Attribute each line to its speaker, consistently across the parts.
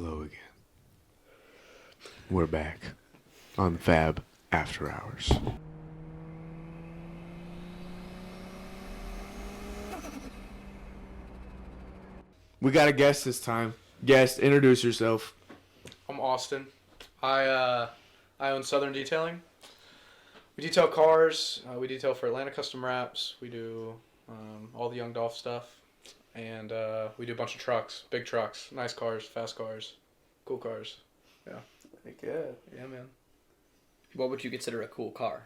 Speaker 1: Hello again. We're back on FAB After Hours. We got a guest this time. Guest, introduce yourself.
Speaker 2: I'm Austin. I own Southern Detailing. We detail cars. We detail for Atlanta Custom Wraps. We do all the Young Dolph stuff. And we do a bunch of trucks. Big trucks. Nice cars. Fast cars. Cool cars. Yeah.
Speaker 3: Good.
Speaker 2: Yeah, man.
Speaker 4: What would you consider a cool car?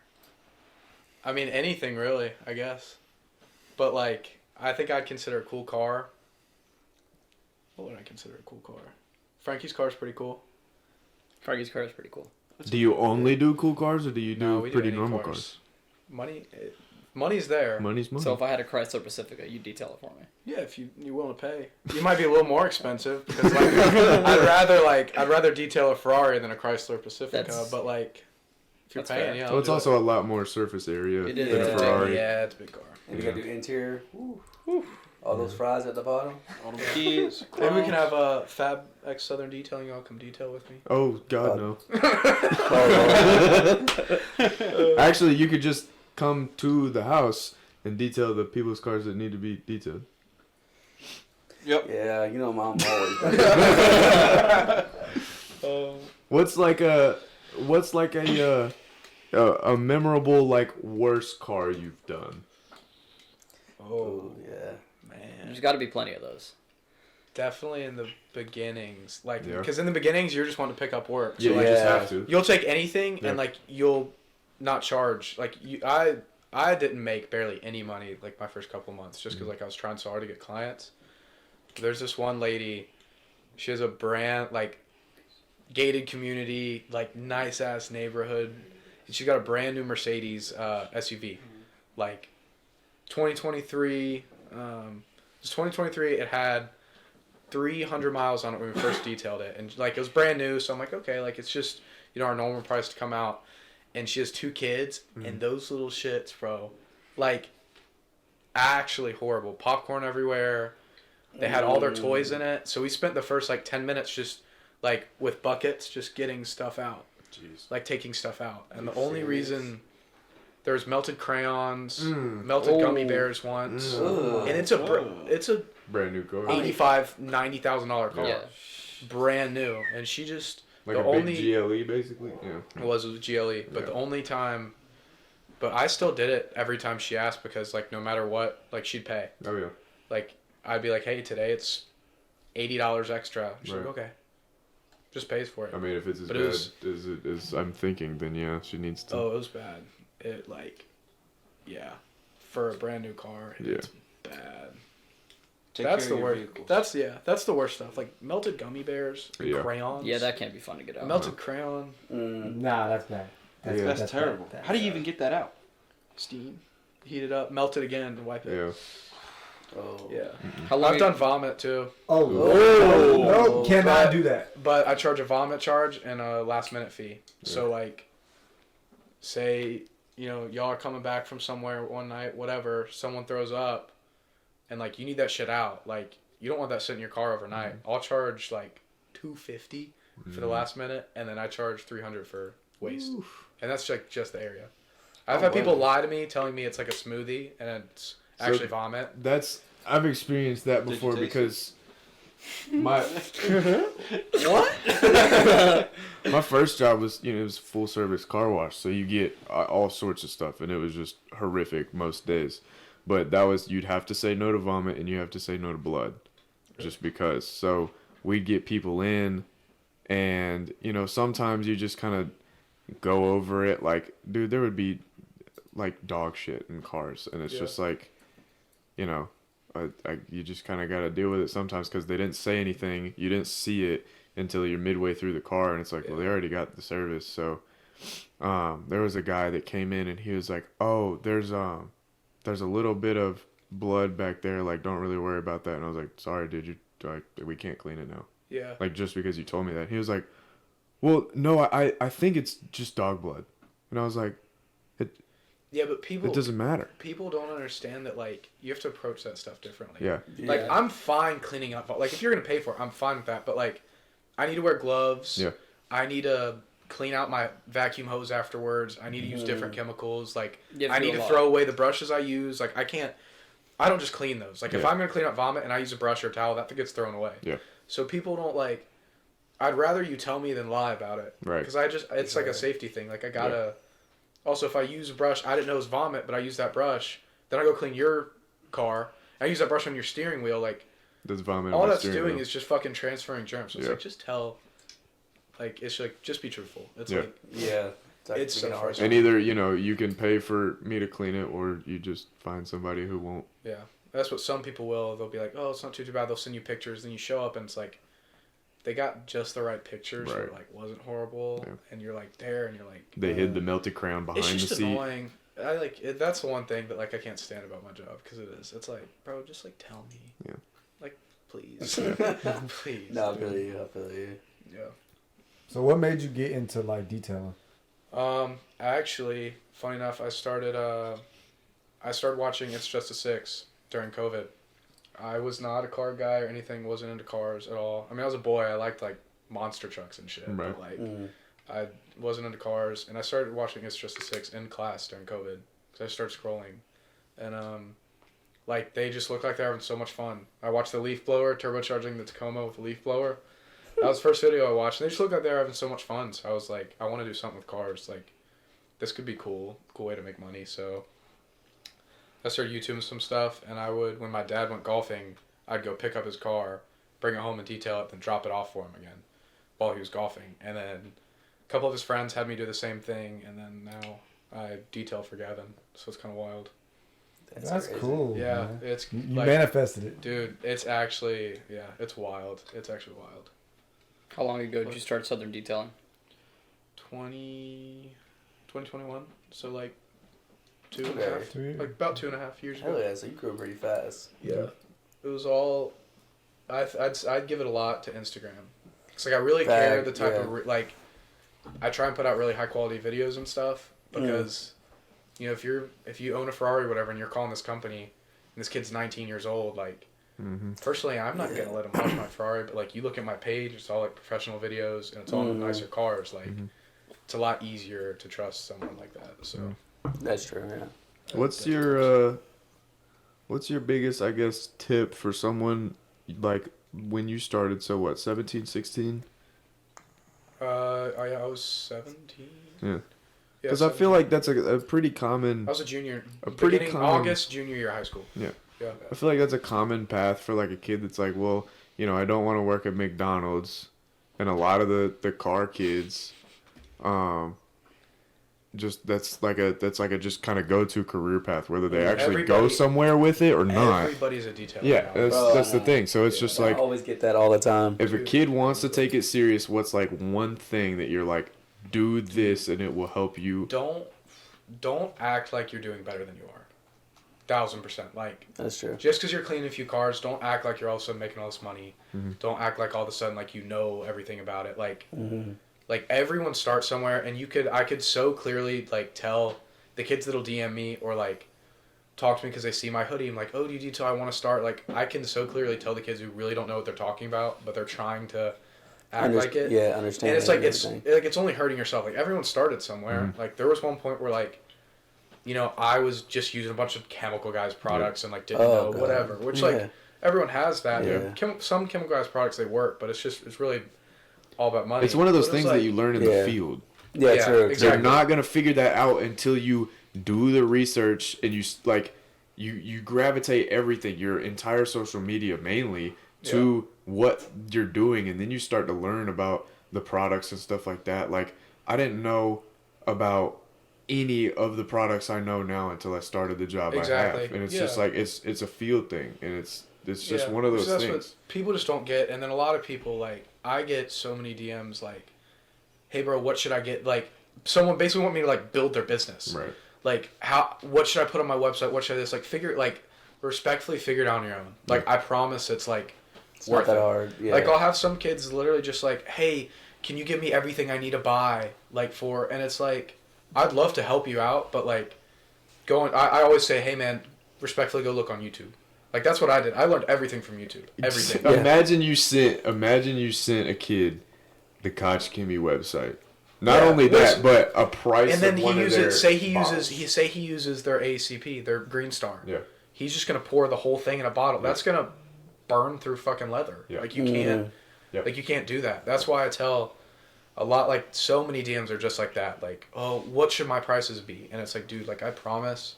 Speaker 2: I mean, anything really, I guess. But, like, I think I'd consider a cool car. What would I consider a cool car? Frankie's car's pretty cool.
Speaker 4: Frankie's car is pretty cool.
Speaker 1: Do you only do cool cars or do you do
Speaker 2: we
Speaker 1: pretty
Speaker 2: any
Speaker 1: normal cars?
Speaker 2: Money's there.
Speaker 1: Money's money.
Speaker 4: So if I had a Chrysler Pacifica, you'd detail it for me.
Speaker 2: Yeah, if you're willing to pay. You might be a little more expensive because like I'd rather detail a Ferrari than a Chrysler Pacifica. But like, if you're paying, yeah.
Speaker 1: Well, it's also a lot more surface area
Speaker 4: It
Speaker 1: than
Speaker 4: is.
Speaker 1: a Ferrari.
Speaker 2: Yeah, it's a big car.
Speaker 3: And you gotta do interior. Woo. All those fries at the bottom. All the keys.
Speaker 2: Maybe we can have a Fab X Southern Detailing. Y'all come detail with me.
Speaker 1: Oh God, no. Actually, you could just come to the house and detail the people's cars that need to be detailed.
Speaker 2: Yep.
Speaker 3: Yeah, you know, Mom always.
Speaker 1: What's like a memorable like worst car you've done?
Speaker 2: Oh
Speaker 3: yeah,
Speaker 2: man.
Speaker 4: There's got to be plenty of those.
Speaker 2: Definitely in the beginnings, like
Speaker 1: Yeah.
Speaker 2: because in the beginnings you're just wanting to pick up work. So
Speaker 1: Yeah,
Speaker 2: like,
Speaker 1: you just have to.
Speaker 2: you'll take anything
Speaker 1: Yeah.
Speaker 2: and like you'll not charge. Like I didn't make barely any money like my first couple months just because like I was trying so hard to get clients. There's this one lady, she has a brand like gated community, like nice ass neighborhood, and she got a brand new Mercedes SUV, like 2023. It was 2023. It had 300 miles on it when we first detailed it, and like it was brand new. So I'm like, okay, like it's just our normal price to come out. And she has 2 kids, and those little shits, bro, like actually horrible. Popcorn everywhere. They had all their toys in it. So we spent the first like 10 minutes just like with buckets, just getting stuff out.
Speaker 1: Jeez.
Speaker 2: Like taking stuff out. And the only reason there's melted crayons, melted gummy bears once, and it's a
Speaker 1: Brand new car.
Speaker 2: $85,000-$90,000 car,
Speaker 4: Yeah.
Speaker 2: brand new. And she just
Speaker 1: Like
Speaker 2: the
Speaker 1: a
Speaker 2: only
Speaker 1: big GLE, basically. Yeah.
Speaker 2: it was GLE, but the only time, but I still did it every time she asked because like no matter what, like she'd pay.
Speaker 1: Oh yeah.
Speaker 2: Like I'd be like, hey, today it's $80 extra. She's like,
Speaker 1: Right.
Speaker 2: okay, just pays for it.
Speaker 1: I mean, if it's as
Speaker 2: But it
Speaker 1: bad
Speaker 2: was-
Speaker 1: as I'm thinking, then yeah, she needs to.
Speaker 2: Oh, it was bad. It like, yeah, for a brand new car, it's bad. That's the worst. That's the worst stuff. Like melted gummy bears, and crayons.
Speaker 4: Yeah, that can't be fun to get out.
Speaker 2: Melted crayon,
Speaker 5: Nah, that's bad.
Speaker 3: That's terrible.
Speaker 5: bad.
Speaker 3: How do you even get that out?
Speaker 2: steam, heat it up, melt it again, and wipe it.
Speaker 1: Yeah.
Speaker 3: Oh.
Speaker 2: Yeah.
Speaker 4: How long?
Speaker 2: I've done vomit too.
Speaker 5: Oh,
Speaker 3: Oh.
Speaker 5: no, cannot do that.
Speaker 2: But I charge a vomit charge and a last minute fee. So like, say, y'all are coming back from somewhere one night, whatever, someone throws up and like you need that shit out. Like you don't want that sitting in your car overnight. I'll charge like $250 for the last minute and then I charge $300 for waste. And that's like just the area. I've had people lie to me telling me it's like a smoothie and it's actually vomit.
Speaker 1: I've experienced that before because my my first job was it was full service car wash, so you get all sorts of stuff, and it was just horrific most days. But that was you'd have to say no to vomit and you have to say no to blood, just because. So we'd get people in, and sometimes you just kind of go over it. Like, dude, there would be like dog shit in cars, and it's just like, you just kind of got to deal with it sometimes because they didn't say anything. You didn't see it until you're midway through the car, and it's like, well, they already got the service. So there was a guy that came in, and he was like, oh, there's a little bit of blood back there. Like, don't really worry about that. And I was like, sorry, dude, we can't clean it now.
Speaker 2: Yeah.
Speaker 1: Like, just because you told me that. He was like, well, no, I think it's just dog blood. And I was like,
Speaker 2: Yeah, but
Speaker 1: it doesn't matter.
Speaker 2: People don't understand that, like, you have to approach that stuff differently.
Speaker 1: Yeah.
Speaker 2: Like, I'm fine cleaning up. Like, if you're going to pay for it, I'm fine with that. But, like, I need to wear gloves.
Speaker 1: Yeah.
Speaker 2: I need to clean out my vacuum hose afterwards. I need to use different chemicals. Like, I need to throw away the brushes I use. Like, I don't just clean those. Like, if I'm going to clean up vomit and I use a brush or a towel, that gets thrown away.
Speaker 1: Yeah.
Speaker 2: So people don't, like, I'd rather you tell me than lie about it.
Speaker 1: Right.
Speaker 2: Because it's like a safety thing. Like, I gotta, also, if I use a brush, I didn't know it was vomit, but I use that brush, then I go clean your car, I use that brush on your steering wheel, like,
Speaker 1: That's vomit.
Speaker 2: all that's doing is just fucking transferring germs. So it's like, just tell, like, it's like, just be truthful. It's like, it's so hard.
Speaker 1: And either, you can pay for me to clean it, or you just find somebody who won't.
Speaker 2: Yeah. That's what some people will. They'll be like, oh, it's not too bad. They'll send you pictures. Then you show up and it's like, they got just the right pictures. Right. It, like, wasn't horrible. Yeah. And you're like there and you're like.
Speaker 1: They hid the melted crown behind the seat.
Speaker 2: It's just annoying. I like it, that's the one thing that, like, I can't stand about my job, because it is. It's like, bro, just, like, tell me.
Speaker 1: Yeah.
Speaker 2: Like, please. Please.
Speaker 3: No, I feel you.
Speaker 2: Yeah.
Speaker 5: So what made you get into, like, detailing?
Speaker 2: Actually, funny enough, I started watching It's Just a Six during COVID. I was not a car guy or anything, wasn't into cars at all. I mean, I was a boy, I liked, like, monster trucks and shit.
Speaker 1: Right.
Speaker 2: But, like, I wasn't into cars, and I started watching It's Just a Six in class during COVID, because I started scrolling. And, like, they just look like they're having so much fun. I watched the leaf blower, turbocharging the Tacoma with a leaf blower. That was the first video I watched, and they just look like they're having so much fun. So I was like, I want to do something with cars. Like, this could be cool way to make money. So I started YouTubing some stuff, and I would, when my dad went golfing, I'd go pick up his car, bring it home and detail it, then drop it off for him again while he was golfing. And then a couple of his friends had me do the same thing, and then now I detail for Gavin. So it's kind of wild.
Speaker 5: That's cool.
Speaker 2: Yeah,
Speaker 5: man.
Speaker 2: it's
Speaker 5: you
Speaker 2: like,
Speaker 5: manifested it,
Speaker 2: dude. It's actually it's wild. It's actually wild.
Speaker 4: How long ago did you start Southern Detailing?
Speaker 2: 2021. So like 2.5, like about 2.5 years ago.
Speaker 3: Hell yeah! So you grew pretty fast.
Speaker 2: Yeah, it was all. I'd give it a lot to Instagram. Cause like I really care the type of like. I try and put out really high quality videos and stuff because, if you own a Ferrari or whatever and you're calling this company, and this kid's 19 years old, like. Personally, I'm not gonna let him watch my Ferrari, but like you look at my page, it's all like professional videos and it's all nicer cars. Like it's a lot easier to trust someone like that. So
Speaker 3: that's true. Yeah.
Speaker 1: What's your biggest, I guess, tip for someone like when you started? So what, 17, 16?
Speaker 2: I was 17.
Speaker 1: Yeah. Because I feel like that's a pretty common.
Speaker 2: I was a junior.
Speaker 1: August,
Speaker 2: junior year of high school.
Speaker 1: Yeah.
Speaker 2: Yeah.
Speaker 1: I feel like that's a common path for like a kid that's like, well, I don't want to work at McDonald's, and a lot of the car kids, that's like a just kind of go to career path, whether they actually go somewhere with it or not.
Speaker 2: Everybody's a detailer.
Speaker 1: Yeah, that's the thing. So it's just like
Speaker 3: I always get that all the time.
Speaker 1: If a kid wants to take it serious, what's like one thing that you're like, do this and it will help you?
Speaker 2: Don't act like you're doing better than you are. 1,000%. Like,
Speaker 3: that's true.
Speaker 2: Just because you're cleaning a few cars, don't act like you're all of a sudden making all this money. Don't act like all of a sudden like you know everything about it. Like, like everyone starts somewhere, and I could so clearly like tell the kids that'll DM me or like talk to me because they see my hoodie. I'm like, oh, do you detail? I want to start. Like, I can so clearly tell the kids who really don't know what they're talking about, but they're trying to act like it.
Speaker 3: Yeah, understand.
Speaker 2: And it's like it's only hurting yourself. Like everyone started somewhere. Like there was one point where like. I was just using a bunch of chemical guys' products and like didn't know whatever, which like everyone has that.
Speaker 1: Yeah.
Speaker 2: Some chemical guys' products they work, but it's really all about money.
Speaker 1: It's one of those things that you learn in the field.
Speaker 3: Yeah, true.
Speaker 2: Exactly.
Speaker 1: You're not gonna figure that out until you do the research and you like you gravitate everything, your entire social media mainly to what you're doing, and then you start to learn about the products and stuff like that. Like I didn't know about any of the products I know now until I started the job I have, and it's just like it's a field thing, and it's just one of those things.
Speaker 2: What people just don't get, and then a lot of people like I get so many DMs like, "Hey, bro, what should I get?" Like someone basically want me to like build their business,
Speaker 1: right?
Speaker 2: Like what should I put on my website? What should I respectfully figure it out on your own. Like I promise, it's like
Speaker 3: it's worth not that hard. Yeah.
Speaker 2: Like I'll have some kids literally just like, "Hey, can you give me everything I need to buy?" And it's like. I'd love to help you out, but like, I always say, hey man, respectfully go look on YouTube. Like that's what I did. I learned everything from YouTube. Everything.
Speaker 1: Imagine you sent a kid the Koch Kimmy website. Not only that, but a price.
Speaker 2: And then
Speaker 1: of one of their bottles.
Speaker 2: he uses their ACP, their Green Star.
Speaker 1: Yeah.
Speaker 2: He's just gonna pour the whole thing in a bottle. That's gonna burn through fucking leather.
Speaker 1: Yeah.
Speaker 2: Like you can't, like you can't do that. That's why I tell a lot, like so many DMs are just like that. Like, oh, what should my prices be? And it's like, dude, like I promise,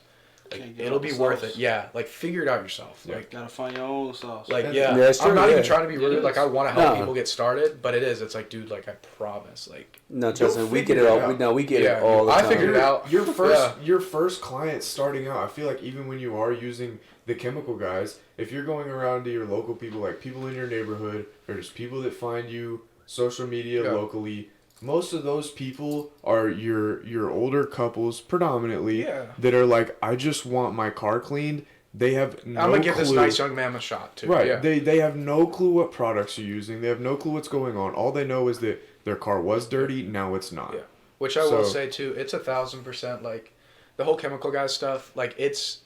Speaker 2: like it'll be worth it. Yeah, like figure it out yourself.
Speaker 1: Yeah.
Speaker 2: Like
Speaker 3: gotta find your own sauce.
Speaker 2: Like
Speaker 3: I'm
Speaker 2: not even trying to be rude.
Speaker 3: It
Speaker 2: Like
Speaker 3: is.
Speaker 2: I want to help people get started, but it is. It's like, dude, like I promise, like
Speaker 3: No, trust me,
Speaker 1: You'll
Speaker 3: we get
Speaker 1: figure
Speaker 3: it
Speaker 1: it
Speaker 3: all.
Speaker 1: out.
Speaker 3: We get it all the
Speaker 2: I
Speaker 3: time.
Speaker 2: figured it out.
Speaker 1: Your first client starting out, I feel like even when you are using the chemical guys, if you're going around to your local people, like people in your neighborhood, or just people that find you social media locally, most of those people are your older couples predominantly that are like, I just want my car cleaned. They have no
Speaker 2: I'm gonna give
Speaker 1: clue.
Speaker 2: this nice young man a shot too.
Speaker 1: Right.
Speaker 2: Yeah.
Speaker 1: They have no clue what products you're using. They have no clue what's going on. All they know is that their car was dirty, now it's not.
Speaker 2: Yeah. Which I will say too, it's 1,000% like the whole chemical guys stuff, like it's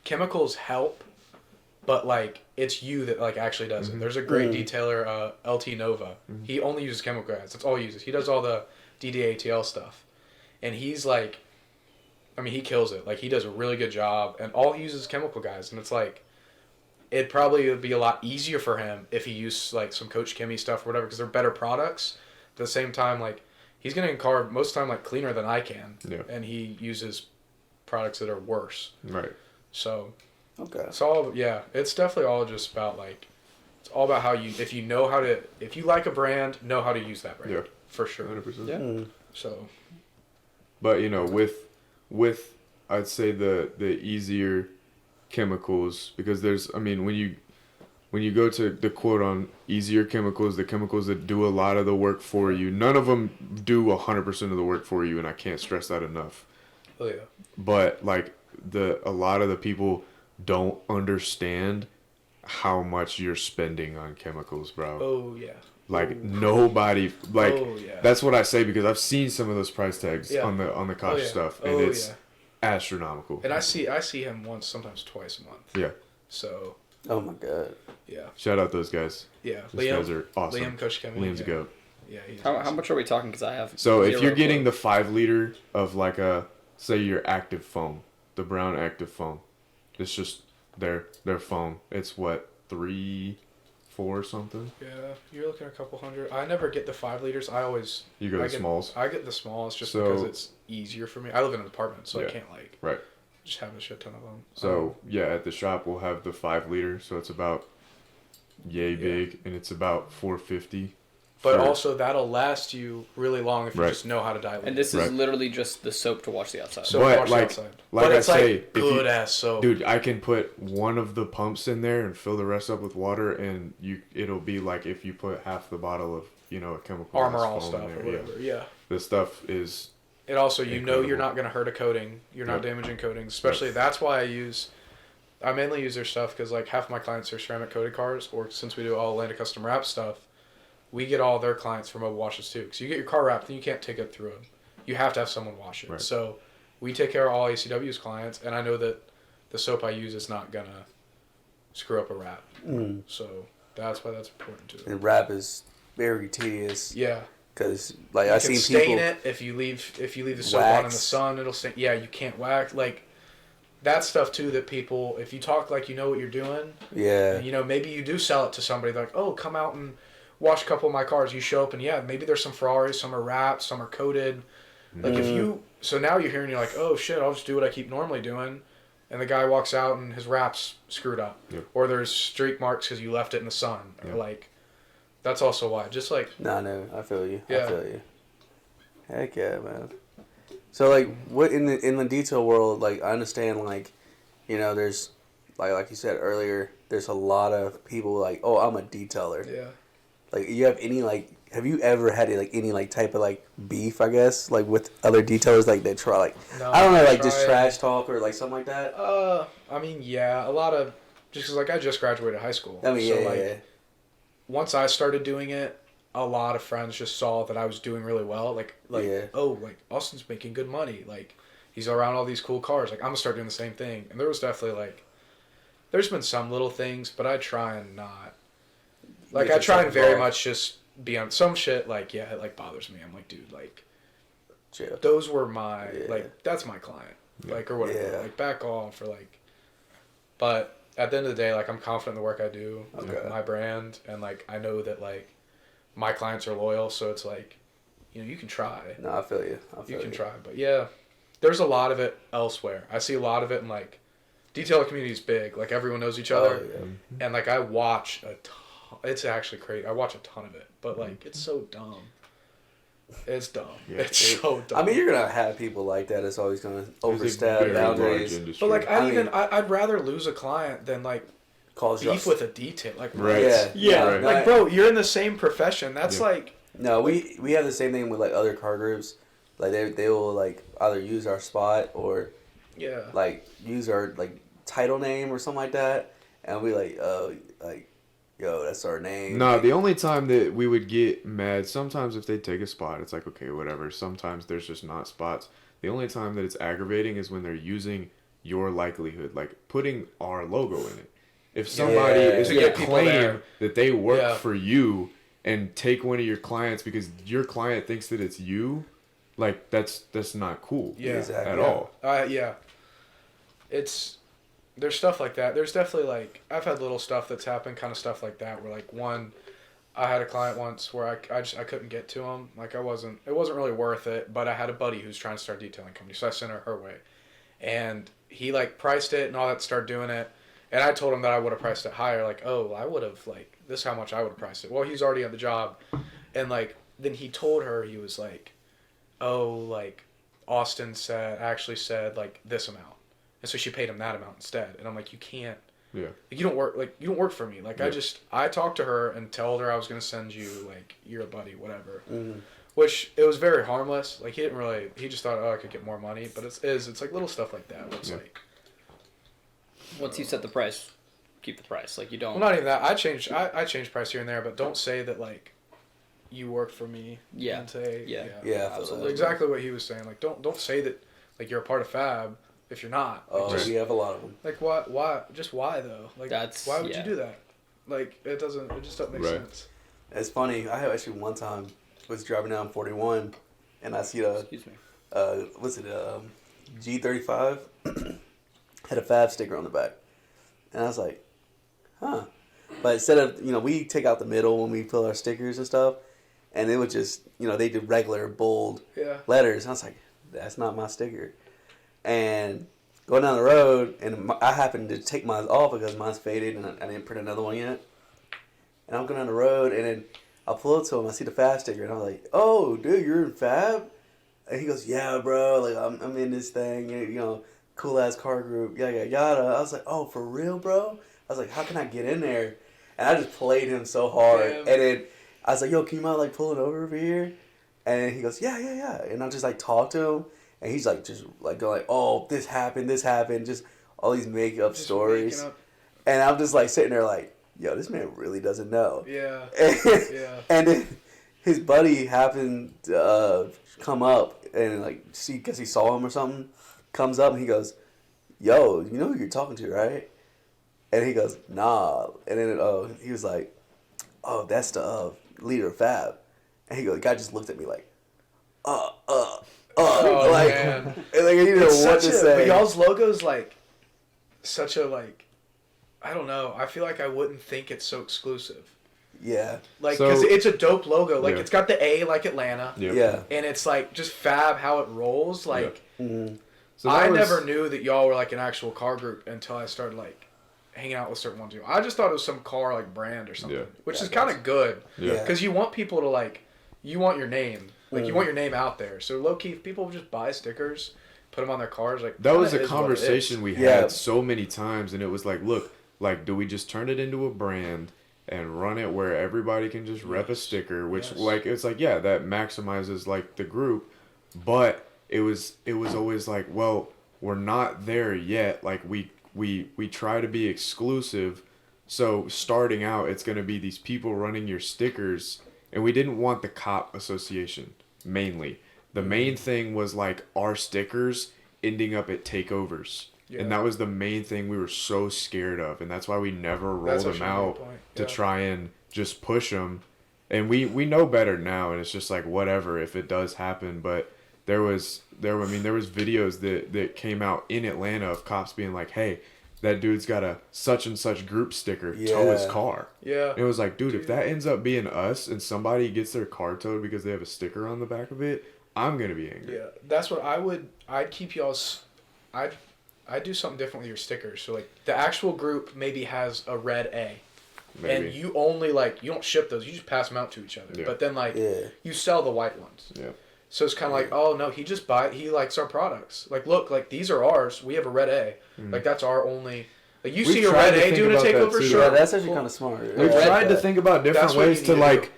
Speaker 2: chemicals help, but like it's you that like actually does it. There's a great detailer, LT Nova. He only uses chemical guys. That's all he uses. He does all the DDATL stuff. And he's like, I mean, he kills it. Like he does a really good job and all he uses is chemical guys. And it's like, it probably would be a lot easier for him if he used like some Coach Kimmy stuff or whatever, because they're better products. At the same time, like he's getting a car most of the time like cleaner than I can.
Speaker 1: Yeah.
Speaker 2: And he uses products that are worse.
Speaker 1: Right.
Speaker 2: So
Speaker 3: Okay.
Speaker 2: it's all, it's definitely all just about like, it's all about how you, if you know how to, if you like a brand, know how to use that brand.
Speaker 1: Yeah.
Speaker 2: For sure.
Speaker 1: 100%.
Speaker 3: Yeah.
Speaker 2: So.
Speaker 1: But you know, with I'd say the easier chemicals, because there's, I mean, when you go to the quote on easier chemicals, the chemicals that do a lot of the work for you, none of them do 100% of the work for you, and I can't stress that enough.
Speaker 2: Oh yeah.
Speaker 1: But like a lot of the people don't understand how much you're spending on chemicals, bro.
Speaker 2: Oh yeah.
Speaker 1: Like nobody, like
Speaker 2: Oh, yeah.
Speaker 1: that's what I say, because I've seen some of those price tags
Speaker 2: Yeah.
Speaker 1: on the Koch
Speaker 2: yeah.
Speaker 1: stuff, and
Speaker 2: Oh,
Speaker 1: it's
Speaker 2: yeah.
Speaker 1: astronomical.
Speaker 2: And I see him once, sometimes twice a month.
Speaker 1: Yeah.
Speaker 2: So.
Speaker 3: Oh my god.
Speaker 2: Yeah.
Speaker 1: Shout out those guys.
Speaker 2: Yeah.
Speaker 1: Those guys are awesome.
Speaker 2: Liam, Coach Kimmy.
Speaker 1: Liam's a goat.
Speaker 2: Yeah. He's
Speaker 4: How
Speaker 2: awesome.
Speaker 4: much are we talking? Because I have.
Speaker 1: So if
Speaker 4: zero
Speaker 1: you're getting
Speaker 4: clue.
Speaker 1: the 5 liter of like a, say your active foam, the brown active foam, it's just their foam. It's what, 3, 4 something?
Speaker 2: Yeah, you're looking at a couple hundred. I never get the 5 liters. I always.
Speaker 1: You go
Speaker 2: I
Speaker 1: to smalls.
Speaker 2: I get the smalls just
Speaker 1: So-
Speaker 2: because it's easier for me. I live in an apartment, so I
Speaker 1: Yeah.
Speaker 2: can't like.
Speaker 1: Right.
Speaker 2: Just have a shit ton of them.
Speaker 1: So yeah, at the shop we'll have the 5 liter, so it's about yay big, and it's about $4.50.
Speaker 2: But
Speaker 1: for-
Speaker 2: also that'll last you really long if you
Speaker 1: Right.
Speaker 2: just know how to dilute.
Speaker 4: And this
Speaker 1: Right.
Speaker 4: is literally just the soap to wash the outside.
Speaker 2: so
Speaker 1: But,
Speaker 2: wash
Speaker 1: like-
Speaker 2: the outside.
Speaker 1: like
Speaker 2: but
Speaker 1: I
Speaker 2: it's
Speaker 1: say,
Speaker 2: like
Speaker 1: if you-
Speaker 2: good ass soap.
Speaker 1: Dude, I can put one of the pumps in there and fill the rest up with water, and it'll be like if you put half the bottle of, you know, a chemical
Speaker 2: Armor
Speaker 1: gas
Speaker 2: all
Speaker 1: foam
Speaker 2: stuff
Speaker 1: in
Speaker 2: or
Speaker 1: there.
Speaker 2: whatever. Yeah.
Speaker 1: The stuff is
Speaker 2: It also, you know, you're
Speaker 1: Incredible.
Speaker 2: not gonna hurt a coating. You're not
Speaker 1: Yep.
Speaker 2: damaging coatings. Especially that's why I mainly use their stuff because like half my clients are ceramic coated cars, or since we do all Atlanta custom wrap stuff, we get all their clients from mobile washes too. Because you get your car wrapped and you can't take it through them. You have to have someone wash it.
Speaker 1: Right.
Speaker 2: So we take care of all ACW's clients, and I know that the soap I use is not gonna screw up a wrap. So that's why that's important too.
Speaker 3: And wrap is very tedious
Speaker 2: Yeah.
Speaker 3: because like
Speaker 2: You
Speaker 3: I've
Speaker 2: can
Speaker 3: seen
Speaker 2: stain
Speaker 3: people.
Speaker 2: it if you leave the soap on in the
Speaker 3: Wax.
Speaker 2: sun. It'll stain. Yeah, you can't wax like that stuff too. That people, if you talk like you know what you're doing,
Speaker 3: Yeah.
Speaker 2: and, you know, maybe you do sell it to somebody like, oh, come out and wash a couple of my cars. You show up and yeah, maybe there's some Ferraris, some are wrapped, some are coated. Like if you, so now you're here and you're like, oh shit, I'll just do what I keep normally doing, and the guy walks out and his wrap's screwed up,
Speaker 1: Yep.
Speaker 2: or there's streak marks because you left it in the sun, or
Speaker 1: Yep.
Speaker 2: like, that's also why. Just like
Speaker 3: No, no, I feel you. I
Speaker 2: Yeah.
Speaker 3: feel you. Heck yeah, man. So like, what in the detail world? Like, I understand. Like, you know, there's like you said earlier. There's a lot of people like, oh, I'm a detailer.
Speaker 2: yeah.
Speaker 3: Like, you have any like? Have you ever had like any like type of like beef? I guess like with other detailers like they try like
Speaker 2: No,
Speaker 3: I don't know like just
Speaker 2: try-
Speaker 3: trash talk or like something like that.
Speaker 2: I mean, yeah, a lot of just because like I just graduated high school.
Speaker 3: I mean,
Speaker 2: so
Speaker 3: yeah,
Speaker 2: like
Speaker 3: yeah.
Speaker 2: once I started doing it, a lot of friends just saw that I was doing really well. Like
Speaker 3: Yeah.
Speaker 2: oh, like Austin's making good money. Like he's around all these cool cars. Like I'm gonna start doing the same thing. And there was definitely like, there's been some little things, but I try and not. Like
Speaker 3: Make
Speaker 2: I try and
Speaker 3: yourself
Speaker 2: very
Speaker 3: involved.
Speaker 2: much just be on some shit. Like, yeah, it like bothers me. I'm like, dude, like,
Speaker 3: Chill.
Speaker 2: those were my
Speaker 3: Yeah.
Speaker 2: like that's my client, like or whatever.
Speaker 3: Yeah.
Speaker 2: Like back off or like. But at the end of the day, like I'm confident in the work I do,
Speaker 3: Okay.
Speaker 2: my brand, and like I know that like my clients are loyal. So it's like, you can try.
Speaker 3: No, I feel you.
Speaker 2: You can try, but yeah, there's a lot of it elsewhere. I see a lot of it in like detailer community is big. Like everyone knows each other,
Speaker 3: Oh, yeah.
Speaker 2: and like I watch a ton. It's actually crazy. I watch a ton of it, but like it's so dumb. It's dumb.
Speaker 1: Yeah.
Speaker 2: It's so dumb.
Speaker 3: I mean, you're gonna have people like that. It's always gonna
Speaker 1: It's a
Speaker 3: overstep
Speaker 1: very large
Speaker 3: boundaries.
Speaker 1: industry.
Speaker 2: but like
Speaker 3: I mean-
Speaker 2: I'd rather lose a client than like
Speaker 3: Cause
Speaker 2: beef with a detail. Like
Speaker 1: Right.
Speaker 3: Yeah.
Speaker 2: yeah,
Speaker 1: Right.
Speaker 2: like bro, you're in the same profession. That's
Speaker 1: Yeah.
Speaker 2: like
Speaker 3: No, we have the same thing with like other car groups. Like they will like either use our spot or
Speaker 2: yeah.
Speaker 3: like use our like title name or something like that, and we like yo, that's our name.
Speaker 1: No, the only time that we would get mad, sometimes if they take a spot, it's like, okay, whatever. Sometimes there's just not spots. The only time that it's aggravating is when they're using your likelihood, like putting our logo in it. If somebody
Speaker 3: Yeah.
Speaker 1: is
Speaker 2: To
Speaker 1: going
Speaker 2: get
Speaker 1: to
Speaker 2: people
Speaker 1: claim
Speaker 2: there.
Speaker 1: that they work
Speaker 2: Yeah.
Speaker 1: for you and take one of your clients because your client thinks that it's you, like that's not cool
Speaker 2: Yeah.
Speaker 3: Exactly.
Speaker 1: at all.
Speaker 2: Yeah. There's stuff like that. There's definitely like I've had little stuff that's happened, kind of stuff like that. Where like I had a client once where I couldn't get to him. Like it wasn't really worth it. But I had a buddy who's trying to start a detailing company, so I sent her way, and he like priced it and all that, started doing it, and I told him that I would have priced it higher. Like, oh, I would have like this is how much I would have priced it. Well, he's already at the job, and like then he told her, he was like, oh, like Austin actually said like this amount. And so she paid him that amount instead. And I'm like, you can't.
Speaker 1: Yeah.
Speaker 2: You don't work for me. Like
Speaker 1: Yeah.
Speaker 2: I talked to her and told her I was gonna send you like you're a buddy, whatever.
Speaker 3: Mhm.
Speaker 2: Which it was very harmless. Like he just thought, oh, I could get more money. But it's like little stuff like that. Where it's
Speaker 1: Yeah.
Speaker 2: like,
Speaker 4: Once you set the price, keep the price. Like you don't.
Speaker 2: well, not even that. I changed price here and there, but don't say that like you work for me.
Speaker 4: Yeah.
Speaker 2: And say
Speaker 3: Yeah,
Speaker 4: Yeah.
Speaker 3: I feel
Speaker 4: Absolutely.
Speaker 3: that.
Speaker 2: exactly what he was saying. Like don't say that like you're a part of FAB if you're not. Like,
Speaker 3: Oh,
Speaker 2: just,
Speaker 3: we have a lot of them.
Speaker 2: like why just why though? Like
Speaker 4: That's-
Speaker 2: why would
Speaker 4: yeah.
Speaker 2: you do that? Like it just doesn't make
Speaker 1: Right.
Speaker 2: sense.
Speaker 3: It's funny. I actually one time was driving down 41, and I see the
Speaker 4: Excuse me.
Speaker 3: what's it G35 had a FAB sticker on the back, and I was like, huh. But instead of we take out the middle when we fill our stickers and stuff, and it was just they did regular bold
Speaker 2: Yeah.
Speaker 3: letters. And I was like, that's not my sticker. And going down the road, and I happened to take mine off because mine's faded, and I didn't print another one yet. And I'm going down the road, and then I pull up to him. I see the FAB sticker, and I'm like, "Oh, dude, you're in FAB?" And he goes, "Yeah, bro. Like I'm in this thing, cool ass car group, yada yada." I was like, "Oh, for real, bro?" I was like, "How can I get in there?" And I just played him so hard,
Speaker 2: Damn.
Speaker 3: and then I was like, "Yo, can you mind like pulling over here?" And he goes, yeah. And I just like talk to him. And he's like, just like going like, oh, this happened, just all these make up
Speaker 2: Just
Speaker 3: stories.
Speaker 2: making up-
Speaker 3: And I'm just like sitting there like, yo, this man really doesn't know.
Speaker 2: Yeah.
Speaker 3: And,
Speaker 2: Yeah.
Speaker 3: and then his buddy happened to come up and like see, because he saw him or something, comes up and he goes, yo, you know who you're talking to, right? And he goes, nah. And then he was like, oh, that's the leader of FAB. And he goes, the guy just looked at me like,
Speaker 2: Oh,
Speaker 3: like,
Speaker 2: man.
Speaker 3: and, like, he didn't know
Speaker 2: It's
Speaker 3: what
Speaker 2: such
Speaker 3: to
Speaker 2: a,
Speaker 3: say.
Speaker 2: but y'all's logo's like such a like I don't know. I feel like I wouldn't think it's so exclusive.
Speaker 3: Yeah.
Speaker 2: Like
Speaker 1: So-
Speaker 2: because it's a dope logo. Like
Speaker 1: Yeah.
Speaker 2: it's got the A like Atlanta.
Speaker 1: Yep.
Speaker 3: Yeah.
Speaker 2: And it's like just FAB how it rolls. Like
Speaker 3: Mm-hmm.
Speaker 1: So that
Speaker 2: I
Speaker 1: was-
Speaker 2: never knew that y'all were like an actual car group until I started like hanging out with certain ones. I just thought it was some car like brand or something,
Speaker 1: Yeah.
Speaker 2: which
Speaker 3: Yeah,
Speaker 2: is
Speaker 3: I
Speaker 2: kind of good
Speaker 1: Yeah.
Speaker 3: Yeah.
Speaker 2: because you want people to like you want your name. Like
Speaker 3: Mm.
Speaker 2: you want your name out there. So low key, if people just buy stickers, put them on their cars. Like
Speaker 1: That was
Speaker 2: kinda
Speaker 1: a
Speaker 2: is what it
Speaker 1: conversation
Speaker 2: is.
Speaker 1: we
Speaker 3: Yeah.
Speaker 1: had so many times, and it was like, look, like, do we just turn it into a brand and run it where everybody can just rep a sticker? Which,
Speaker 2: Yes.
Speaker 1: like, it's like, yeah, that maximizes like the group, but it was always like, well, we're not there yet. Like, we try to be exclusive, so starting out, it's gonna be these people running your stickers, and we didn't want the cop association mainly. The main thing was like our stickers ending up at takeovers.
Speaker 2: Yeah.
Speaker 1: And that was the main thing we were so scared of. And that's why we never rolled
Speaker 2: That's
Speaker 1: them
Speaker 2: actually a good
Speaker 1: out
Speaker 2: point.
Speaker 1: to
Speaker 2: Yeah.
Speaker 1: try and just push them. And we know better now, and it's just like whatever if it does happen. But there was videos that came out in Atlanta of cops being like, hey, that dude's got a such and such group sticker, tow his car.
Speaker 2: Yeah.
Speaker 1: And it was like, dude, if that ends up being us and somebody gets their car towed because they have a sticker on the back of it, I'm gonna be angry.
Speaker 2: Yeah, that's what I'd keep y'all's. I'd do something different with your stickers. So like the actual group maybe has a red A.
Speaker 1: Maybe.
Speaker 2: And you only like you don't ship those, you just pass them out to each other.
Speaker 1: Yeah.
Speaker 2: But then like you sell the white ones.
Speaker 1: Yeah.
Speaker 2: So it's kind of like, oh no, he likes our products. Like look, like these are ours. We have a red A. Like that's our only. Like you see a red A doing a takeover, sure.
Speaker 3: Yeah, that's actually kind of smart.
Speaker 1: We've tried to think about different
Speaker 2: That's what
Speaker 1: ways
Speaker 2: you
Speaker 1: to
Speaker 2: need to
Speaker 1: like
Speaker 2: do.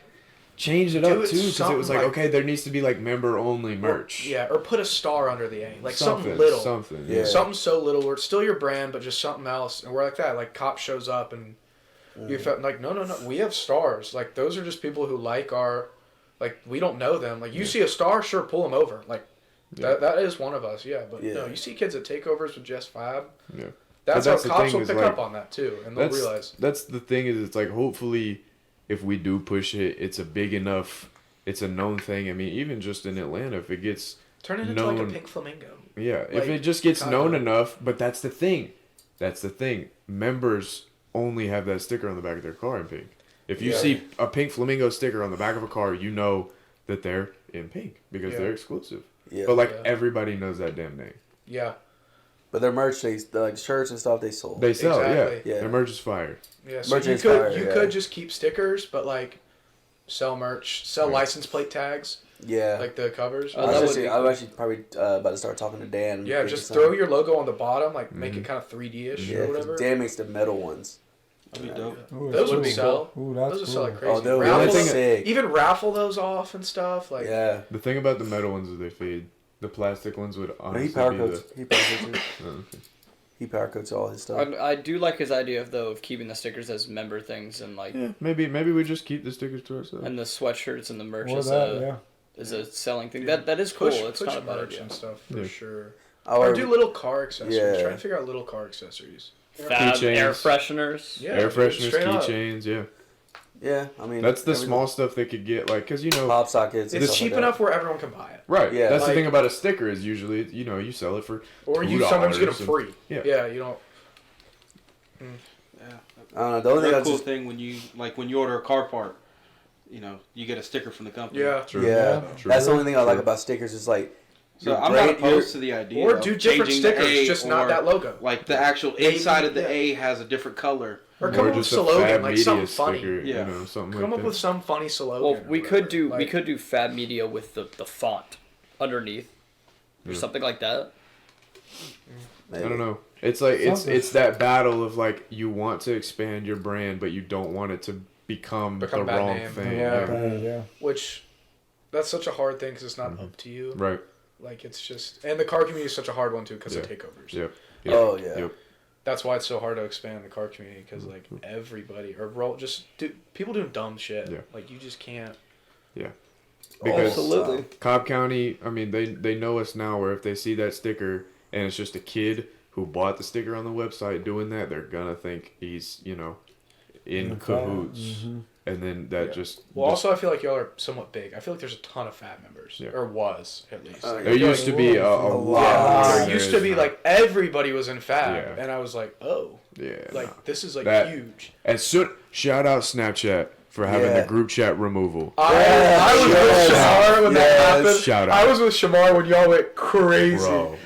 Speaker 1: change it
Speaker 2: Do
Speaker 1: up
Speaker 2: it
Speaker 1: too, because it was
Speaker 2: something
Speaker 1: like,
Speaker 2: like-
Speaker 1: okay, there needs to be like member only merch.
Speaker 2: Yeah, or put a star under the A, like something
Speaker 1: Something.
Speaker 2: little.
Speaker 3: Yeah.
Speaker 2: Something so little where it's still your brand, but just something else. And we're like that. Like cop shows up and you felt like no, we have stars. Like those are just people who like our, like we don't know them. Like you see a star, sure, pull them over. Like that is one of us. Yeah, but no, you see kids at takeovers with just FAB.
Speaker 1: Yeah.
Speaker 2: That's
Speaker 1: But
Speaker 2: how
Speaker 1: that's the
Speaker 2: cops
Speaker 1: thing
Speaker 2: will
Speaker 1: is,
Speaker 2: pick
Speaker 1: like,
Speaker 2: up on that too, and they'll realize.
Speaker 1: That's the thing is, it's like hopefully, if we do push it, it's a big enough, it's a known thing. I mean, even just in Atlanta, if it gets
Speaker 2: Turn it into
Speaker 1: known,
Speaker 2: like a pink flamingo.
Speaker 1: yeah,
Speaker 2: like,
Speaker 1: if it just gets
Speaker 2: kinda.
Speaker 1: known enough. But that's the thing. Members only have that sticker on the back of their car in pink. If you see a pink flamingo sticker on the back of a car, you know that they're in pink because they're exclusive.
Speaker 3: Yeah.
Speaker 1: But like everybody knows that damn name.
Speaker 2: Yeah.
Speaker 3: But their merch, like shirts and stuff, they sold.
Speaker 1: They sell,
Speaker 2: Exactly.
Speaker 3: Yeah.
Speaker 1: Their merch is fire.
Speaker 2: Yeah. So
Speaker 3: Merch
Speaker 2: you
Speaker 3: is
Speaker 2: could
Speaker 3: fire,
Speaker 2: you
Speaker 3: yeah.
Speaker 2: could just keep stickers, but like sell merch, sell
Speaker 1: Right.
Speaker 2: license plate tags,
Speaker 3: Yeah.
Speaker 2: like the covers.
Speaker 3: I
Speaker 4: that
Speaker 3: was
Speaker 4: would be
Speaker 3: actually probably about to start talking to Dan.
Speaker 2: Yeah,
Speaker 3: Make
Speaker 2: just
Speaker 3: some-
Speaker 2: throw your logo on the bottom, like make it kind of 3D-ish
Speaker 3: Yeah,
Speaker 2: or
Speaker 3: 'cause
Speaker 2: whatever.
Speaker 3: Dan makes the metal ones.
Speaker 6: That'd be dope.
Speaker 5: Ooh,
Speaker 2: Those would
Speaker 5: cool.
Speaker 2: sell.
Speaker 5: Ooh, that's
Speaker 2: Those would
Speaker 5: cool.
Speaker 2: sell like crazy.
Speaker 3: Oh, they'll
Speaker 1: be
Speaker 2: Raffle
Speaker 3: sick.
Speaker 2: even raffle those off and stuff. Like
Speaker 3: Yeah.
Speaker 1: The thing about the metal ones is they fade. The plastic ones would
Speaker 3: No,
Speaker 1: honestly
Speaker 3: he power
Speaker 1: be
Speaker 3: coats. He power coats. it.
Speaker 1: Oh, okay.
Speaker 3: He power coats all his stuff.
Speaker 4: I do like his idea of keeping the stickers as member things and like
Speaker 1: Yeah, maybe we just keep the stickers to ourselves.
Speaker 4: and the sweatshirts and the merch
Speaker 5: Or
Speaker 4: is
Speaker 5: that,
Speaker 4: is a selling thing. That is cool. It's
Speaker 2: push
Speaker 4: not a bad
Speaker 2: merch
Speaker 4: idea.
Speaker 2: and stuff for
Speaker 1: Yeah.
Speaker 2: sure.
Speaker 3: Or-
Speaker 2: Or do little car accessories.
Speaker 3: Yeah.
Speaker 2: Try to figure out little car accessories.
Speaker 4: Fab
Speaker 1: Keychains.
Speaker 4: air fresheners.
Speaker 2: Yeah,
Speaker 1: Air
Speaker 2: dude,
Speaker 1: fresheners,
Speaker 2: straight up.
Speaker 1: keychains, yeah.
Speaker 3: Yeah, I mean
Speaker 1: That's the
Speaker 3: every-
Speaker 1: small stuff they could get, like, cause you know,
Speaker 3: pop sockets. and
Speaker 2: It's
Speaker 3: stuff
Speaker 2: cheap
Speaker 3: like that.
Speaker 2: enough where everyone can buy it.
Speaker 1: right?
Speaker 3: Yeah.
Speaker 1: That's the
Speaker 2: Like-
Speaker 1: thing about a sticker is usually, you know, you sell it for
Speaker 2: Or you
Speaker 1: $2
Speaker 2: sometimes get them
Speaker 1: and-
Speaker 2: free.
Speaker 1: Yeah.
Speaker 2: Yeah, you don't.
Speaker 6: Yeah.
Speaker 3: I don't know. The only thing
Speaker 6: Another
Speaker 3: I
Speaker 6: cool
Speaker 3: just
Speaker 6: thing when you order a car part, you get a sticker from the company.
Speaker 2: Yeah.
Speaker 1: True.
Speaker 3: yeah,
Speaker 1: True.
Speaker 3: that's the only thing I like
Speaker 1: True.
Speaker 3: about stickers is like.
Speaker 6: So
Speaker 3: your
Speaker 6: I'm not
Speaker 3: brand-
Speaker 6: opposed to the idea.
Speaker 2: Or
Speaker 6: of
Speaker 2: do different
Speaker 6: changing the
Speaker 2: stickers,
Speaker 6: A,
Speaker 2: just not
Speaker 6: or,
Speaker 2: that logo.
Speaker 6: Like the actual
Speaker 2: A,
Speaker 6: inside of the
Speaker 2: yeah.
Speaker 6: A has a different color.
Speaker 2: Or come up with
Speaker 1: just
Speaker 2: a slogan,
Speaker 1: Fab
Speaker 2: like
Speaker 1: Media
Speaker 2: something funny.
Speaker 1: sticker,
Speaker 6: Yeah.
Speaker 1: you know, something
Speaker 2: Come
Speaker 1: like
Speaker 2: up
Speaker 1: that.
Speaker 2: with some funny slogan.
Speaker 4: Well,
Speaker 2: or
Speaker 4: we could do
Speaker 2: whatever.
Speaker 4: Fab Media with the font underneath or
Speaker 1: Yeah.
Speaker 4: something like that.
Speaker 1: I don't know. It's like
Speaker 5: Something.
Speaker 1: it's that battle of like you want to expand your brand, but you don't want it to become
Speaker 2: a
Speaker 1: the
Speaker 2: bad
Speaker 1: wrong
Speaker 2: name.
Speaker 1: thing.
Speaker 5: Yeah,
Speaker 1: Yeah.
Speaker 5: yeah.
Speaker 2: Which, that's such a hard thing because it's
Speaker 1: Mm-hmm.
Speaker 2: not up to you.
Speaker 1: Right.
Speaker 2: Like it's just, and the car community is such a hard one too because of
Speaker 1: Yeah.
Speaker 2: takeovers.
Speaker 1: Yep.
Speaker 3: Oh yeah.
Speaker 1: Yep.
Speaker 2: That's why it's so hard to expand the car community because like
Speaker 1: Mm-hmm.
Speaker 2: everybody people doing dumb shit.
Speaker 1: Yeah.
Speaker 2: Like you just can't.
Speaker 1: Because
Speaker 4: Absolutely.
Speaker 1: Cobb County, I mean, they know us now. Where if they see that sticker and it's just a kid who bought the sticker on the website doing that, they're gonna think he's in cahoots, and then that
Speaker 2: Yeah.
Speaker 1: just
Speaker 2: Well, also I feel like y'all are somewhat big. I feel like there's a ton of FAB members,
Speaker 1: Yeah.
Speaker 2: or was at least.
Speaker 3: Oh,
Speaker 2: Like,
Speaker 1: there
Speaker 2: I feel
Speaker 1: used
Speaker 2: like-
Speaker 1: to be a
Speaker 3: lot.
Speaker 1: lot.
Speaker 2: There used to be like everybody was in FAB,
Speaker 1: Yeah.
Speaker 2: and I was like, oh,
Speaker 1: yeah,
Speaker 2: like
Speaker 1: no.
Speaker 2: this is like
Speaker 1: That-
Speaker 2: huge.
Speaker 1: And shout out Snapchat for having
Speaker 3: Yeah.
Speaker 1: the group chat removal.
Speaker 2: I was
Speaker 3: Yes.
Speaker 2: with Shamar when that
Speaker 3: Yes.
Speaker 2: happened.
Speaker 1: Shout out.
Speaker 2: I was with Shamar when y'all went crazy.
Speaker 1: Bro,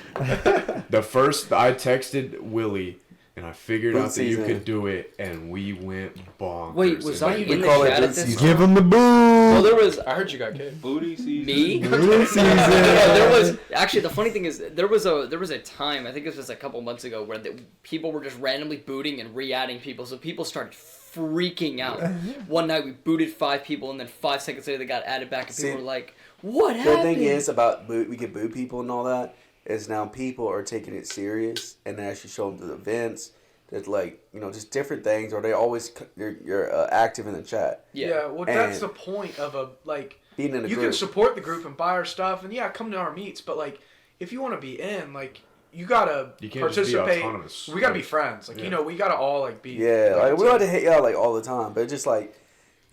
Speaker 1: the first I texted Willie and I figured
Speaker 3: Boot
Speaker 1: out that you
Speaker 3: season.
Speaker 1: could do it, and we went bonkers.
Speaker 4: Wait, was
Speaker 1: And
Speaker 4: I
Speaker 1: we
Speaker 4: in the
Speaker 3: call it
Speaker 4: chat
Speaker 3: boot
Speaker 4: at this?
Speaker 3: season.
Speaker 5: Give him the boo.
Speaker 4: Well, there was
Speaker 2: I heard you got kicked.
Speaker 6: Booty season.
Speaker 4: me.
Speaker 5: Boo season.
Speaker 4: Yeah, there was actually the funny thing is there was a time I think this was a couple months ago where people were just randomly booting and re-adding people, so people started freaking out. One night we booted 5 people, and then 5 seconds later they got added back, and people
Speaker 3: See,
Speaker 4: were like, "What
Speaker 3: The
Speaker 4: happened?"
Speaker 3: thing is about we can boo people and all that is now people are taking it serious and they actually show them to the events. There's like just different things, or they always you're active in the chat.
Speaker 2: Yeah, well, that's
Speaker 3: And-
Speaker 2: the point of a like.
Speaker 3: Being in a
Speaker 2: You
Speaker 3: group.
Speaker 2: can support the group and buy our stuff, and yeah, come to our meets. But like, if you want to be in, like, you gotta
Speaker 1: You can't just be
Speaker 2: participate.
Speaker 1: autonomous.
Speaker 2: We gotta be
Speaker 1: Like,
Speaker 2: friends. Like
Speaker 1: yeah.
Speaker 2: We gotta all like be.
Speaker 3: Yeah, like we
Speaker 2: it's
Speaker 3: like to hit y'all like all the time, but it's just like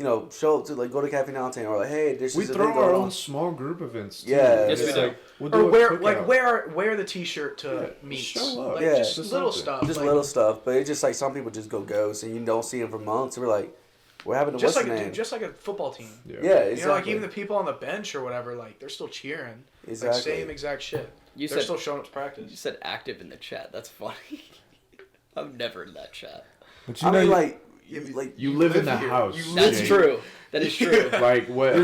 Speaker 3: show up to like go to Cafe Mountain or like, hey, this
Speaker 1: We
Speaker 3: is a
Speaker 1: throw
Speaker 3: thing
Speaker 1: our
Speaker 3: going
Speaker 1: own
Speaker 3: on.
Speaker 1: small group events. Too.
Speaker 3: Yeah.
Speaker 4: Yes, we
Speaker 1: It's
Speaker 4: do.
Speaker 1: like, we'll do
Speaker 2: Or
Speaker 1: a
Speaker 2: wear the T-shirt to
Speaker 1: Yeah,
Speaker 2: meets.
Speaker 1: show up.
Speaker 2: Like,
Speaker 3: Yeah.
Speaker 2: just
Speaker 1: Just
Speaker 2: little
Speaker 1: something.
Speaker 2: stuff.
Speaker 3: Just
Speaker 2: like,
Speaker 3: little stuff, but it's just like some people just go ghost and you don't see them for months. And we're like, what happened to
Speaker 2: just
Speaker 3: what's
Speaker 2: like
Speaker 3: his name?
Speaker 2: just like a football team.
Speaker 3: Yeah,
Speaker 2: You know, like
Speaker 3: exactly.
Speaker 2: even the people on the bench or whatever, like they're still cheering.
Speaker 3: Exactly.
Speaker 2: Like same exact shit.
Speaker 4: You
Speaker 2: They're
Speaker 4: said
Speaker 2: still showing up to
Speaker 4: you
Speaker 2: practice.
Speaker 4: said active in the chat. That's funny. I'm never in that chat.
Speaker 5: But you
Speaker 3: I
Speaker 5: know,
Speaker 3: mean,
Speaker 5: you-
Speaker 3: like
Speaker 1: You live in the
Speaker 2: here.
Speaker 1: house.
Speaker 2: You
Speaker 4: That's
Speaker 1: Jake.
Speaker 4: true. That is true.
Speaker 1: Like what?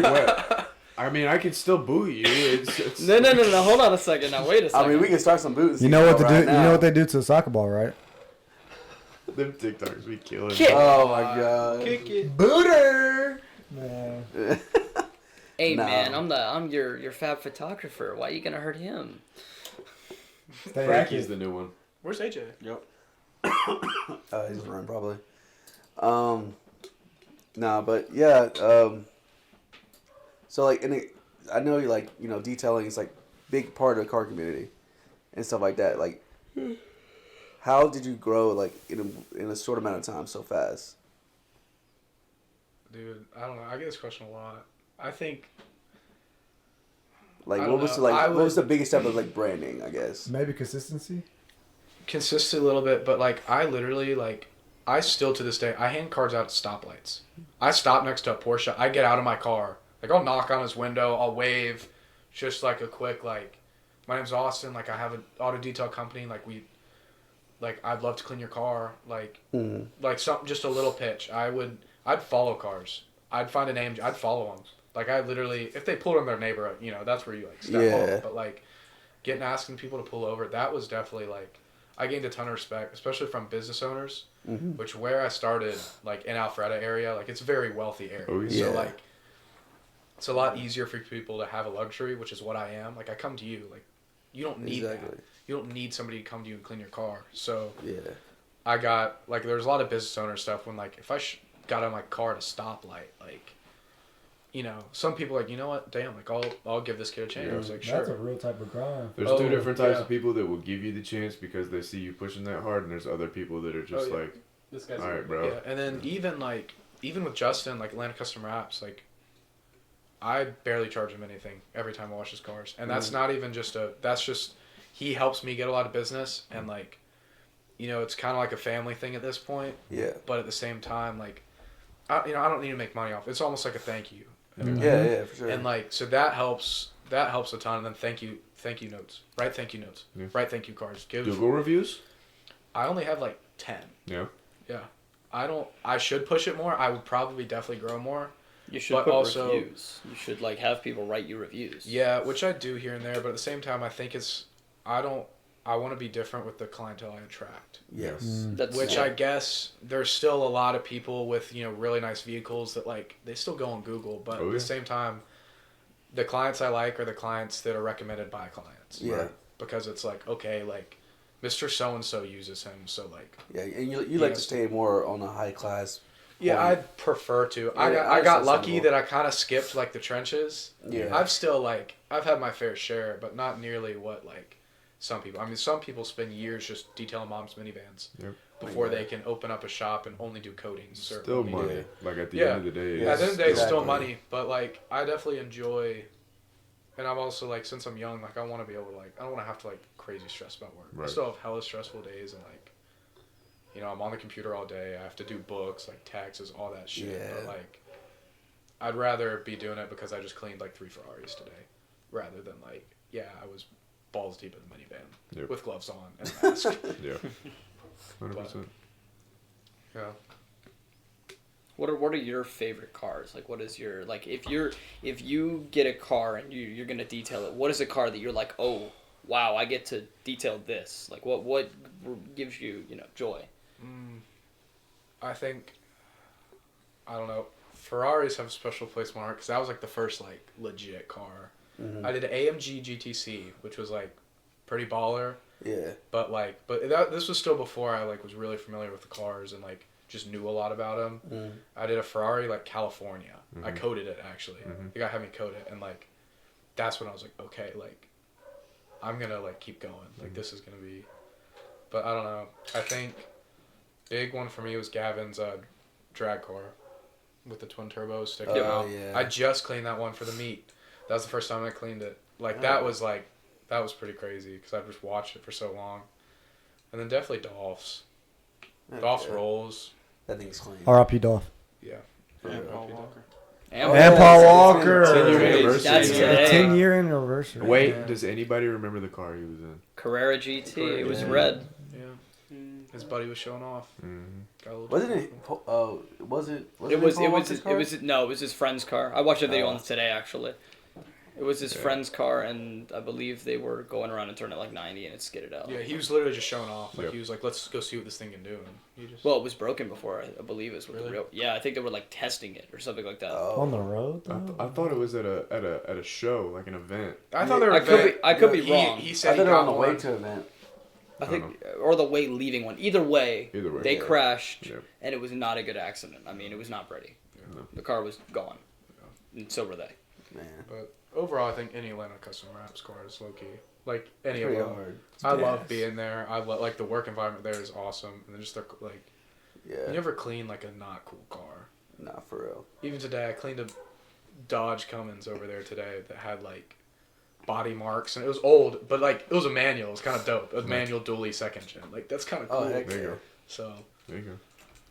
Speaker 1: I mean, I can still boo you. It's
Speaker 4: No. Hold on a second. Now wait a
Speaker 3: I
Speaker 4: second.
Speaker 3: mean, we can start some boots.
Speaker 5: you know what to do.
Speaker 3: right
Speaker 5: You
Speaker 3: now.
Speaker 5: know what they do to a soccer ball, right?
Speaker 1: Them TikToks be killing.
Speaker 4: Kick.
Speaker 3: Oh my god.
Speaker 2: Kick it.
Speaker 5: Booter. Man.
Speaker 4: Hey
Speaker 3: No.
Speaker 4: man, I'm your FAB photographer. Why are you gonna hurt him?
Speaker 5: Stay
Speaker 1: Frankie's
Speaker 5: active.
Speaker 1: the new one.
Speaker 2: Where's AJ?
Speaker 6: Yep.
Speaker 3: He's run probably. Nah, but yeah. So like, I know you like detailing is like big part of the car community, and stuff like that. Like, how did you grow like in a short amount of time so fast?
Speaker 2: Dude, I don't know. I get this question a lot. I think
Speaker 3: Like,
Speaker 2: I
Speaker 3: what
Speaker 2: don't
Speaker 3: was
Speaker 2: know.
Speaker 3: the, like
Speaker 2: I
Speaker 3: what was
Speaker 2: would-
Speaker 3: the biggest step of like branding? I guess.
Speaker 5: Maybe consistency.
Speaker 2: consistent a little bit, but like I literally I still to this day I hand cards out at stoplights. I stop next to a Porsche. I get out of my car. Like I'll knock on his window. I'll wave, just like a quick like, my name's Austin. Like I have an auto detail company. Like I'd love to clean your car. Like something, just a little pitch. I'd follow cars. I'd find a name. I'd follow them. Like I literally, if they pulled in their neighborhood, that's where you like step
Speaker 3: Yeah.
Speaker 2: on. But like, asking people to pull over, that was definitely like, I gained a ton of respect, especially from business owners, which where I started, like in Alpharetta area, like it's a very wealthy area.
Speaker 1: Oh, yeah.
Speaker 2: So like, it's a lot easier for people to have a luxury, which is what I am. Like I come to you, like you don't need
Speaker 3: Exactly.
Speaker 2: that. You don't need somebody to come to you and clean your car. So
Speaker 3: Yeah.
Speaker 2: I got like there's a lot of business owner stuff when like if I got on my car at a stoplight, like some people like, you know what, damn, like I'll give this kid a chance. I was like,
Speaker 5: That's a
Speaker 2: sure.
Speaker 5: real type of crime.
Speaker 1: There's
Speaker 2: Oh,
Speaker 1: two different types
Speaker 2: yeah.
Speaker 1: of people that will give you the chance because they see you pushing that hard, and there's other people that are just
Speaker 2: Oh, yeah.
Speaker 1: like,
Speaker 2: This guy's
Speaker 1: all right, bro.
Speaker 2: Yeah, and then even with Justin, like Atlanta Customer Apps, like I barely charge him anything every time I wash his cars, and that's not even that's just he helps me get a lot of business, and like it's kind of like a family thing at this point.
Speaker 3: Yeah.
Speaker 2: But at the same time, like I don't need to make money off. It's almost like a thank you.
Speaker 3: Yeah, for sure.
Speaker 2: And like so that helps a ton. And then thank you notes, write thank you notes,
Speaker 1: Yeah.
Speaker 2: write thank you cards.
Speaker 1: Google reviews.
Speaker 2: I only have like 10.
Speaker 1: Yeah.
Speaker 2: Yeah. I should push it more. I would probably definitely grow more.
Speaker 4: You should
Speaker 2: But
Speaker 4: put
Speaker 2: also-
Speaker 4: reviews. You should like have people write you reviews.
Speaker 2: Yeah, which I do here and there, but at the same time I think I want to be different with the clientele I attract.
Speaker 3: Yes.
Speaker 4: That's
Speaker 2: Which I guess there's still a lot of people with, really nice vehicles that like they still go on Google, but
Speaker 1: Oh,
Speaker 2: at
Speaker 1: yeah.
Speaker 2: the same time the clients I like are the clients that are recommended by clients.
Speaker 3: Yeah.
Speaker 1: Right.
Speaker 2: Because it's like, okay, like Mr. So and so uses him, so like
Speaker 3: Yeah, and you like to
Speaker 2: Yes.
Speaker 3: stay more on a high class.
Speaker 2: yeah,
Speaker 3: point.
Speaker 2: I'd prefer to. I
Speaker 3: Yeah,
Speaker 2: got
Speaker 3: that's
Speaker 2: lucky
Speaker 3: understandable.
Speaker 2: that I kind of skipped like the trenches.
Speaker 3: Yeah.
Speaker 2: I've still I've had my fair share, but not nearly what like some people. I mean, some people spend years just detailing mom's minivans
Speaker 1: Yep.
Speaker 2: before
Speaker 3: Yeah.
Speaker 2: they can open up a shop and only do coatings. or
Speaker 1: Still
Speaker 2: only
Speaker 1: money.
Speaker 2: do-
Speaker 1: Like at the
Speaker 2: Yeah.
Speaker 1: end of the day.
Speaker 3: Yeah,
Speaker 2: Yeah, at the end of the day, it's still
Speaker 3: Exactly.
Speaker 2: money, but like I definitely enjoy. And I'm also like, since I'm young, like I want to be able to like, I don't want to have to like crazy stress about work. I
Speaker 1: Right.
Speaker 2: still have hella stressful days and like, I'm on the computer all day. I have to do books, like taxes, all that shit.
Speaker 3: Yeah.
Speaker 2: But like, I'd rather be doing it because I just cleaned like 3 Ferraris today, rather than like, yeah, I was balls deep in the minivan
Speaker 1: Yep.
Speaker 2: with gloves on and a mask.
Speaker 1: Yeah. 100%.
Speaker 2: Yeah.
Speaker 4: What are your favorite cars? Like, what is your like if you get a car and you're gonna detail it? What is a car that you're like, oh wow, I get to detail this? Like, what gives you joy?
Speaker 2: I think, I don't know, Ferraris have a special place in my heart because that was like the first like legit car. I did an AMG GTC, which was like pretty baller,
Speaker 3: Yeah.
Speaker 2: but this was still before I like was really familiar with the cars and like just knew a lot about them. I did a Ferrari like California. I coded it actually. The guy had me code it, and like that's when I was like, okay, like I'm gonna like keep going. Like this is gonna be. But I don't know. I think big one for me was Gavin's drag car. with the twin turbos sticking
Speaker 3: Oh,
Speaker 2: out.
Speaker 3: yeah.
Speaker 2: I just cleaned that one for the meet. That was the first time I cleaned it. That was pretty crazy because I just watched it for so long. And then definitely Dolphs.
Speaker 3: Okay.
Speaker 2: Dolphs rolls.
Speaker 3: That thing's clean.
Speaker 5: R.I.P. Dolph.
Speaker 2: Yeah.
Speaker 6: And Paul Walker.
Speaker 5: And Paul Walker.
Speaker 1: 10-year
Speaker 4: That's
Speaker 1: anniversary.
Speaker 4: today.
Speaker 5: 10-year anniversary.
Speaker 1: Wait,
Speaker 2: Yeah.
Speaker 1: does anybody remember the car he was in?
Speaker 4: Carrera GT. It was
Speaker 3: Yeah.
Speaker 4: red.
Speaker 2: Yeah. His buddy was showing off.
Speaker 1: Mm-hmm.
Speaker 2: Got a little
Speaker 3: Wasn't it? Was it?
Speaker 4: It was
Speaker 3: Paul Walker's car?
Speaker 4: it was his friend's car. I watched a video
Speaker 3: Oh.
Speaker 4: on it today actually. It was his
Speaker 1: Yeah.
Speaker 4: friend's car, and I believe they were going around and turning it like 90, and it skidded out.
Speaker 2: Yeah, he was literally just showing off.
Speaker 1: Yep.
Speaker 2: He was like, "Let's go see what this thing can do." And he just.
Speaker 4: Well, it was broken before, I believe is what the
Speaker 2: Really?
Speaker 4: real. Yeah, I think they were like testing it or something like that.
Speaker 5: On
Speaker 3: Oh.
Speaker 5: the road?
Speaker 1: I thought it was at a show, like an event.
Speaker 2: I thought they were.
Speaker 4: I could be wrong.
Speaker 2: He
Speaker 3: I
Speaker 2: said
Speaker 3: thought
Speaker 2: he
Speaker 3: they were
Speaker 2: got
Speaker 3: on the way
Speaker 2: one.
Speaker 3: to event.
Speaker 4: I think, or the way leaving one. Either way,
Speaker 1: Either way.
Speaker 4: they
Speaker 3: Yeah.
Speaker 4: crashed,
Speaker 1: Yep.
Speaker 4: and it was not a good accident. I mean, it was not ready.
Speaker 1: No.
Speaker 4: The car was gone, and so were they.
Speaker 3: Man,
Speaker 2: But overall, I think any Atlanta custom wraps car is low key. Like any
Speaker 3: it's
Speaker 2: of
Speaker 3: pretty
Speaker 2: them.
Speaker 3: hard.
Speaker 2: I love
Speaker 5: Yes.
Speaker 2: being there. I like the work environment there is awesome, and then just like
Speaker 3: Yeah.
Speaker 2: you never clean like a not cool car.
Speaker 3: Nah, for real.
Speaker 2: Even today, I cleaned a Dodge Cummins over there today that had like body marks, and it was old, but like it was a manual. It was kind of dope. A manual dually second gen. Like that's kind of cool.
Speaker 3: Oh, heck
Speaker 1: There you
Speaker 3: yeah.
Speaker 1: go.
Speaker 2: So,
Speaker 1: There you go.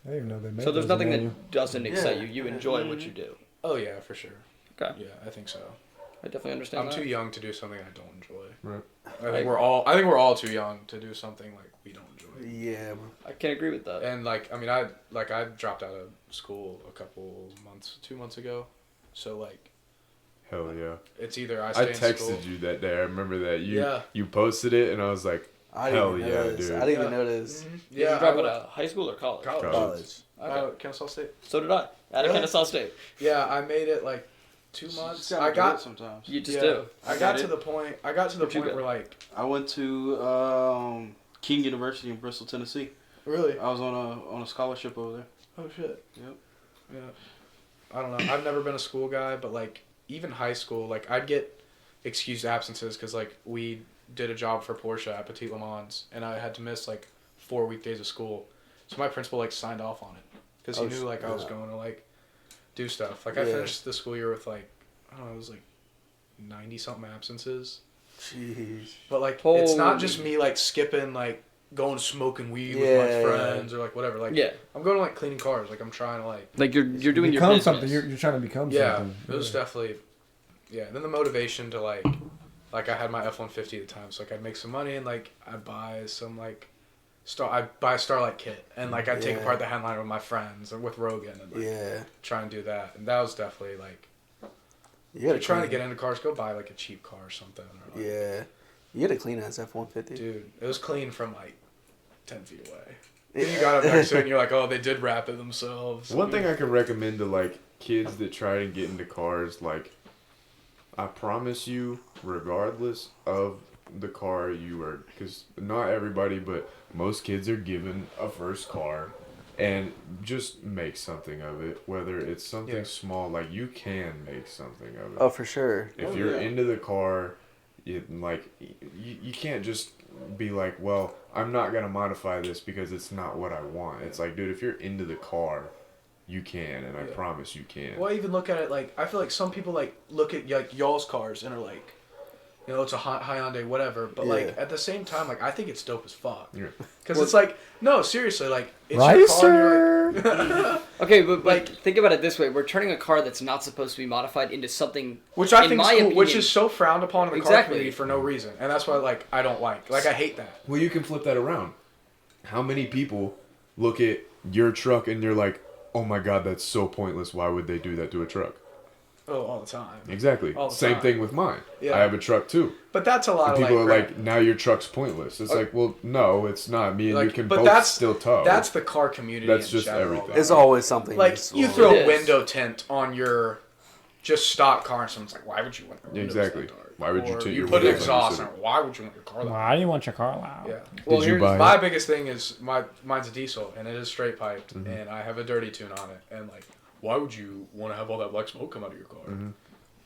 Speaker 5: I didn't even know they made
Speaker 4: So there's
Speaker 5: those
Speaker 4: nothing
Speaker 5: manual.
Speaker 4: that doesn't excite
Speaker 3: Yeah.
Speaker 4: you. You enjoy what you do.
Speaker 2: oh yeah, for sure.
Speaker 4: Okay.
Speaker 2: Yeah, I think so.
Speaker 4: I definitely understand
Speaker 2: I'm
Speaker 4: that.
Speaker 2: too young to do something I don't enjoy.
Speaker 1: Right.
Speaker 2: I think we're all too young to do something like we don't enjoy.
Speaker 3: Yeah.
Speaker 4: I can agree with that.
Speaker 2: And like, I mean, I dropped out of school a couple months, 2 months ago, so like,
Speaker 1: Hell yeah.
Speaker 2: it's either I
Speaker 1: I
Speaker 2: stay in school.
Speaker 1: texted you that day. I remember that
Speaker 2: Yeah.
Speaker 1: you posted it, and I was like,
Speaker 3: I
Speaker 1: Hell
Speaker 3: didn't even
Speaker 1: yeah,
Speaker 3: notice.
Speaker 1: dude.
Speaker 3: I didn't even
Speaker 2: Yeah.
Speaker 3: notice.
Speaker 2: Mhm.
Speaker 4: Did
Speaker 2: Yeah,
Speaker 4: you drop
Speaker 2: I
Speaker 4: out
Speaker 2: went-
Speaker 4: of high school or college?
Speaker 2: college.
Speaker 3: College.
Speaker 2: Kennesaw State.
Speaker 4: So did I. Out of
Speaker 2: Really?
Speaker 4: Kennesaw State.
Speaker 2: Yeah, I made it like 2
Speaker 6: Just
Speaker 2: months.
Speaker 6: gotta
Speaker 2: I
Speaker 6: do
Speaker 2: got
Speaker 6: it sometimes.
Speaker 4: You just
Speaker 2: yeah,
Speaker 4: do.
Speaker 2: I got
Speaker 6: did
Speaker 2: to
Speaker 6: it.
Speaker 2: the point. I got to the
Speaker 4: Where'd you
Speaker 2: point
Speaker 4: go?
Speaker 2: where like,
Speaker 6: I went to King University in Bristol, Tennessee.
Speaker 2: really?
Speaker 6: I was on a scholarship over there.
Speaker 2: Oh shit.
Speaker 6: Yep.
Speaker 2: Yeah. I don't know. I've never been a school guy, but like even high school, like I'd get excused absences because like we did a job for Porsche at Petit Le Mans, and I had to miss like 4 weekdays of school. So my principal like signed off on it because he
Speaker 3: Oh,
Speaker 2: knew like I was
Speaker 3: yeah.
Speaker 2: going to like do stuff. Like I
Speaker 3: Yeah.
Speaker 2: finished the school year with like I don't know, it was like 90 something absences.
Speaker 3: Jeez.
Speaker 2: But like it's not
Speaker 4: Holy.
Speaker 2: just me like skipping like going smoking weed with
Speaker 3: Yeah,
Speaker 2: my
Speaker 3: yeah.
Speaker 2: friends or like whatever. Like
Speaker 4: Yeah.
Speaker 2: I'm going to like cleaning cars. Like I'm trying to like
Speaker 4: Like you're doing your
Speaker 5: become
Speaker 4: business.
Speaker 5: something. You're trying to become
Speaker 2: yeah.
Speaker 5: something.
Speaker 2: It was definitely yeah. Then the motivation to like I had my F-150 at the time, so like I'd make some money and like I'd buy some like I'd buy a Starlight kit and like I'd take
Speaker 3: Yeah.
Speaker 2: apart the headliner with my friends or with Rogan and like
Speaker 3: Yeah.
Speaker 2: try and do that. And that was definitely like
Speaker 3: You
Speaker 2: if
Speaker 3: gotta
Speaker 2: you're trying to
Speaker 3: clean-
Speaker 2: get into cars, go buy like a cheap car or something. Or, like,
Speaker 3: Yeah. You gotta clean that F-150.
Speaker 2: dude, it was clean from like 10 feet away. Then you got up next to it and you're like, oh, they did wrap it themselves.
Speaker 1: one thing I can recommend to like kids that try to get into cars, like, I promise you, regardless of the car you are, because not everybody, but most kids are given a first car, and just make something of it. Whether it's something
Speaker 2: Yeah.
Speaker 1: small, like you can make something of it.
Speaker 3: Oh, for sure.
Speaker 1: If
Speaker 6: Oh,
Speaker 1: you're
Speaker 6: yeah.
Speaker 1: into the car, you can't just be like, well, I'm not gonna modify this because it's not what I want. It's like, dude, if you're into the car, you can, and I
Speaker 2: Yeah.
Speaker 1: promise you can.
Speaker 2: Well, I even look at it like I feel like some people like look at like y'all's cars and are like, you know, it's a Hyundai, whatever. But like
Speaker 3: Yeah.
Speaker 2: at the same time, like I think it's dope as fuck.
Speaker 1: Yeah.
Speaker 2: Because it's like, no, seriously, like it's
Speaker 5: Right,
Speaker 2: your car.
Speaker 5: sir?
Speaker 2: And you're like,
Speaker 4: Okay, but
Speaker 2: Like-
Speaker 4: think about it this way: we're turning a car that's not supposed to be modified into something.
Speaker 2: which I
Speaker 4: in
Speaker 2: think is
Speaker 4: my
Speaker 2: cool, which
Speaker 4: opinion-
Speaker 2: is so frowned upon in the car
Speaker 4: Exactly.
Speaker 2: community for no reason, and that's why like I don't like I hate that.
Speaker 1: Well, you can flip that around. How many people look at your truck and you're like, oh my god, that's so pointless. Why would they do that to a truck?
Speaker 2: Oh, all the time.
Speaker 1: Exactly.
Speaker 2: All the
Speaker 1: Same
Speaker 2: time.
Speaker 1: thing with mine.
Speaker 2: Yeah.
Speaker 1: I have a truck too.
Speaker 2: But that's a lot
Speaker 1: And
Speaker 2: of
Speaker 1: people
Speaker 2: like
Speaker 1: are like, now your truck's pointless. It's like, well, no, it's not. Me and
Speaker 2: Like,
Speaker 1: you can
Speaker 2: but
Speaker 1: both
Speaker 2: that's-
Speaker 1: still tow.
Speaker 2: that's the car community.
Speaker 1: That's
Speaker 2: in
Speaker 1: just
Speaker 2: general,
Speaker 1: everything.
Speaker 2: though.
Speaker 3: It's always something.
Speaker 2: Like
Speaker 3: that's
Speaker 2: you
Speaker 3: wrong.
Speaker 2: throw
Speaker 4: It
Speaker 2: a
Speaker 4: is.
Speaker 2: window tint on your just stock car, and someone's like, "Why would you want your windows
Speaker 1: Exactly.
Speaker 2: that dark?"
Speaker 1: Why would you
Speaker 2: Or
Speaker 1: tint
Speaker 2: you
Speaker 1: your
Speaker 2: put an
Speaker 1: windows when you
Speaker 2: exhaust?
Speaker 1: sit
Speaker 2: And why would you want your car that?
Speaker 5: Why do you want your car loud?
Speaker 2: Yeah. Well,
Speaker 1: Did you
Speaker 2: here's
Speaker 1: buy
Speaker 2: my
Speaker 1: it?
Speaker 2: biggest thing is mine's a diesel and it is straight piped
Speaker 1: Mm-hmm.
Speaker 2: and I have a dirty tune on it and like, why would you want to have all that black smoke come out of your car?
Speaker 1: Mm-hmm.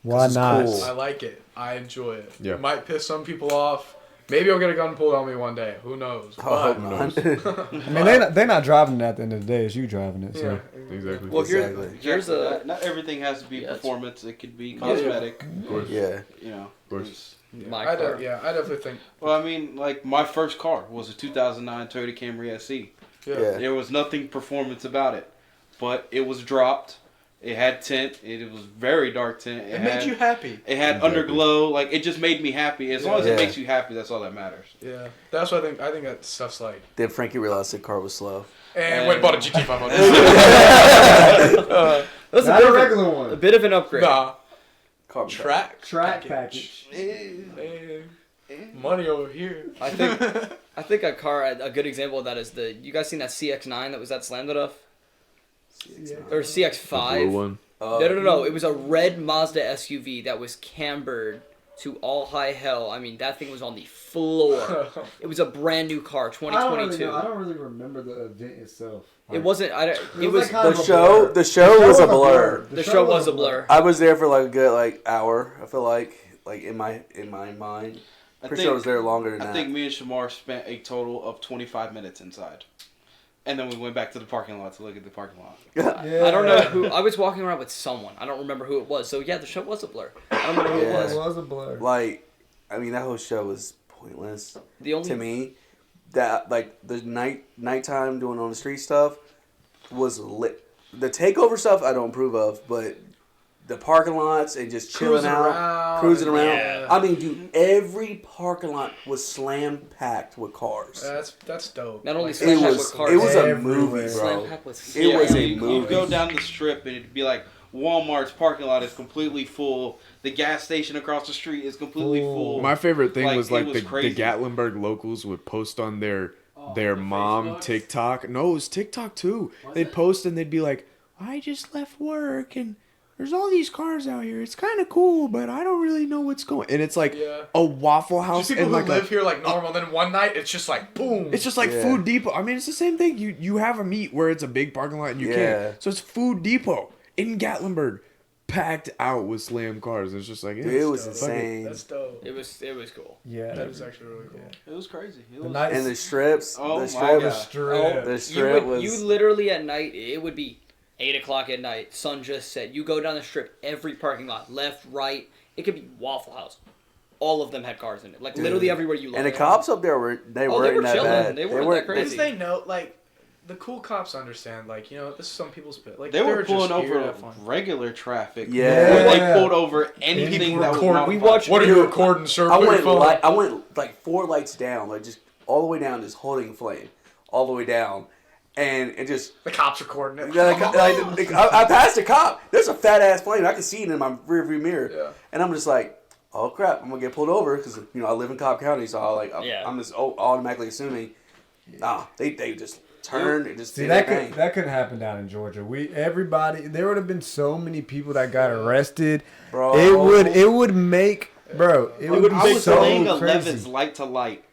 Speaker 5: Why
Speaker 3: it's
Speaker 5: not?
Speaker 3: cool.
Speaker 2: I like it. I enjoy it.
Speaker 1: Yeah.
Speaker 2: It might piss some people off. Maybe I'll get a gun pulled on me one day. Who knows?
Speaker 3: I hope
Speaker 2: But-
Speaker 3: not.
Speaker 5: I mean, they're not driving it at the end of the day. It's you driving it. So.
Speaker 2: yeah,
Speaker 1: Exactly.
Speaker 4: Well,
Speaker 3: Exactly.
Speaker 4: here's a
Speaker 6: Not everything has to be
Speaker 4: Yeah,
Speaker 6: performance. It could be cosmetic.
Speaker 1: Of course.
Speaker 3: Yeah.
Speaker 6: You know.
Speaker 1: Of course.
Speaker 4: my
Speaker 2: I
Speaker 4: car.
Speaker 2: I definitely think.
Speaker 6: Well, I mean, like my first car was a 2009 Toyota Camry SE.
Speaker 2: Yeah.
Speaker 3: Yeah.
Speaker 6: There was nothing performance about it, but it was dropped. It had tint. It was very dark tint.
Speaker 2: It made you happy.
Speaker 6: It had
Speaker 1: Exactly.
Speaker 6: underglow. Like it just made me happy. As long as
Speaker 3: Yeah.
Speaker 6: it makes you happy, that's all that matters.
Speaker 2: Yeah. That's what I think. I think that stuff's like.
Speaker 3: Then Frankie realized the car was slow.
Speaker 2: And went and bought a GT 500.
Speaker 4: That's
Speaker 5: Not a
Speaker 4: a
Speaker 5: regular one.
Speaker 4: bit of an upgrade.
Speaker 2: Nah.
Speaker 3: Car
Speaker 2: Track
Speaker 5: package.
Speaker 2: Hey, money over here.
Speaker 4: I think a good example of that is you guys seen that CX-9 that was at Slam Enough? Or
Speaker 1: The blue
Speaker 4: CX-5?
Speaker 1: one.
Speaker 4: No. It was a red Mazda SUV that was cambered to all high hell. I mean, that thing was on the floor. It was a brand new car, 2022.
Speaker 5: I don't really remember the event itself.
Speaker 4: It wasn't. It
Speaker 5: was
Speaker 4: was.
Speaker 5: like kind of
Speaker 3: The
Speaker 5: a
Speaker 3: show.
Speaker 5: blur.
Speaker 3: The show was a blur.
Speaker 4: The show was a blur.
Speaker 3: I was there for like a good hour. I feel like in my mind. Pretty sure I was there longer than
Speaker 6: I
Speaker 3: that.
Speaker 6: think me and Shamar spent a total of 25 minutes inside. And then we went back to the parking lot to look at the parking lot.
Speaker 5: Yeah.
Speaker 4: I don't know who. I was walking around with someone. I don't remember who it was. So yeah, the show was a blur. I don't remember who
Speaker 3: Yeah.
Speaker 4: it
Speaker 5: It
Speaker 4: was.
Speaker 5: was a blur.
Speaker 3: Like, I mean, that whole show was pointless
Speaker 4: The only
Speaker 3: to me. That like the nighttime doing on the street stuff was lit. The takeover stuff I don't approve of, but the parking lots and just chilling cruising around.
Speaker 2: Yeah.
Speaker 3: I mean, dude, every parking lot was slam packed with cars.
Speaker 2: That's dope.
Speaker 4: Not only
Speaker 2: Like,
Speaker 4: Slam
Speaker 3: It
Speaker 4: Pack
Speaker 3: was
Speaker 4: with cars.
Speaker 3: it was a
Speaker 5: everywhere.
Speaker 3: movie,
Speaker 4: Slam
Speaker 3: bro.
Speaker 4: Pack was.
Speaker 3: It was a
Speaker 6: you
Speaker 3: movie.
Speaker 6: go down the strip and it'd be like Walmart's parking lot is completely full. The gas station across the street is completely full.
Speaker 1: My favorite thing
Speaker 6: Like,
Speaker 1: was
Speaker 6: it
Speaker 1: like
Speaker 6: was
Speaker 1: the
Speaker 6: crazy.
Speaker 1: Gatlinburg locals would post on their mom
Speaker 7: Facebooks?
Speaker 1: TikTok. No, it was TikTok too. They'd post and they'd be like, "I just left work and there's all these cars out here. It's kind of cool, but I don't really know what's going." And it's like
Speaker 2: Yeah.
Speaker 1: a Waffle
Speaker 2: Just
Speaker 1: House
Speaker 2: people
Speaker 1: and
Speaker 2: who
Speaker 1: like
Speaker 2: live here like normal. Then one night it's just like boom.
Speaker 1: it's just like
Speaker 3: Yeah.
Speaker 1: Food Depot. I mean, it's the same thing. You have a meet where it's a big parking lot and you
Speaker 3: Yeah.
Speaker 1: can't. So it's Food Depot in Gatlinburg, packed out with slam cars. It's just like
Speaker 3: Dude, it was
Speaker 2: dope.
Speaker 3: insane.
Speaker 2: That's dope.
Speaker 4: It was cool.
Speaker 5: Yeah.
Speaker 2: That is actually really cool.
Speaker 6: It was crazy. It
Speaker 5: The
Speaker 6: was,
Speaker 5: night
Speaker 3: And the strips,
Speaker 6: Oh
Speaker 3: the
Speaker 6: my
Speaker 3: strip,
Speaker 6: God.
Speaker 5: strip.
Speaker 3: the strip was.
Speaker 4: You literally at night, it would be 8 o'clock at night, sun just set. You go down the strip, every parking lot, left, right, it could be Waffle House. All of them had cars in it. Like, literally everywhere you look.
Speaker 3: And the cops up there
Speaker 4: Oh,
Speaker 3: weren't
Speaker 4: they were
Speaker 3: that
Speaker 4: chilling.
Speaker 3: bad.
Speaker 4: They weren't that crazy.
Speaker 2: Because they know, like, the cool cops understand, like, you know, this is some people's bit. Like,
Speaker 6: they were
Speaker 2: just
Speaker 6: pulling
Speaker 2: here to
Speaker 6: over
Speaker 2: have fun.
Speaker 6: regular traffic.
Speaker 3: Yeah.
Speaker 6: Or they
Speaker 5: Yeah.
Speaker 6: pulled over anything that was
Speaker 2: record-
Speaker 6: not
Speaker 4: we
Speaker 6: fun.
Speaker 4: watched-
Speaker 2: What are you
Speaker 3: Dude,
Speaker 2: recording, sir?
Speaker 3: I
Speaker 2: Put your
Speaker 3: went
Speaker 2: phone
Speaker 3: I went like 4 lights down, like just all the way down, just holding flame, all the way down, and it just.
Speaker 2: The cops recording it.
Speaker 3: Yeah, I passed a cop. There's a fat ass flame. I can see it in my rearview mirror,
Speaker 2: Yeah.
Speaker 3: and I'm just like, oh crap, I'm gonna get pulled over because I live in Cobb County, so I'm just automatically assuming. Nah, they just turned and just
Speaker 5: See,
Speaker 3: did
Speaker 5: that
Speaker 3: their thing.
Speaker 5: that couldn't happen down in Georgia. There would have been so many people that got arrested.
Speaker 3: Bro.
Speaker 5: It would make bro. It would
Speaker 6: I
Speaker 5: be
Speaker 6: was
Speaker 5: so
Speaker 6: laying 11s
Speaker 5: crazy.
Speaker 6: light to light.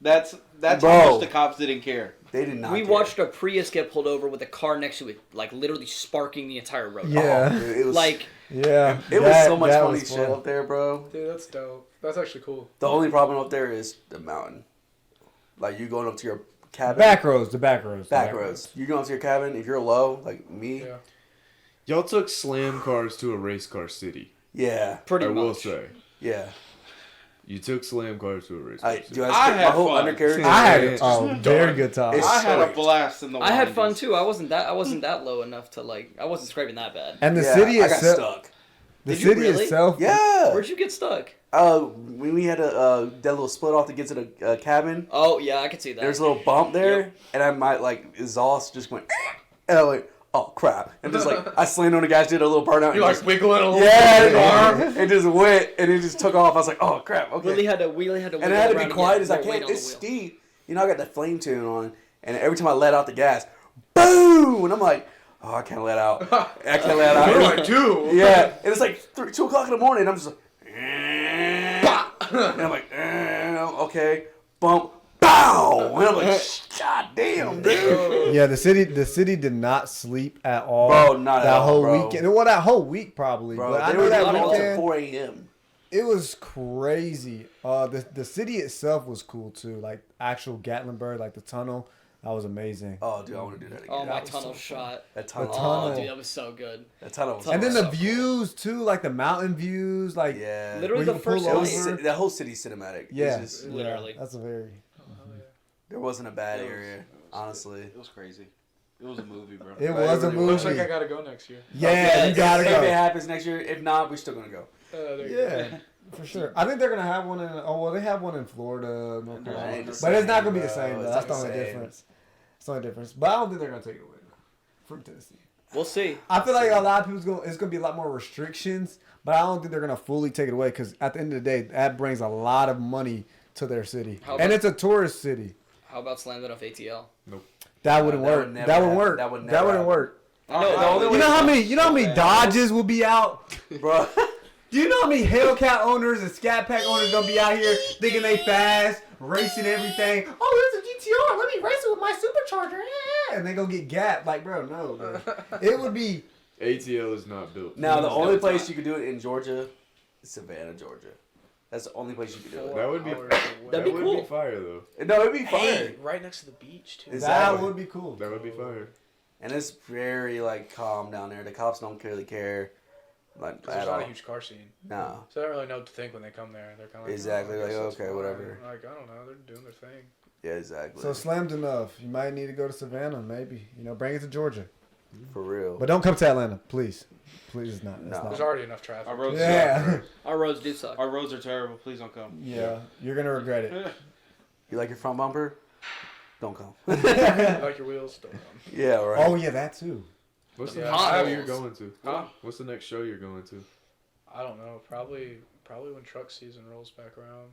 Speaker 6: That's
Speaker 3: Bro.
Speaker 6: how much the cops didn't care.
Speaker 3: They did not.
Speaker 4: We
Speaker 3: care.
Speaker 4: watched a Prius get pulled over with a car next to it, like, literally sparking the entire road.
Speaker 5: Yeah.
Speaker 3: Oh, dude, it was
Speaker 4: Like,
Speaker 5: Yeah,
Speaker 3: it was
Speaker 5: that-
Speaker 3: so much
Speaker 5: that
Speaker 3: funny
Speaker 5: was
Speaker 3: shit
Speaker 5: fun.
Speaker 3: up there, bro.
Speaker 2: Dude, that's dope. That's actually cool.
Speaker 3: The only problem up there is the mountain. Like you going up to your cabin.
Speaker 5: Back roads, the back roads. the
Speaker 3: Back roads. You going up to your cabin. If you're low, like me,
Speaker 2: Yeah.
Speaker 1: Y'all took slam cars to a race car city.
Speaker 3: yeah,
Speaker 4: pretty
Speaker 1: I
Speaker 4: much.
Speaker 1: will say.
Speaker 3: yeah.
Speaker 1: You took slam cars to a race car
Speaker 3: I
Speaker 1: city.
Speaker 3: do.
Speaker 6: I
Speaker 3: I
Speaker 6: had
Speaker 3: my whole
Speaker 6: fun.
Speaker 3: undercarriage.
Speaker 5: I had
Speaker 1: It's
Speaker 5: a very good time.
Speaker 3: It's-
Speaker 6: I had a
Speaker 3: sweet.
Speaker 6: blast in the
Speaker 4: I had fun
Speaker 6: windings.
Speaker 4: too. I wasn't that low enough to, like, I wasn't scraping that bad.
Speaker 5: And the
Speaker 3: Yeah,
Speaker 5: city
Speaker 3: I got
Speaker 5: itself,
Speaker 3: stuck.
Speaker 5: the
Speaker 4: Did you
Speaker 5: city
Speaker 4: really?
Speaker 5: itself.
Speaker 3: Yeah.
Speaker 4: Where'd you get stuck?
Speaker 3: When we had that little split off to get to the cabin,
Speaker 4: Oh yeah, I could see that.
Speaker 3: there's a little bump there,
Speaker 4: Yep.
Speaker 3: and I might exhaust just went, and I went, oh crap, and just I slammed on the gas, did a little burnout.
Speaker 2: You
Speaker 3: and
Speaker 2: like
Speaker 3: just,
Speaker 2: wiggling a little
Speaker 3: yeah,
Speaker 2: bit. Arm.
Speaker 3: it just went, and it just took off. I was like, oh crap, okay.
Speaker 4: Willie had to wiggle
Speaker 3: And I had to
Speaker 4: around
Speaker 3: be
Speaker 4: and
Speaker 3: quiet
Speaker 4: get
Speaker 3: as I
Speaker 4: more weight
Speaker 3: can.
Speaker 4: on the
Speaker 3: It's
Speaker 4: wheel.
Speaker 3: steep. I got the flame tune on, and every time I let out the gas, boom, and I'm like, oh, I can't let out. I can't let out.
Speaker 2: What do I do?
Speaker 3: Yeah, and it's like 2 o'clock in the morning, and I'm just like, and I'm like, okay, bump, bow, and I'm like, god damn, dude.
Speaker 5: Yeah, the city did not sleep at all.
Speaker 3: Bro, not at
Speaker 5: that
Speaker 3: all,
Speaker 5: whole
Speaker 3: bro.
Speaker 5: weekend. Well, that whole week probably.
Speaker 3: Bro,
Speaker 5: but I
Speaker 3: they
Speaker 5: know
Speaker 3: were
Speaker 5: that
Speaker 3: down until
Speaker 5: weekend.
Speaker 3: 4 a.m.
Speaker 5: It was crazy. The city itself was cool too. Like actual Gatlinburg, like the tunnel, that was amazing.
Speaker 3: Oh, dude, I want to do that again.
Speaker 4: Oh, my
Speaker 3: That was
Speaker 4: tunnel
Speaker 3: so
Speaker 4: shot.
Speaker 3: That tunnel.
Speaker 5: The tunnel.
Speaker 4: Oh, dude, that was so good.
Speaker 3: That tunnel was
Speaker 5: And then the
Speaker 4: so cool.
Speaker 5: views too, like the mountain views, like
Speaker 3: Yeah.
Speaker 4: Literally
Speaker 5: where
Speaker 4: the
Speaker 5: you can
Speaker 4: first
Speaker 5: pull
Speaker 3: It was
Speaker 5: over.
Speaker 3: that whole city cinematic.
Speaker 5: Yeah,
Speaker 3: It's just,
Speaker 4: Literally.
Speaker 5: Yeah, that's a very.
Speaker 3: there wasn't a bad
Speaker 6: It was-
Speaker 3: area, honestly.
Speaker 6: It was crazy. It was a movie, bro.
Speaker 5: It
Speaker 3: Right,
Speaker 5: was a
Speaker 3: it
Speaker 5: movie.
Speaker 2: Looks like I gotta go next year.
Speaker 5: Yeah, you gotta
Speaker 3: If it
Speaker 5: go.
Speaker 3: happens next year, if not, we're still gonna go.
Speaker 2: There you
Speaker 5: Yeah, for sure. I think they're gonna have one in. Oh well, they have one in Florida, North
Speaker 3: Nah, it
Speaker 5: Carolina,
Speaker 3: ain't the
Speaker 5: but it's not
Speaker 3: same,
Speaker 5: gonna be the
Speaker 3: bro.
Speaker 5: same. Though.
Speaker 3: It's
Speaker 5: That's
Speaker 3: not
Speaker 5: the
Speaker 3: the
Speaker 5: only
Speaker 3: same.
Speaker 5: difference. It's the only difference. But I don't think they're gonna take it away from Tennessee.
Speaker 4: We'll see.
Speaker 5: I feel like a lot of people's going. It's gonna be a lot more restrictions, but I don't think they're gonna fully take it away because at the end of the day, that brings a lot of money to their city,
Speaker 4: How
Speaker 5: and
Speaker 4: about-
Speaker 5: it's a tourist city.
Speaker 4: How about slamming off ATL?
Speaker 5: That wouldn't
Speaker 3: that
Speaker 5: work.
Speaker 3: would never
Speaker 5: That would
Speaker 3: happen.
Speaker 5: work.
Speaker 3: That would
Speaker 5: That
Speaker 3: never
Speaker 5: wouldn't
Speaker 3: happen.
Speaker 5: work.
Speaker 4: No, the only
Speaker 5: You
Speaker 4: way.
Speaker 5: know how many? You know how many Dodges will be out?
Speaker 3: Bro.
Speaker 5: Do you know how many Hellcat owners and Scat Pack owners gonna be out here thinking they fast, racing everything? Oh, there's a GTR. Let me race it with my supercharger. Yeah. And they gonna get gapped. Like, bro, no, bro. It would be.
Speaker 1: ATL is not built.
Speaker 3: Now, the
Speaker 4: No,
Speaker 3: only
Speaker 4: it's
Speaker 3: place
Speaker 4: not.
Speaker 3: you could do it in Georgia is Savannah, Georgia. That's the only place you could do it.
Speaker 1: That would be.
Speaker 2: Hours away.
Speaker 4: That'd
Speaker 1: That
Speaker 4: be
Speaker 1: would
Speaker 4: cool.
Speaker 1: be fire though.
Speaker 3: No, it'd be fire.
Speaker 2: Hey, right next to the beach too.
Speaker 3: Exactly.
Speaker 5: That would be cool.
Speaker 1: That would be fire.
Speaker 3: And it's very, like, calm down there. The cops don't really care. Like,
Speaker 2: There's
Speaker 3: at
Speaker 2: not
Speaker 3: all.
Speaker 2: a huge car scene,
Speaker 3: No.
Speaker 2: so they don't really know what to think when they come there. They're kind of like,
Speaker 3: Exactly,
Speaker 2: oh, I
Speaker 3: like,
Speaker 2: guess that's
Speaker 3: okay,
Speaker 2: fine.
Speaker 3: whatever.
Speaker 2: Like, I don't know, they're doing their thing.
Speaker 3: Yeah, exactly.
Speaker 5: So slammed enough. You might need to go to Savannah, maybe. You know, bring it to Georgia,
Speaker 3: For real.
Speaker 5: but don't come to Atlanta, please. Please not. That's
Speaker 3: No.
Speaker 2: There's
Speaker 5: not.
Speaker 2: already enough traffic.
Speaker 6: Our roads
Speaker 5: Yeah.
Speaker 6: suck.
Speaker 4: Our roads do suck.
Speaker 6: Our roads are terrible. Please don't come.
Speaker 5: Yeah, you're gonna regret it.
Speaker 3: You like your front bumper? Don't come.
Speaker 2: Like your wheels, don't come.
Speaker 3: Yeah, right.
Speaker 5: Oh yeah, that too.
Speaker 1: What's the
Speaker 2: Yeah.
Speaker 1: next show
Speaker 4: Potholes.
Speaker 1: you're going to?
Speaker 2: Huh?
Speaker 1: What's the next show you're going to?
Speaker 2: I don't know. Probably when truck season rolls back around.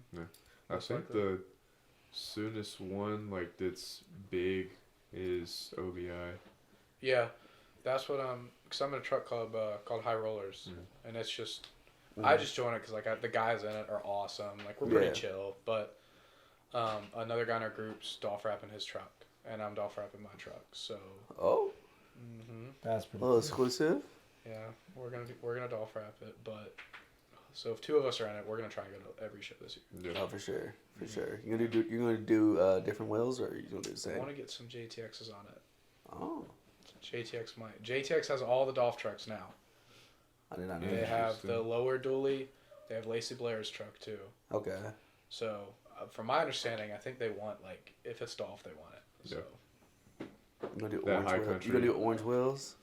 Speaker 1: I
Speaker 2: Most
Speaker 1: think
Speaker 2: likely.
Speaker 1: the soonest one like that's big is OVI.
Speaker 2: Yeah, that's what because I'm in a truck club called High Rollers, and it's just I just joined it because like the guys in it are awesome. Like we're pretty
Speaker 3: Yeah.
Speaker 2: chill, but another guy in our group's dolph wrapping his truck, and I'm dolph wrapping my truck. So
Speaker 3: Oh,
Speaker 5: That's
Speaker 3: a
Speaker 5: pretty.
Speaker 3: little exclusive.
Speaker 2: yeah, we're gonna dolph wrap it. But so if two of us are in it, we're gonna try and go to every show this year.
Speaker 1: Yeah.
Speaker 3: Oh, for sure, for sure. You gonna do different wheels, or you gonna do the
Speaker 2: I
Speaker 3: same?
Speaker 2: want to get some JTXs on it.
Speaker 3: Oh,
Speaker 2: JTX has all the Dolph trucks now.
Speaker 3: I did not know.
Speaker 2: They
Speaker 3: that.
Speaker 2: have the lower dually. They have Lacey Blair's truck too.
Speaker 3: Okay.
Speaker 2: So, from my understanding, I think they want like if it's Dolph, they want it. So,
Speaker 3: You gonna do
Speaker 1: That
Speaker 3: orange
Speaker 1: high
Speaker 3: wheels?
Speaker 1: country.
Speaker 3: You gonna do orange wheels?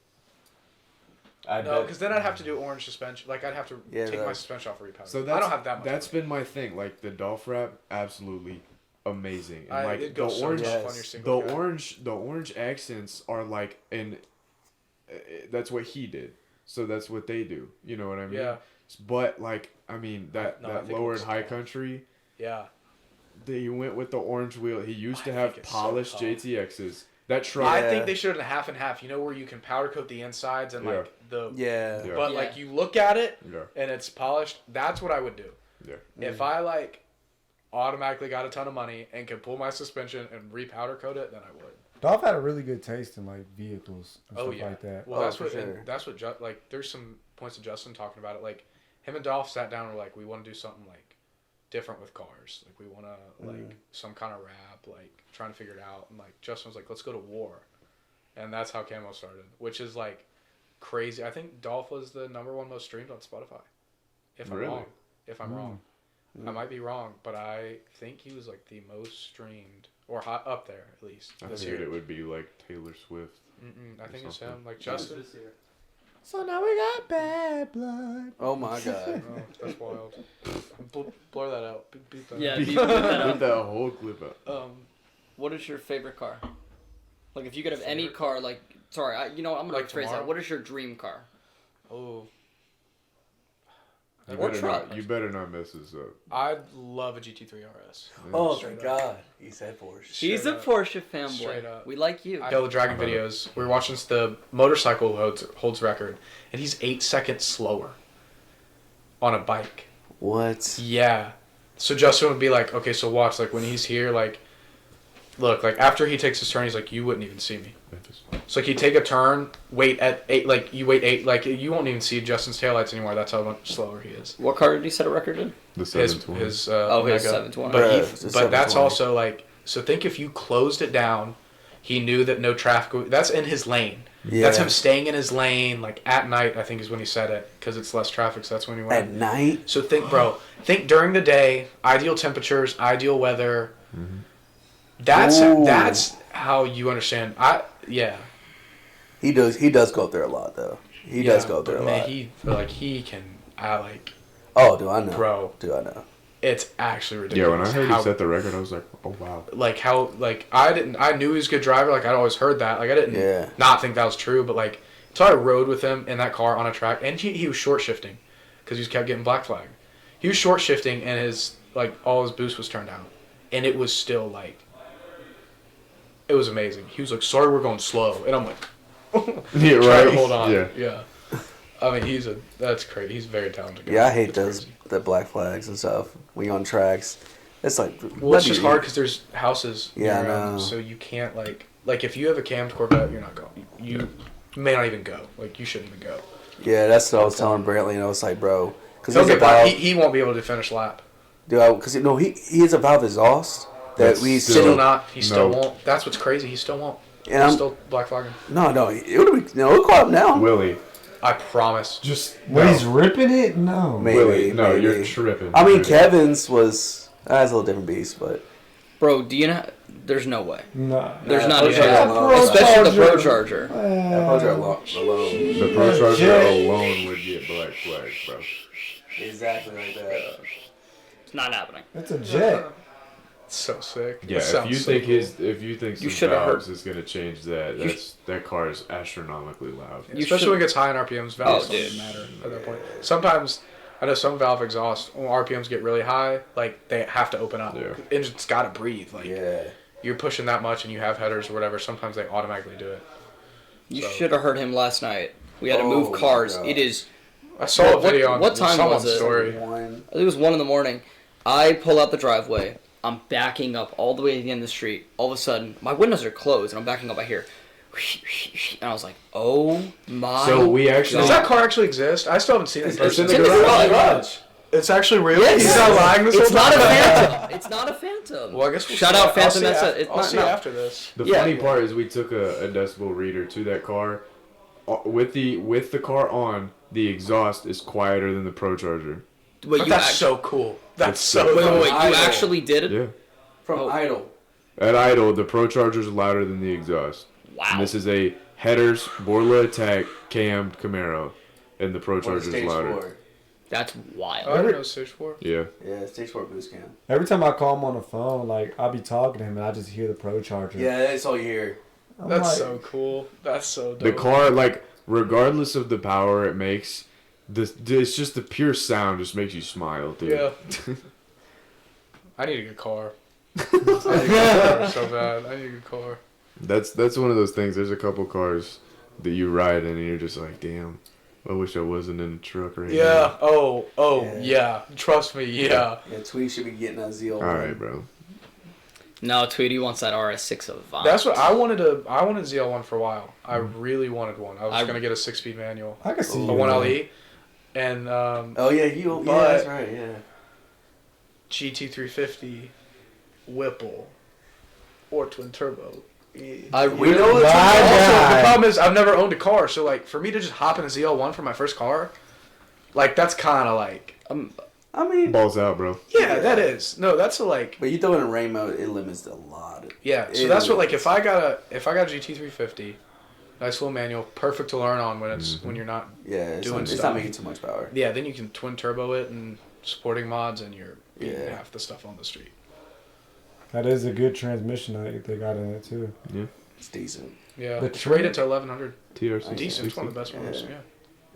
Speaker 2: no, because then I'd have to do orange suspension. Like I'd have to
Speaker 3: Yeah,
Speaker 2: take my
Speaker 3: that's-
Speaker 2: suspension off and repowder.
Speaker 1: So
Speaker 2: I don't have that much.
Speaker 1: That's
Speaker 2: money.
Speaker 1: been my thing. Like the Dolph wrap, absolutely amazing. And like
Speaker 2: it
Speaker 1: the
Speaker 2: goes so
Speaker 1: orange,
Speaker 2: rough
Speaker 3: Yes.
Speaker 2: on your single
Speaker 1: the
Speaker 2: cab.
Speaker 1: orange accents are like, and that's what he did. So that's what they do. You know what I mean?
Speaker 2: Yeah.
Speaker 1: But like, I mean that
Speaker 2: No, I
Speaker 1: that
Speaker 2: think it
Speaker 1: lower
Speaker 2: was
Speaker 1: and high
Speaker 2: tough.
Speaker 1: country.
Speaker 2: Yeah.
Speaker 1: He went with the orange wheel. He used to
Speaker 2: I
Speaker 1: have
Speaker 2: think it's so
Speaker 1: polished
Speaker 2: tough.
Speaker 1: JTXs. That truck.
Speaker 2: I
Speaker 3: Yeah.
Speaker 2: think they should have half and half. You know where you can powder coat the insides and like the.
Speaker 3: Yeah.
Speaker 1: Yeah.
Speaker 2: But
Speaker 4: Yeah.
Speaker 2: like you look at it
Speaker 1: Yeah.
Speaker 2: and it's polished. That's what I would do.
Speaker 1: Yeah.
Speaker 2: If I like automatically got a ton of money and could pull my suspension and repowder coat it, then I would.
Speaker 5: Dolph had a really good taste in like vehicles and
Speaker 2: Oh
Speaker 5: stuff
Speaker 2: yeah.
Speaker 5: like that.
Speaker 2: Well,
Speaker 3: Oh,
Speaker 2: that's
Speaker 3: for
Speaker 2: what
Speaker 3: sure.
Speaker 2: and that's what like. There's some points of Justin talking about it. Like him and Dolph sat down and were like, we want to do something like different with cars. Like we want to like some kind of rap. Like trying to figure it out. And like Justin was like, let's go to war, and that's how Camo started. Which is like crazy. I think Dolph was the #1 most streamed on Spotify. If I'm
Speaker 1: Really?
Speaker 2: wrong. If I'm wrong. I might be wrong, but I think he was like the most streamed, or hot up there at least
Speaker 1: I
Speaker 2: this
Speaker 1: figured
Speaker 2: year.
Speaker 1: it would be like Taylor Swift.
Speaker 2: I think it's
Speaker 1: something.
Speaker 2: him. Like Justin.
Speaker 5: So now we got bad blood.
Speaker 3: Oh my god.
Speaker 2: Oh, that's wild. Blur that out. Beat that
Speaker 4: Yeah,
Speaker 2: out.
Speaker 4: beep that
Speaker 1: Put
Speaker 4: out.
Speaker 1: that whole clip out.
Speaker 4: What is your favorite car? Like, if you could have any
Speaker 2: Favorite?
Speaker 4: car, like, sorry, I'm gonna
Speaker 2: Like
Speaker 4: rephrase
Speaker 2: tomorrow?
Speaker 4: that. What is your dream car?
Speaker 2: Oh,
Speaker 1: You
Speaker 4: Or
Speaker 1: better
Speaker 4: truck.
Speaker 1: not. You better not mess this up.
Speaker 2: I'd love a GT3 RS.
Speaker 3: Oh
Speaker 2: Straight
Speaker 3: my
Speaker 2: up.
Speaker 3: god. He said Porsche.
Speaker 4: He's
Speaker 2: Straight
Speaker 4: a
Speaker 2: up.
Speaker 4: Porsche
Speaker 2: Straight
Speaker 4: fanboy.
Speaker 2: up.
Speaker 4: We like you.
Speaker 2: Kill the Dragon videos. We were watching the motorcycle holds record, and he's 8 seconds slower on a bike.
Speaker 3: What?
Speaker 2: Yeah. So Justin would be like, okay, so watch, like when he's here, like look, like after he takes his turn, he's like, you wouldn't even see me. So like he'd take a turn, wait at 8, like you wait 8, like you won't even see Justin's taillights anymore. That's how much slower he is.
Speaker 4: What car did he set a record in?
Speaker 1: The
Speaker 2: His
Speaker 1: 720.
Speaker 2: his
Speaker 4: His
Speaker 2: Omega.
Speaker 4: 720.
Speaker 2: But that's
Speaker 3: 720.
Speaker 2: also like, so think if you closed it down, he knew that no traffic. That's in his lane.
Speaker 3: Yeah.
Speaker 2: That's him staying in his lane. Like at night, I think is when he said it because it's less traffic. So that's when he went.
Speaker 3: At night?
Speaker 2: So think, bro. Think during the day, ideal temperatures, ideal weather.
Speaker 1: Mm-hmm.
Speaker 2: That's how you understand.
Speaker 3: He does go up there a lot, though. He does go up there
Speaker 2: but
Speaker 3: a
Speaker 2: man,
Speaker 3: lot.
Speaker 2: he can.
Speaker 3: Oh, do I know?
Speaker 2: Bro.
Speaker 3: Do I know?
Speaker 2: It's actually
Speaker 1: Yeah,
Speaker 2: ridiculous.
Speaker 1: when I heard
Speaker 2: how,
Speaker 1: he set the record, I was like, oh wow.
Speaker 2: like how like I knew he was a good driver. Like I'd always heard that. Like I didn't not think that was true, but like until I rode with him in that car on a track, and he was short shifting, because he just kept getting black flag. He was short shifting, and his like all his boost was turned out, and it was still like. It was amazing. He was like, "Sorry, we're going slow," and I'm like,
Speaker 1: Yeah,
Speaker 2: "Try to
Speaker 1: right.
Speaker 2: hold on."
Speaker 1: Yeah.
Speaker 2: Yeah. I mean, that's crazy. He's very talented. Guy.
Speaker 3: Yeah, I hate
Speaker 2: It's crazy.
Speaker 3: the black flags and stuff. When you're on tracks, it's like.
Speaker 2: Well, it's just hard because there's houses.
Speaker 3: Yeah, I
Speaker 2: around,
Speaker 3: know.
Speaker 2: so you can't like if you have a cammed Corvette, you're not going. You may not even go. Like you shouldn't even go.
Speaker 3: Yeah, that's what I was telling Brantley, and I was like, bro, because
Speaker 2: He'll
Speaker 3: he's
Speaker 2: get
Speaker 3: about.
Speaker 2: by. He won't be able to finish lap.
Speaker 3: Dude, because no, he is about the exhaust that
Speaker 1: That's
Speaker 3: we
Speaker 1: still-
Speaker 2: Still
Speaker 3: sitting.
Speaker 2: not. He still
Speaker 1: No.
Speaker 2: won't. That's what's crazy. He still won't.
Speaker 3: And
Speaker 2: He's
Speaker 3: I'm
Speaker 2: still black flagging.
Speaker 3: no, it would be no, it'll caught him down.
Speaker 1: Willie,
Speaker 2: I promise.
Speaker 1: just
Speaker 5: When
Speaker 1: no.
Speaker 5: he's ripping it, no.
Speaker 3: Maybe,
Speaker 1: Willie, no,
Speaker 3: maybe.
Speaker 1: you're tripping.
Speaker 3: I mean,
Speaker 1: Dude.
Speaker 3: Kevin's was that's a little different beast, but
Speaker 4: Bro, do you know? There's no way.
Speaker 5: No.
Speaker 4: There's not
Speaker 3: Pro
Speaker 4: even.
Speaker 3: Charger alone.
Speaker 4: Especially the Pro Charger.
Speaker 3: that Pro Charger alone.
Speaker 1: The Pro Charger
Speaker 5: Jet.
Speaker 1: alone would get black flags, bro.
Speaker 3: Exactly like that.
Speaker 4: It's not happening.
Speaker 5: It's a jet.
Speaker 2: So sick.
Speaker 1: Yeah,
Speaker 2: It sounds so cool.
Speaker 1: if you think
Speaker 4: You
Speaker 1: some
Speaker 4: should have heard-
Speaker 1: valves is gonna change that, that car is astronomically loud.
Speaker 4: You
Speaker 2: Especially
Speaker 4: should-
Speaker 2: when it gets high in RPMs, valves
Speaker 4: Oh,
Speaker 2: don't
Speaker 4: dude.
Speaker 2: even matter at that point. Sometimes, I know some valve exhaust, when RPMs get really high, like, they have to open up.
Speaker 1: Yeah.
Speaker 2: Engine's got to breathe. Like,
Speaker 3: Yeah.
Speaker 2: you're pushing that much and you have headers or whatever, sometimes they automatically do it.
Speaker 4: You
Speaker 2: So-
Speaker 4: should have heard him last night. We had to
Speaker 3: Oh
Speaker 4: move
Speaker 3: my
Speaker 4: cars.
Speaker 3: God.
Speaker 4: It is.
Speaker 2: I saw a
Speaker 4: What-
Speaker 2: video on
Speaker 4: what time
Speaker 2: someone's
Speaker 4: was it?
Speaker 2: story.
Speaker 3: One.
Speaker 4: It was 1 a.m. I pull out the driveway. I'm backing up all the way to the end of the street. All of a sudden, my windows are closed, and I'm backing up. I hear, and I was like, "Oh my!"
Speaker 1: So we actually-
Speaker 2: Does that car actually exist? I still haven't seen it in
Speaker 3: It's
Speaker 2: person.
Speaker 3: in the garage.
Speaker 2: It's actually real?
Speaker 4: Yes.
Speaker 2: He's not lying this
Speaker 4: It's
Speaker 2: whole
Speaker 4: not
Speaker 2: time?
Speaker 4: a phantom. It's not a phantom.
Speaker 2: Well, I guess we'll
Speaker 4: Shout
Speaker 2: see.
Speaker 4: out
Speaker 2: I'll
Speaker 4: Phantom.
Speaker 2: see
Speaker 4: That's
Speaker 2: af-
Speaker 4: it's
Speaker 2: I'll
Speaker 4: not.
Speaker 2: see
Speaker 4: No.
Speaker 2: after this.
Speaker 1: The
Speaker 4: Yeah.
Speaker 1: funny part is we took a decibel reader to that car. With the car on, the exhaust is quieter than the Pro Charger.
Speaker 4: Wait,
Speaker 2: But
Speaker 4: you
Speaker 2: that's
Speaker 4: act-
Speaker 2: so cool. That's
Speaker 1: It's
Speaker 2: so
Speaker 1: so
Speaker 4: Wait,
Speaker 2: cool.
Speaker 4: wait, you
Speaker 3: Idle.
Speaker 4: actually did it?
Speaker 1: Yeah.
Speaker 3: From
Speaker 4: Oh.
Speaker 3: Idle.
Speaker 1: At idle, the Pro Charger is louder than the exhaust.
Speaker 4: Wow.
Speaker 1: And this is a headers Borla Attack cam Camaro, and the Pro
Speaker 3: Or
Speaker 1: Charger is
Speaker 3: stage
Speaker 1: louder.
Speaker 3: 4.
Speaker 4: That's
Speaker 2: Oh,
Speaker 4: wild.
Speaker 2: I didn't know stage 4.
Speaker 1: Yeah.
Speaker 3: Yeah, stage 4 boost cam.
Speaker 5: Every time I call him on the phone, like I'll be talking to him and I just hear the Pro Charger.
Speaker 3: Yeah, that's all you hear.
Speaker 5: I'm
Speaker 2: That's
Speaker 5: like,
Speaker 2: so cool. That's so dope.
Speaker 1: The car, like, regardless of the power it makes, it's just the pure sound just makes you smile, dude.
Speaker 2: Yeah. I need a good car. I need a good car so bad. I need a good car.
Speaker 1: That's one of those things. There's a couple cars that you ride in and you're just like, damn, I wish I wasn't in a truck right
Speaker 2: Yeah.
Speaker 1: now.
Speaker 2: Oh,
Speaker 3: Yeah.
Speaker 2: yeah. Trust me. Yeah.
Speaker 3: Yeah, Tweet should be getting that ZL.
Speaker 1: All right, bro.
Speaker 4: No, Tweety wants that RS6 Avant.
Speaker 2: That's what I wanted. I wanted ZL1 for a while. I really wanted one. I was gonna get a 6-speed manual,
Speaker 5: I can see
Speaker 2: a
Speaker 5: you.
Speaker 2: 1LE, and
Speaker 3: Oh yeah, yeah,
Speaker 2: But-
Speaker 3: that's right. Yeah.
Speaker 2: GT350, Whipple, or twin turbo.
Speaker 4: I
Speaker 3: We
Speaker 4: really,
Speaker 3: know
Speaker 2: Also,
Speaker 3: it's
Speaker 5: guy.
Speaker 2: the problem is I've never owned a car, so like for me to just hop in a ZL1 for my first car, like that's kind of like
Speaker 3: I mean,
Speaker 1: Balls out, bro.
Speaker 2: yeah, that is no, that's a like
Speaker 3: but you throw in a rain mode, it limits a lot.
Speaker 2: yeah. So
Speaker 3: It
Speaker 2: that's what like
Speaker 3: limits.
Speaker 2: if I got a GT350, nice little manual, perfect to learn on when it's when you're not
Speaker 3: Yeah, it's,
Speaker 2: Doing
Speaker 3: not, it's
Speaker 2: stuff.
Speaker 3: not making too much power.
Speaker 2: yeah. Then you can twin turbo it and sporting mods, and you're beating
Speaker 3: Yeah.
Speaker 2: half the stuff on the street.
Speaker 5: That is a good transmission they got in it too.
Speaker 3: It's decent.
Speaker 2: Yeah,
Speaker 5: The
Speaker 2: it's
Speaker 5: trim-
Speaker 2: rated to 1100.
Speaker 1: TRC.
Speaker 2: Decent. It's one of the best ones.
Speaker 3: Yeah.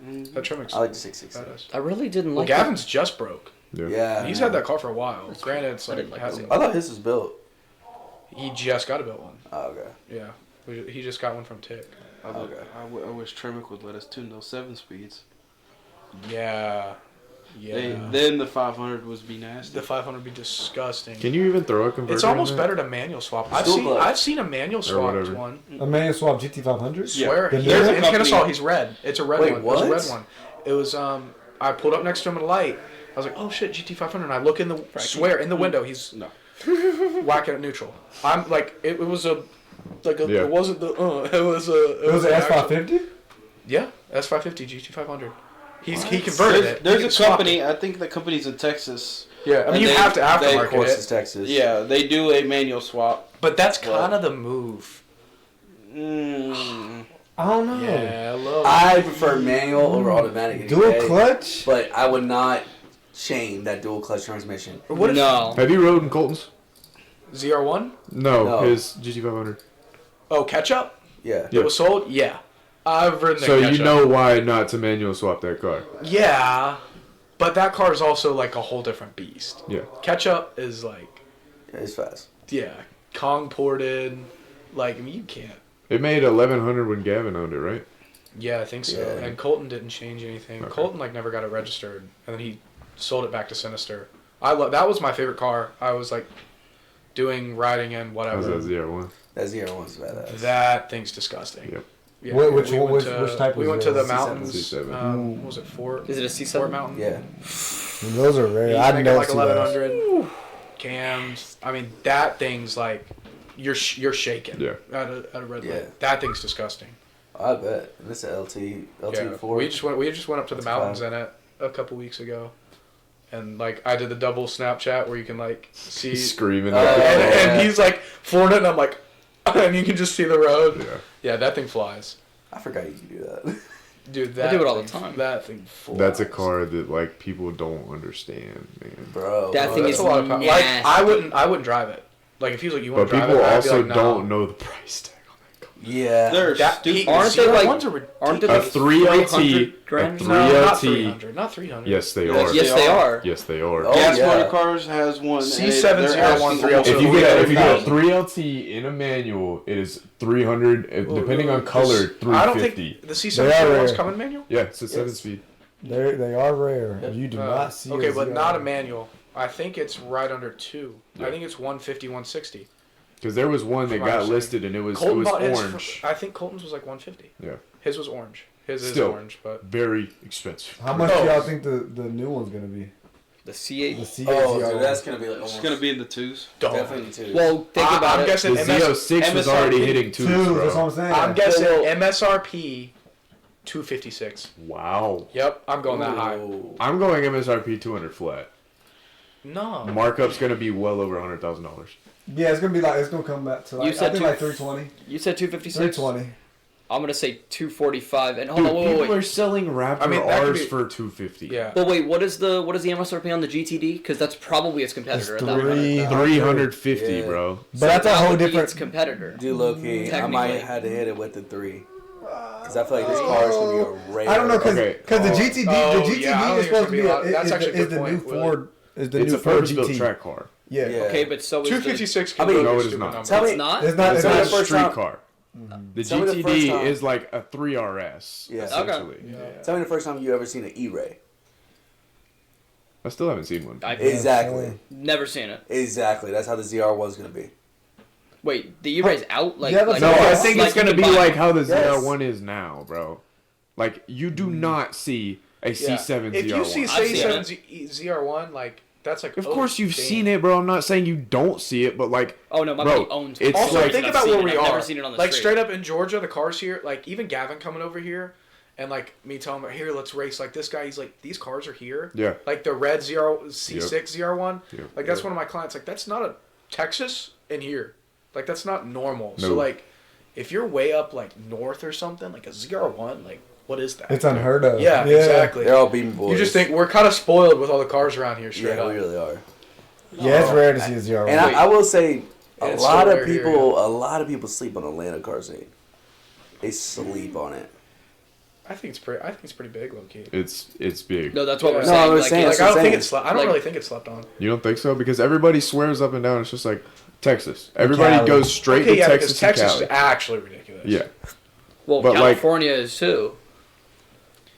Speaker 2: Yeah, that trim is
Speaker 3: I like the 660.
Speaker 2: badass.
Speaker 4: I really didn't
Speaker 2: Well,
Speaker 4: like that.
Speaker 2: Gavin's just broke.
Speaker 1: Yeah.
Speaker 3: Yeah.
Speaker 2: He's
Speaker 3: I
Speaker 2: had
Speaker 3: know.
Speaker 2: that car for a while. Granted, it's
Speaker 4: I
Speaker 2: like,
Speaker 4: didn't like
Speaker 2: hasn't-
Speaker 3: I thought his was built.
Speaker 2: he just got a built one.
Speaker 3: Oh, okay.
Speaker 2: Yeah, he just got one from Tick.
Speaker 3: Okay.
Speaker 6: I wish Tremick would let us tune those 7 speeds.
Speaker 2: Yeah, Yeah.
Speaker 6: Then the 500 would be nasty.
Speaker 2: The 500 would be disgusting.
Speaker 1: Can you even throw a converter?
Speaker 2: It's almost better to manual swap. I've seen a manual swapped
Speaker 1: whatever.
Speaker 2: one.
Speaker 5: A manual swap GT500.
Speaker 6: Yeah.
Speaker 2: Swear.
Speaker 5: The
Speaker 2: Here's
Speaker 5: new
Speaker 2: in
Speaker 6: company-
Speaker 2: Kennesaw. He's red. It's a red
Speaker 3: Wait,
Speaker 2: one.
Speaker 3: what?
Speaker 2: It was a red one. It was I pulled up next to him at a light. I was like, oh shit, GT500. And I look in the in the window. He's
Speaker 6: No.
Speaker 2: whacking at neutral. I'm like, it was a
Speaker 1: Yeah.
Speaker 2: it wasn't the it was a
Speaker 5: It was an
Speaker 2: an actual-
Speaker 5: S550.
Speaker 2: Yeah, S550 GT500. He converted it.
Speaker 6: There's
Speaker 2: He
Speaker 6: a
Speaker 2: swapped
Speaker 6: company.
Speaker 2: it.
Speaker 6: I think the company's in Texas.
Speaker 2: Yeah, I mean
Speaker 6: and
Speaker 2: you
Speaker 6: they-
Speaker 2: have to
Speaker 6: they-
Speaker 3: Of
Speaker 2: aftermarket
Speaker 3: course,
Speaker 2: it,
Speaker 3: it's Texas.
Speaker 6: Yeah, they do a manual swap.
Speaker 2: but that's
Speaker 6: Well-
Speaker 2: kind of the move.
Speaker 6: Mm.
Speaker 5: I don't know.
Speaker 2: Yeah, I love.
Speaker 3: I prefer manual over automatic. any
Speaker 5: Dual
Speaker 3: day,
Speaker 5: clutch.
Speaker 3: But I would not shame that dual clutch transmission.
Speaker 2: What if
Speaker 4: No.
Speaker 1: Have you rode in Colton's?
Speaker 2: ZR1?
Speaker 1: No,
Speaker 3: No.
Speaker 1: his GT500.
Speaker 2: Oh, ketchup?
Speaker 3: Yeah.
Speaker 1: Yeah.
Speaker 2: It was sold? Yeah. I've ridden
Speaker 1: So
Speaker 2: a
Speaker 1: you
Speaker 2: ketchup.
Speaker 1: know why not to manual swap that car?
Speaker 2: Yeah, but that car is also like a whole different beast.
Speaker 1: Yeah.
Speaker 2: Ketchup is like,
Speaker 3: Yeah, it's fast.
Speaker 2: yeah, Kong ported. Like, I mean, you can't.
Speaker 1: It made 1100 when Gavin owned it, right?
Speaker 2: Yeah, I think so.
Speaker 3: Yeah.
Speaker 2: And Colton didn't change anything.
Speaker 1: Okay.
Speaker 2: Colton like never got it registered, and then he sold it back to Sinister. That was my favorite car. I was like doing riding in
Speaker 1: That
Speaker 2: whatever.
Speaker 1: was a ZR1.
Speaker 3: That ZR1's badass.
Speaker 2: That thing's disgusting.
Speaker 1: Yep.
Speaker 2: Yeah,
Speaker 5: Which
Speaker 2: we
Speaker 5: one-
Speaker 2: went
Speaker 5: which type
Speaker 2: We
Speaker 5: was
Speaker 2: went
Speaker 5: it?
Speaker 2: to the
Speaker 5: C7?
Speaker 2: mountains.
Speaker 1: C7.
Speaker 2: What was it Fort?
Speaker 4: Is it a C7?
Speaker 2: Fort Mountain.
Speaker 3: Yeah.
Speaker 5: Those are rare.
Speaker 2: He's
Speaker 5: I
Speaker 2: making
Speaker 5: know
Speaker 2: like
Speaker 5: see
Speaker 2: 1100 cams. I mean, that thing's like you're shaking.
Speaker 1: Yeah.
Speaker 2: At a red
Speaker 3: Yeah.
Speaker 2: light. That thing's disgusting.
Speaker 3: I bet. And this is LT
Speaker 2: Yeah.
Speaker 3: Ford.
Speaker 2: We just went up to the
Speaker 3: That's
Speaker 2: mountains
Speaker 3: fine.
Speaker 2: in it a couple weeks ago, and like I did the double Snapchat where you can like see
Speaker 1: Screaming.
Speaker 3: Oh,
Speaker 1: at the
Speaker 2: and,
Speaker 1: car.
Speaker 3: yeah.
Speaker 2: and he's like flooring it, and I'm like, and you can just see the road.
Speaker 1: Yeah.
Speaker 2: Yeah, that thing flies,
Speaker 3: I forgot you could do that.
Speaker 2: dude.
Speaker 4: I
Speaker 2: That
Speaker 4: do it all the
Speaker 2: thing-
Speaker 4: time.
Speaker 2: That thing flies.
Speaker 1: That's a car that like people don't understand, man.
Speaker 3: Bro.
Speaker 4: That thing
Speaker 2: That's
Speaker 4: is
Speaker 2: a lot of power. Like
Speaker 4: nasty.
Speaker 2: I wouldn't drive it. Like if he was like, you want
Speaker 1: But
Speaker 2: to drive
Speaker 1: people
Speaker 2: it, I'd be
Speaker 1: also
Speaker 2: like, no.
Speaker 1: don't know the price tag on that car.
Speaker 3: Yeah.
Speaker 6: They're
Speaker 2: That
Speaker 6: stupid.
Speaker 4: Aren't they like-
Speaker 2: ones are ridiculous.
Speaker 4: Aren't they
Speaker 1: A
Speaker 4: like
Speaker 1: 3LT,
Speaker 4: 300 grand?
Speaker 1: a
Speaker 2: No, not
Speaker 1: 3LT.
Speaker 2: 300. Not 300.
Speaker 1: Yes, they
Speaker 6: Yes,
Speaker 1: are.
Speaker 4: Yes, they are.
Speaker 1: Yes, they are.
Speaker 3: Oh,
Speaker 6: Gas
Speaker 3: yeah.
Speaker 6: Motor Cars has one. and
Speaker 2: C701
Speaker 6: they're asking
Speaker 2: 3LT.
Speaker 1: If you get a
Speaker 5: 3,000.
Speaker 1: 3LT in a manual, it is 300. Depending on color, 350.
Speaker 2: I don't think the
Speaker 5: They
Speaker 2: C701
Speaker 5: are
Speaker 2: one's
Speaker 5: rare.
Speaker 2: coming manual.
Speaker 1: Yeah, it's a 7
Speaker 3: Yes.
Speaker 1: speed.
Speaker 5: They are rare. You do not see.
Speaker 2: Okay,
Speaker 5: a
Speaker 2: but
Speaker 5: ZR1.
Speaker 2: not a manual. I think it's right under 2.
Speaker 1: Yeah.
Speaker 2: I think it's 150, 160.
Speaker 1: Because there was one that
Speaker 2: From my
Speaker 1: got
Speaker 2: understanding.
Speaker 1: listed and it was
Speaker 2: Colton bought his
Speaker 1: orange.
Speaker 2: I think Colton's was like 150.
Speaker 1: Yeah.
Speaker 2: His was orange. His is
Speaker 1: Still.
Speaker 2: orange, but
Speaker 1: Very expensive.
Speaker 5: How much
Speaker 2: Oh.
Speaker 5: do y'all think the new one's gonna be?
Speaker 4: The C8.
Speaker 5: The C8
Speaker 3: Oh,
Speaker 5: ZR1.
Speaker 3: dude, that's gonna be like
Speaker 6: It's
Speaker 3: almost
Speaker 6: gonna be in the twos.
Speaker 2: don't.
Speaker 3: definitely two.
Speaker 4: Well, think about
Speaker 2: I'm
Speaker 4: it.
Speaker 2: guessing
Speaker 1: The
Speaker 2: MS,
Speaker 1: Z06 was already hitting twos,
Speaker 5: Two.
Speaker 1: bro.
Speaker 5: That's what I'm saying.
Speaker 2: I'm guessing
Speaker 4: Well,
Speaker 2: MSRP 256.
Speaker 1: Wow.
Speaker 2: Yep, I'm going that high.
Speaker 3: Ooh.
Speaker 1: I'm going MSRP 200 flat.
Speaker 2: No.
Speaker 1: Markup's gonna be well over $100,000.
Speaker 5: Yeah, it's gonna be like it's gonna come back to like
Speaker 4: You said
Speaker 5: I think
Speaker 4: two-
Speaker 5: like 320.
Speaker 4: You said 256.
Speaker 5: 320.
Speaker 4: I'm gonna say 245. And hold
Speaker 1: Dude,
Speaker 4: on, wait,
Speaker 1: people
Speaker 4: wait, wait.
Speaker 1: are selling Raptor
Speaker 2: I mean, that could
Speaker 1: Rs
Speaker 2: be-
Speaker 1: for 250.
Speaker 2: Yeah.
Speaker 4: But wait, what is the MSRP on the GTD? Because that's probably its competitor.
Speaker 5: It's
Speaker 4: at that point.
Speaker 1: 350,
Speaker 3: Yeah.
Speaker 1: bro.
Speaker 5: But that's a
Speaker 4: that
Speaker 5: whole
Speaker 4: would be
Speaker 5: different.
Speaker 4: its competitor.
Speaker 3: Dude, low key, I might
Speaker 4: Technically.
Speaker 3: have to hit it with the 3. Because I feel like this car is gonna be a rare.
Speaker 5: I don't know because
Speaker 1: Okay.
Speaker 5: the GTD
Speaker 2: Oh,
Speaker 5: the GTD
Speaker 2: yeah, I don't
Speaker 5: is
Speaker 2: think it's
Speaker 5: supposed to be
Speaker 2: gonna be a
Speaker 5: a,
Speaker 2: lot. That's actually a
Speaker 5: is
Speaker 2: good
Speaker 5: the new
Speaker 2: point, Willie.
Speaker 5: Ford is the
Speaker 1: It's
Speaker 5: new
Speaker 1: a
Speaker 5: Ford
Speaker 1: purpose-built
Speaker 5: GT.
Speaker 1: track car.
Speaker 5: Yeah.
Speaker 3: Yeah.
Speaker 4: Okay, but so is
Speaker 2: 256
Speaker 3: I
Speaker 2: can
Speaker 3: mean,
Speaker 2: go
Speaker 1: no,
Speaker 2: to
Speaker 1: it
Speaker 2: a
Speaker 1: is
Speaker 2: stupid
Speaker 1: not.
Speaker 2: number.
Speaker 3: Tell me-
Speaker 4: It's not.
Speaker 5: It's not.
Speaker 1: It's
Speaker 5: It's
Speaker 3: not
Speaker 1: not
Speaker 3: the
Speaker 1: a
Speaker 5: not.
Speaker 3: first
Speaker 1: street
Speaker 3: time-
Speaker 1: car. The
Speaker 3: Tell me the first
Speaker 1: GTD
Speaker 3: time-
Speaker 1: is like a 3RS,
Speaker 3: Yeah.
Speaker 1: essentially.
Speaker 3: Tell me the first time you ever seen an E-Ray.
Speaker 1: I still haven't seen one.
Speaker 4: I've
Speaker 3: Exactly.
Speaker 4: never seen it.
Speaker 3: Exactly. That's how the ZR1's gonna be.
Speaker 4: Wait, the E-Ray's out? Like,
Speaker 5: Yeah,
Speaker 4: like
Speaker 5: that's-
Speaker 1: No, I
Speaker 5: Yes.
Speaker 1: think
Speaker 4: like
Speaker 1: it's gonna
Speaker 4: you
Speaker 1: be
Speaker 4: buy-
Speaker 1: like how the
Speaker 3: Yes.
Speaker 1: ZR1 is now, bro. Like you do not see a
Speaker 2: Yeah.
Speaker 1: C7
Speaker 2: If you
Speaker 1: ZR1.
Speaker 2: see
Speaker 4: I've seen
Speaker 2: C7
Speaker 4: it.
Speaker 2: ZR1, like that's like.
Speaker 1: Of
Speaker 2: oh,
Speaker 1: course you've
Speaker 2: damn.
Speaker 1: seen it, bro. I'm not saying you don't see it, but like
Speaker 4: Oh no, my
Speaker 1: Bro,
Speaker 4: buddy owns.
Speaker 1: it's
Speaker 4: one.
Speaker 2: Also,
Speaker 1: like-
Speaker 2: think
Speaker 4: I've
Speaker 2: about
Speaker 4: seen
Speaker 2: where
Speaker 4: it.
Speaker 2: we
Speaker 4: I've
Speaker 2: are.
Speaker 4: never seen it on the
Speaker 2: Like
Speaker 4: street.
Speaker 2: straight up in Georgia, the cars here. Like even Gavin coming over here, and like me telling him, "Here, let's race." Like this guy, he's like, "These cars are here."
Speaker 1: yeah,
Speaker 2: Like the red C6 ZR1.
Speaker 1: Yep.
Speaker 2: Like that's one of my clients. Like that's not a Texas in here. Like that's not normal. So
Speaker 1: No.
Speaker 2: like, if you're way up like north or something, like a ZR1, like what is that?
Speaker 5: It's unheard of.
Speaker 2: Yeah, exactly.
Speaker 3: They're all beam boys.
Speaker 2: You just think we're kind of spoiled with all the cars around here. Straight
Speaker 3: Yeah,
Speaker 2: up.
Speaker 3: we really are.
Speaker 5: Yeah, it's rare to see a ZR1.
Speaker 3: And I will say, a
Speaker 2: And it's
Speaker 3: lot
Speaker 2: so
Speaker 3: of
Speaker 2: rare here.
Speaker 3: people sleep on Atlanta car scene. They sleep on it.
Speaker 2: I think it's pretty big, low key.
Speaker 1: it's big.
Speaker 4: No, that's what we're
Speaker 2: No,
Speaker 4: saying.
Speaker 3: I was
Speaker 4: like,
Speaker 3: saying-
Speaker 4: it's-
Speaker 2: Like I don't
Speaker 3: saying.
Speaker 2: think it's. I don't
Speaker 4: Like-
Speaker 2: really think it's slept on.
Speaker 1: You don't think so? Because everybody swears up and down. It's just like Texas. Everybody
Speaker 5: Cali.
Speaker 1: goes straight
Speaker 2: Okay,
Speaker 1: to
Speaker 2: yeah,
Speaker 1: Texas
Speaker 2: because Texas
Speaker 1: and
Speaker 2: is
Speaker 1: Cali.
Speaker 2: actually ridiculous.
Speaker 1: Yeah,
Speaker 4: well,
Speaker 1: but, like-
Speaker 4: California is too.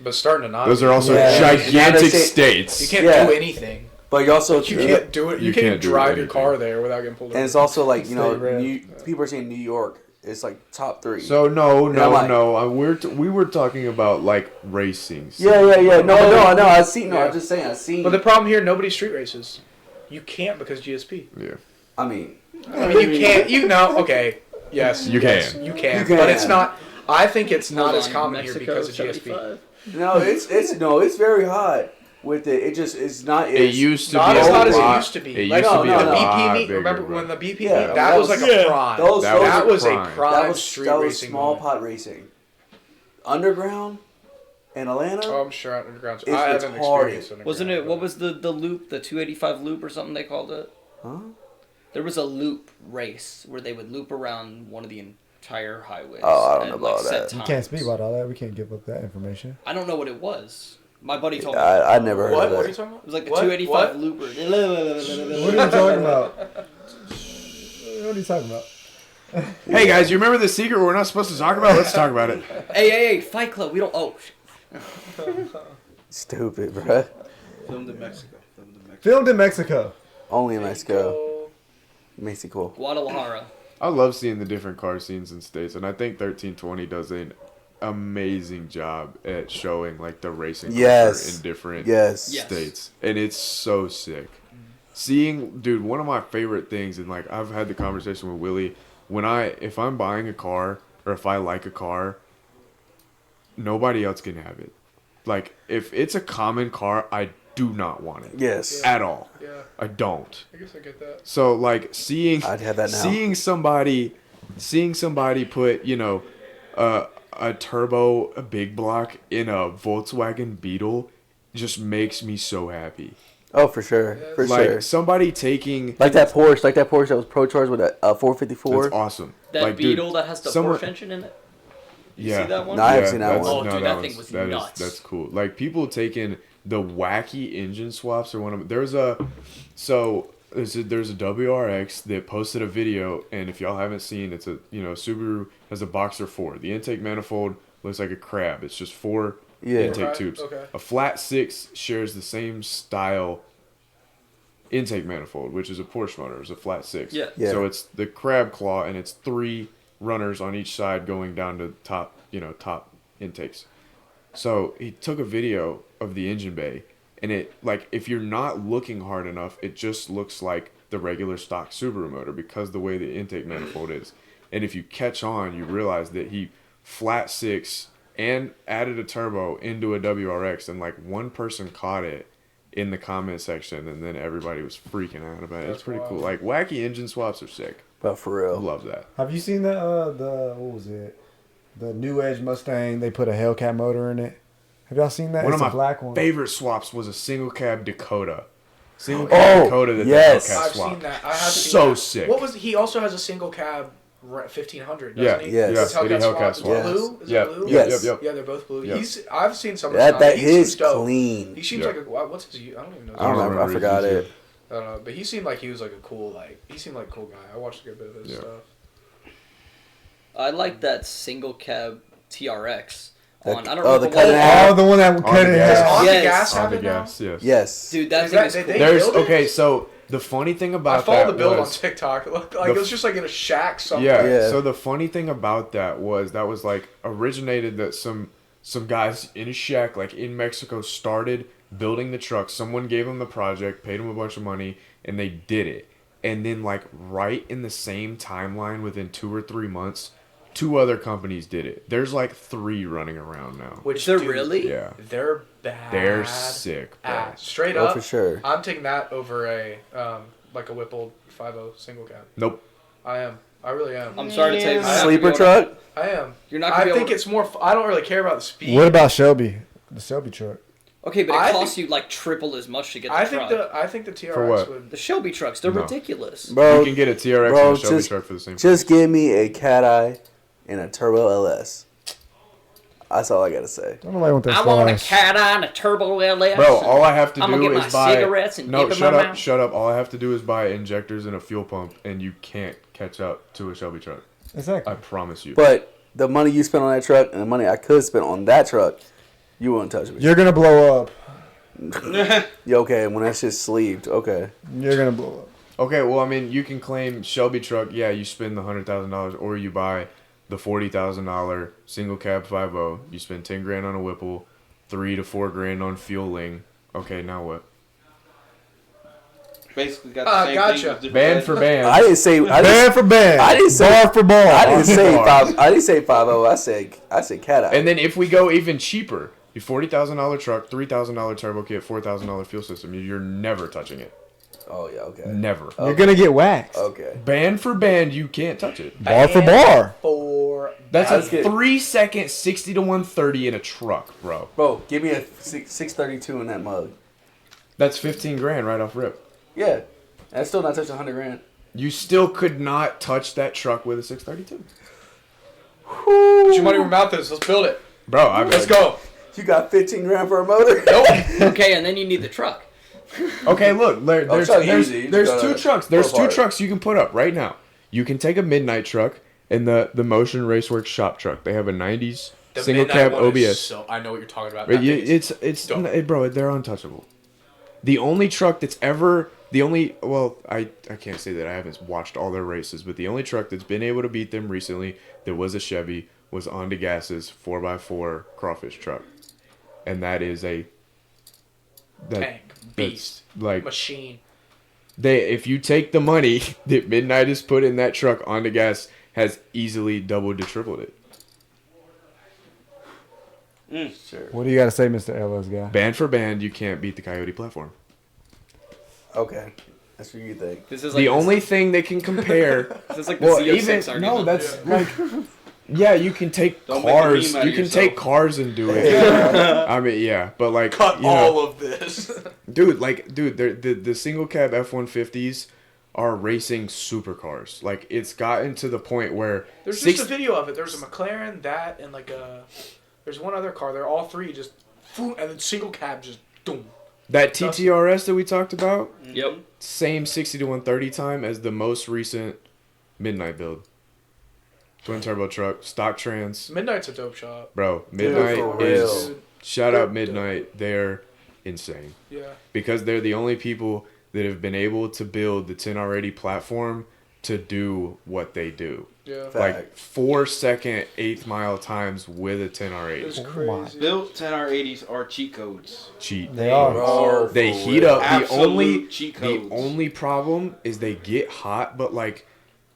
Speaker 2: But starting to not.
Speaker 1: Those are also
Speaker 3: Yeah.
Speaker 1: gigantic
Speaker 3: Yeah.
Speaker 1: states.
Speaker 2: You can't
Speaker 3: Yeah.
Speaker 2: do anything.
Speaker 3: But you also
Speaker 2: You can't do it. You can't even
Speaker 1: do
Speaker 2: drive your
Speaker 1: anything.
Speaker 2: car there without getting pulled over.
Speaker 3: and it's also like
Speaker 5: State rep.
Speaker 3: people are saying New York is like top 3.
Speaker 1: So no,
Speaker 3: And I'm like-
Speaker 1: we were talking about like racing.
Speaker 3: Yeah. No, I've seen. No,
Speaker 2: Yeah.
Speaker 3: I'm just saying. I've seen.
Speaker 2: But the problem here, nobody street races. You can't because GSP.
Speaker 1: Yeah.
Speaker 3: I mean,
Speaker 2: You can't. Okay. Yes.
Speaker 1: You
Speaker 2: yes,
Speaker 1: can.
Speaker 2: You can.
Speaker 3: You can.
Speaker 2: But it's not. I think it's not
Speaker 4: Hold
Speaker 2: as
Speaker 4: on,
Speaker 2: common
Speaker 4: Mexico,
Speaker 2: here because of GSP.
Speaker 4: 75?
Speaker 3: no, it's very hot with it. It just it's not.
Speaker 1: It used to
Speaker 2: Not
Speaker 1: be
Speaker 2: as
Speaker 1: a
Speaker 2: hot as it
Speaker 1: lot.
Speaker 2: used to be.
Speaker 1: It
Speaker 2: Like,
Speaker 1: used to be
Speaker 3: no,
Speaker 1: a
Speaker 3: no.
Speaker 2: the
Speaker 1: lot
Speaker 2: BP meet.
Speaker 1: bigger,
Speaker 2: Remember
Speaker 1: bro.
Speaker 2: when the BP
Speaker 3: Yeah,
Speaker 2: meet? That was like a prime.
Speaker 3: Those
Speaker 2: That
Speaker 3: were
Speaker 2: was a
Speaker 1: prime.
Speaker 2: prime street
Speaker 3: that was
Speaker 2: racing.
Speaker 3: small
Speaker 2: moment.
Speaker 3: pot racing. Underground in Atlanta.
Speaker 2: Oh, I'm sure underground.
Speaker 3: It's-
Speaker 2: I
Speaker 3: it's
Speaker 2: haven't
Speaker 3: hard.
Speaker 2: experienced underground.
Speaker 4: Wasn't it? What was the loop? The 285 loop or something they called it?
Speaker 3: Huh?
Speaker 4: There was a loop race where they would loop around one of the entire highways.
Speaker 3: Oh, I don't
Speaker 4: at,
Speaker 3: know about
Speaker 4: set
Speaker 3: that.
Speaker 5: You
Speaker 4: times.
Speaker 5: can't speak about all that. We can't give up that information.
Speaker 4: I don't know what it was. My buddy told me.
Speaker 3: I never heard
Speaker 2: What?
Speaker 3: of
Speaker 2: What are
Speaker 3: that.
Speaker 2: you talking about?
Speaker 4: It was like the
Speaker 2: What?
Speaker 4: 285
Speaker 2: What?
Speaker 4: looper.
Speaker 5: What are you talking about? What are you talking about?
Speaker 1: Hey guys, you remember the secret we're not supposed to talk about? Let's talk about it.
Speaker 4: Hey, Fight Club. We don't. Oh,
Speaker 3: Stupid, bruh.
Speaker 6: Filmed in Mexico.
Speaker 5: Filmed in Mexico.
Speaker 3: Only in Mexico. Mexico.
Speaker 4: Guadalajara.
Speaker 1: I love seeing the different car scenes in states, and I think 1320 does an amazing job at showing like the racing culture
Speaker 3: Yes.
Speaker 1: in different
Speaker 3: Yes.
Speaker 4: Yes.
Speaker 1: states, and it's so sick. Seeing, dude, one of my favorite things, and like I've had the conversation with Willie, if I'm buying a car or if I like a car, nobody else can have it. Like if it's a common car, I do not want it
Speaker 3: Yes.
Speaker 1: at all.
Speaker 2: Yeah,
Speaker 1: I don't.
Speaker 2: I guess I get that.
Speaker 1: So like seeing
Speaker 3: I'd have that now.
Speaker 1: seeing somebody put, a turbo, a big block in a Volkswagen Beetle just makes me so happy.
Speaker 3: Oh, for sure. For
Speaker 1: Like
Speaker 3: sure.
Speaker 1: somebody taking
Speaker 3: Like that Porsche that was Pro Charged with a 454.
Speaker 1: that's awesome.
Speaker 4: That
Speaker 1: like, dude,
Speaker 4: Beetle that has the
Speaker 1: someone-
Speaker 4: Porsche engine in it. You
Speaker 1: yeah.
Speaker 4: see that one?
Speaker 3: No, I haven't seen that
Speaker 1: that's-
Speaker 3: one.
Speaker 4: Oh, dude, that thing was
Speaker 1: that is-
Speaker 4: nuts.
Speaker 1: that's cool. Like people taking the wacky engine swaps are one of them. There's a WRX that posted a video, and if y'all haven't seen, it's Subaru has a Boxer 4. The intake manifold looks like a crab. It's just 4
Speaker 3: Yeah.
Speaker 1: intake
Speaker 2: Right,
Speaker 1: tubes.
Speaker 2: okay.
Speaker 1: A flat 6 shares the same style intake manifold, which is a Porsche motor. It's a flat 6.
Speaker 4: Yeah.
Speaker 3: Yeah.
Speaker 1: So it's the crab claw, and it's 3 runners on each side going down to top intakes. So he took a video of the engine bay, and it, like, if you're not looking hard enough, it just looks like the regular stock Subaru motor because the way the intake manifold is. And if you catch on, you realize that he flat 6 and added a turbo into a WRX, and like one person caught it in the comment section, and then everybody was freaking out about it.
Speaker 2: That's
Speaker 1: It's pretty cool.
Speaker 2: wild.
Speaker 1: Like wacky engine swaps are sick.
Speaker 3: But for
Speaker 1: I
Speaker 3: real.
Speaker 1: love that.
Speaker 5: Have you seen the what was it? The New Edge Mustang. They put a Hellcat motor in it. Have y'all seen that?
Speaker 1: One
Speaker 5: It's
Speaker 1: of
Speaker 5: a
Speaker 1: my
Speaker 5: black one.
Speaker 1: favorite swaps was a single cab Dakota. Single cab
Speaker 3: Oh,
Speaker 1: Dakota that
Speaker 3: yes.
Speaker 1: the Hellcat
Speaker 2: I've
Speaker 1: swapped.
Speaker 2: seen that. I have seen
Speaker 1: So
Speaker 2: that.
Speaker 1: sick.
Speaker 2: What was he also has a single cab 1500,
Speaker 1: Yeah,
Speaker 2: doesn't he?
Speaker 3: yes.
Speaker 2: It's
Speaker 1: Yeah,
Speaker 2: Hellcat
Speaker 1: Hellcat
Speaker 2: swap.
Speaker 1: swap.
Speaker 2: Is it blue? Is
Speaker 1: Yeah,
Speaker 2: it blue?
Speaker 1: yeah,
Speaker 3: Yes.
Speaker 1: yep.
Speaker 2: Yeah, they're both blue.
Speaker 1: Yeah.
Speaker 2: I've seen some of
Speaker 3: That
Speaker 2: his
Speaker 3: his
Speaker 2: seems dope.
Speaker 3: clean.
Speaker 2: He seems
Speaker 1: Yeah.
Speaker 2: like a what's his? I don't even know.
Speaker 3: I don't remember. I
Speaker 1: his
Speaker 3: forgot
Speaker 1: YouTube.
Speaker 3: it.
Speaker 2: I don't know, but he seemed like he was like a cool he seemed like a cool guy. I watched a good bit of his
Speaker 1: Yeah.
Speaker 2: stuff.
Speaker 4: I like that single cab TRX.
Speaker 3: That-
Speaker 4: On I don't
Speaker 3: oh,
Speaker 4: know
Speaker 3: the
Speaker 4: what
Speaker 3: cut in
Speaker 4: it-
Speaker 3: half.
Speaker 5: Oh, the one that cut
Speaker 1: the
Speaker 5: it
Speaker 1: gas.
Speaker 2: Does
Speaker 5: out.
Speaker 2: On
Speaker 4: Yes.
Speaker 2: the Gas
Speaker 1: On
Speaker 2: have
Speaker 1: the
Speaker 2: it now?
Speaker 1: gas, yes.
Speaker 3: Yes.
Speaker 4: Dude, that
Speaker 2: Is
Speaker 4: thing
Speaker 2: that-
Speaker 4: is
Speaker 2: did
Speaker 4: cool.
Speaker 2: they-
Speaker 1: There's
Speaker 2: build it?
Speaker 1: okay, so the funny thing about
Speaker 2: I followed the
Speaker 1: that
Speaker 2: build on
Speaker 1: was
Speaker 2: TikTok. It looked like it was just like in a shack somewhere.
Speaker 1: yeah,
Speaker 3: Yeah.
Speaker 1: So the funny thing about that was like originated that some guys in a shack like in Mexico started building the truck. Someone gave them the project, paid them a bunch of money, and they did it. And then like right in the same timeline, within 2 or 3 months, 2 other companies did it. There's like 3 running around now.
Speaker 2: Which
Speaker 4: They're
Speaker 2: dude,
Speaker 4: really?
Speaker 1: Yeah,
Speaker 2: They're bad.
Speaker 1: they're sick, bro.
Speaker 2: Straight
Speaker 3: Oh,
Speaker 2: up.
Speaker 3: for sure.
Speaker 2: I'm taking that over a like a Whipple 50 single cab.
Speaker 1: Nope.
Speaker 2: I am. I really am.
Speaker 4: I'm sorry to tell you, you're not gonna
Speaker 3: Sleeper
Speaker 4: be able to-
Speaker 3: truck.
Speaker 2: I am.
Speaker 4: You're not gonna
Speaker 2: I
Speaker 4: be
Speaker 2: think
Speaker 4: able
Speaker 2: it's more. I don't really care about the speed.
Speaker 5: What about Shelby? The Shelby truck.
Speaker 4: Okay, but it
Speaker 2: I
Speaker 4: costs you like triple as much to get the
Speaker 2: I
Speaker 4: truck.
Speaker 2: think the TRX
Speaker 1: For what?
Speaker 2: would.
Speaker 4: The Shelby trucks, they're
Speaker 1: No.
Speaker 4: ridiculous.
Speaker 3: Bro,
Speaker 1: You can get a TRX
Speaker 3: bro,
Speaker 1: and a Shelby
Speaker 3: just-
Speaker 1: truck for the same price.
Speaker 3: just give me a cat eye and a turbo LS. That's all I gotta say.
Speaker 5: I don't know what that
Speaker 4: I want a
Speaker 5: flash.
Speaker 4: cat eye and a turbo LS.
Speaker 1: Bro, all I have to
Speaker 4: I'm
Speaker 1: do
Speaker 4: gonna get
Speaker 1: is
Speaker 4: my
Speaker 1: buy.
Speaker 4: cigarettes and
Speaker 1: No,
Speaker 4: dip in
Speaker 1: shut
Speaker 4: my
Speaker 1: up,
Speaker 4: mouth.
Speaker 1: shut up. All I have to do is buy injectors and a fuel pump, and you can't catch up to a Shelby truck.
Speaker 5: Exactly.
Speaker 1: I promise you.
Speaker 3: But the money you spent on that truck and the money I could spend on that truck, You won't touch me.
Speaker 5: You're gonna blow up.
Speaker 3: Yeah, okay, when that shit's sleeved, okay.
Speaker 5: You're gonna blow up.
Speaker 1: Okay, well, I mean, you can claim Shelby truck. Yeah, you spend the $100,000, or you buy the $40,000 single cab 5.0. You spend 10 grand on a Whipple, 3 to 4 grand on fueling. Okay, now what?
Speaker 6: Basically got the same
Speaker 2: gotcha.
Speaker 6: thing. with different
Speaker 1: Band
Speaker 6: legs.
Speaker 1: for band.
Speaker 3: I didn't say
Speaker 5: Band for band.
Speaker 3: I didn't say
Speaker 5: bar for bar.
Speaker 3: I didn't say
Speaker 1: Bar.
Speaker 3: 5. I didn't say 5.0. I said cat out.
Speaker 1: And then if we go even cheaper, your $40,000 truck, $3,000 turbo kit, $4,000 fuel system, you're never touching it.
Speaker 3: Oh yeah, okay.
Speaker 1: Never.
Speaker 5: You're gonna get waxed.
Speaker 3: Okay.
Speaker 1: Band for band, you can't touch it.
Speaker 5: Bar for bar.
Speaker 1: That's
Speaker 3: Let's
Speaker 1: a
Speaker 3: get-
Speaker 1: 3-second 60 to 130 in a truck, bro.
Speaker 3: Bro, give me a 632 in that mug.
Speaker 1: That's 15 grand right off rip.
Speaker 3: Yeah. That's still not touching 100 grand.
Speaker 1: You still could not touch that truck with a 632.
Speaker 2: Put your money where your mouth is. Let's build it.
Speaker 1: Bro, I
Speaker 2: Let's go.
Speaker 3: You got 15 grand for a motor?
Speaker 4: Okay, and then you need the truck.
Speaker 1: Okay, look, there's
Speaker 3: truck easy. You
Speaker 1: there's
Speaker 3: just
Speaker 1: two
Speaker 3: gotta
Speaker 1: trucks. There's
Speaker 3: pull
Speaker 1: two
Speaker 3: apart.
Speaker 1: trucks you can put up right now. You can take a midnight truck and the Motion Raceworks shop truck. They have a 90s
Speaker 2: The
Speaker 1: single
Speaker 2: midnight
Speaker 1: cab
Speaker 2: one is
Speaker 1: OBS.
Speaker 2: So I know what you're talking about.
Speaker 1: But
Speaker 2: That thing is
Speaker 1: it's
Speaker 2: dope.
Speaker 1: bro, they're untouchable. The only truck that's ever I can't say that I haven't watched all their races, but the only truck that's been able to beat them recently that was a Chevy was Onto Gas's 4x4 crawfish truck, and that is a
Speaker 2: Tank, beast,
Speaker 1: like
Speaker 2: machine.
Speaker 1: if you take the money that Midnight has put in that truck, Onto Gas has easily doubled to tripled it.
Speaker 3: Sure.
Speaker 5: What do you got to say, Mr. LS guy?
Speaker 1: Band for band, you can't beat the Coyote platform.
Speaker 3: Okay. That's what you think.
Speaker 4: This is like
Speaker 1: The only thing they can compare.
Speaker 4: This is like the
Speaker 1: Well,
Speaker 4: Z06
Speaker 1: even
Speaker 4: argument.
Speaker 1: no, that's like, yeah, you can take
Speaker 6: Don't make a
Speaker 1: cars.
Speaker 6: meme out of
Speaker 1: You can
Speaker 6: yourself.
Speaker 1: take cars and do it. I mean, yeah, but like,
Speaker 2: Cut
Speaker 1: you know,
Speaker 2: all of this.
Speaker 1: dude, the single cab F-150s are racing supercars. Like, it's gotten to the point where
Speaker 2: There's just a video of it. There's a McLaren, that, and like there's one other car. They're all three just, and then single cab just, boom.
Speaker 1: that TTRS that we talked about,
Speaker 4: Yep.
Speaker 1: same 60 to 130 time as the most recent Midnight build. Twin turbo truck, stock trans.
Speaker 2: Midnight's a dope shop.
Speaker 1: Bro,
Speaker 3: Dude,
Speaker 1: Midnight
Speaker 3: for
Speaker 1: is
Speaker 3: real.
Speaker 1: shout out Midnight. They're insane
Speaker 2: Yeah.
Speaker 1: because they're the only people that have been able to build the 10R80 platform to do what they do.
Speaker 2: Yeah.
Speaker 3: Fact.
Speaker 1: Like 4-second 8th mile times with a
Speaker 2: It's
Speaker 1: 10R80.
Speaker 2: crazy.
Speaker 6: Built 10R80s are cheat codes.
Speaker 1: Cheat.
Speaker 5: They are.
Speaker 3: Bro,
Speaker 1: They
Speaker 3: for
Speaker 1: heat
Speaker 3: real.
Speaker 1: up. The
Speaker 6: Absolute cheat
Speaker 1: the
Speaker 6: codes.
Speaker 1: only problem is they get hot, but like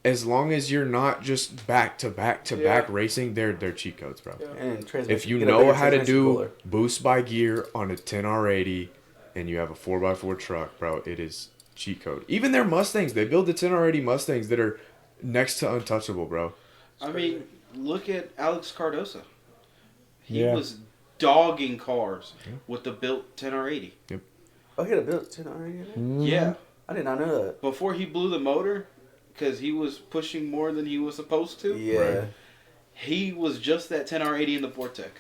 Speaker 1: as long as you're not just back to back to back
Speaker 2: Yeah.
Speaker 1: racing, they're cheat codes, bro.
Speaker 2: Yeah.
Speaker 3: And transmission.
Speaker 1: If you
Speaker 3: Get a
Speaker 1: know
Speaker 3: bigger
Speaker 1: how to
Speaker 3: transmission
Speaker 1: do
Speaker 3: cooler.
Speaker 1: boost by gear on a 10R80 and you have a 4x4 truck, bro, it is cheat code. Even their Mustangs, they build the 10R80 Mustangs that are next to untouchable, bro.
Speaker 6: I mean, look at Alex Cardosa. He
Speaker 5: Yeah.
Speaker 6: was dogging cars with the built 10R80.
Speaker 3: Oh, he had a built 10 already.
Speaker 6: Yeah.
Speaker 3: I did not know that.
Speaker 6: Before he blew the motor, because he was pushing more than he was supposed to,
Speaker 3: Yeah.
Speaker 1: Right.
Speaker 6: he was just that 10R80 in the Vortec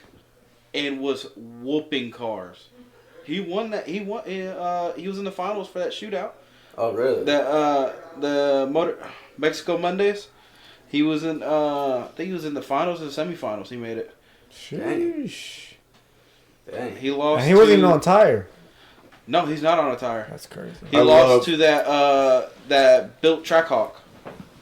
Speaker 6: and was whooping cars. He won that. He won. He was in the finals for that shootout.
Speaker 3: Oh, really?
Speaker 6: The motor Mexico Mondays. He was in. I think he was in the finals and semifinals. He made it.
Speaker 5: Sheesh.
Speaker 3: Dang.
Speaker 6: He lost.
Speaker 5: And he wasn't
Speaker 6: to-
Speaker 5: even on tire.
Speaker 6: No, he's not on a tire.
Speaker 5: That's crazy.
Speaker 6: He
Speaker 1: I
Speaker 6: lost
Speaker 1: love-
Speaker 6: to that built Trackhawk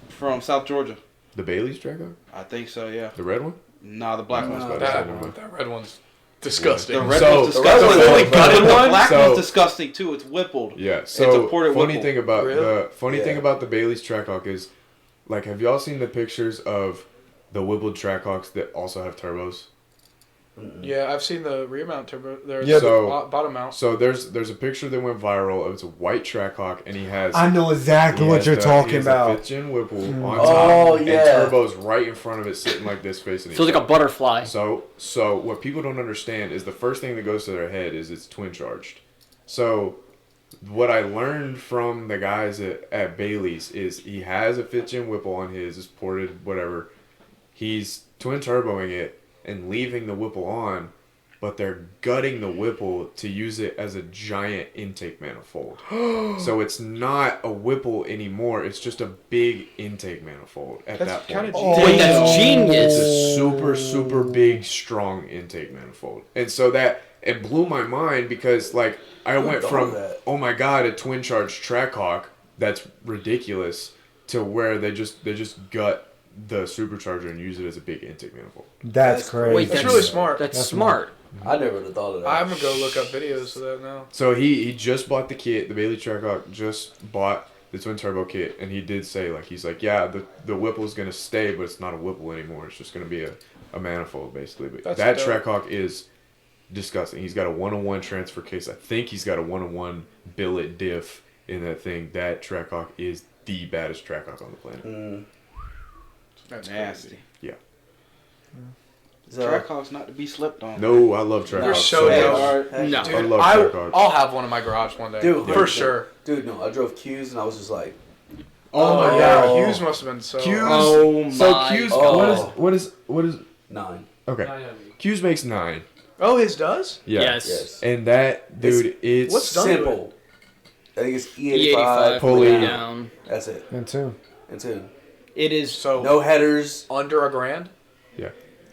Speaker 6: from South Georgia.
Speaker 1: The Bailey's Draco?
Speaker 6: I think so. Yeah.
Speaker 1: The red one?
Speaker 6: Nah, the black one's
Speaker 3: No,
Speaker 6: better.
Speaker 2: That red one's disgusting.
Speaker 6: The red
Speaker 1: So-
Speaker 6: one's
Speaker 1: the
Speaker 6: disgusting.
Speaker 3: red one's
Speaker 6: The
Speaker 3: gutted
Speaker 1: one?
Speaker 6: black
Speaker 1: So-
Speaker 6: one's disgusting too. It's whippled.
Speaker 1: Yeah.
Speaker 6: It's
Speaker 1: So
Speaker 6: a ported
Speaker 1: funny
Speaker 6: Whipple.
Speaker 1: thing about
Speaker 2: Really?
Speaker 1: the funny thing
Speaker 3: Yeah.
Speaker 1: about the Bailey's Trackhawk is, like, have y'all seen the pictures of the Whippled Trackhawks that also have turbos?
Speaker 2: Yeah, I've seen the rear mount turbo. There's
Speaker 1: Yeah,
Speaker 2: the
Speaker 1: so-
Speaker 2: bottom mount.
Speaker 1: So there's a picture that went viral. It's a white Trackhawk, and he has.
Speaker 5: I know exactly
Speaker 1: he
Speaker 5: what
Speaker 1: has
Speaker 5: you're
Speaker 1: the-
Speaker 5: talking
Speaker 1: he has
Speaker 5: about.
Speaker 1: A 5th gen Whipple on
Speaker 3: Oh,
Speaker 1: top,
Speaker 3: yeah.
Speaker 1: and turbos right in front of it, sitting like this, facing each
Speaker 4: Feels like a
Speaker 1: other.
Speaker 4: butterfly.
Speaker 1: So what people don't understand is the first thing that goes to their head is it's twin charged. So what I learned from the guys at Bailey's is he has a 5th gen Whipple on his, it's ported, whatever. He's twin turboing it and leaving the Whipple on, but they're gutting the Whipple to use it as a giant intake manifold. So it's not a Whipple anymore. It's just a big intake manifold at
Speaker 2: That's
Speaker 1: that
Speaker 2: kinda
Speaker 1: point.
Speaker 4: Wait, that's genius.
Speaker 1: It's a super, super big, strong intake manifold. And so that, it blew my mind because, like, I went from, oh my god, a twin charge Trackhawk, that's ridiculous, to where they just gut the supercharger and use it as a big intake manifold.
Speaker 5: That's crazy.
Speaker 4: Wait,
Speaker 2: That's really smart.
Speaker 4: That's
Speaker 5: That's
Speaker 4: smart.
Speaker 3: I never would have thought of that.
Speaker 2: I'm gonna go look up videos of that now.
Speaker 1: So he just bought the kit. The Bailey Trackhawk just bought the twin turbo kit, and he did say, like, he's like, yeah, the Whipple's gonna stay, but it's not a Whipple anymore. It's just gonna be a manifold basically. But
Speaker 2: That's
Speaker 1: that
Speaker 2: dope.
Speaker 1: Trackhawk is disgusting. He's got a 101 transfer case. I think he's got a 101 billet diff in that thing. That Trackhawk is the baddest Trackhawk on the planet.
Speaker 2: That's
Speaker 6: Nasty.
Speaker 2: crazy.
Speaker 1: Yeah.
Speaker 3: So,
Speaker 6: Trackhawks not to be slept on.
Speaker 1: No, I love Trackhawks.
Speaker 2: You're so
Speaker 3: Hey,
Speaker 2: dope.
Speaker 3: alright, heck
Speaker 4: No.
Speaker 1: I
Speaker 2: Dude,
Speaker 1: love Trackhawks.
Speaker 2: I'll have one in my garage one day.
Speaker 3: Dude,
Speaker 2: for
Speaker 3: 100%.
Speaker 2: sure.
Speaker 3: Dude, no, I drove Q's and I was just like,
Speaker 1: Oh my
Speaker 2: yeah,
Speaker 1: god.
Speaker 2: Hughes must have been so.
Speaker 1: Q's.
Speaker 4: Oh
Speaker 1: So
Speaker 4: my
Speaker 1: Q's.
Speaker 3: God.
Speaker 1: What is
Speaker 3: 9.
Speaker 1: okay? Q's makes 9.
Speaker 2: Oh, his does?
Speaker 1: Yeah.
Speaker 4: Yes.
Speaker 3: Yes.
Speaker 1: And that dude, it's
Speaker 2: what's done to it?
Speaker 3: Simple. I think it's
Speaker 4: E85
Speaker 3: E85.
Speaker 1: pulley
Speaker 4: pulley down.
Speaker 3: That's it.
Speaker 5: And two.
Speaker 3: And 2.
Speaker 4: It is.
Speaker 2: So
Speaker 3: No headers.
Speaker 2: under $1,000.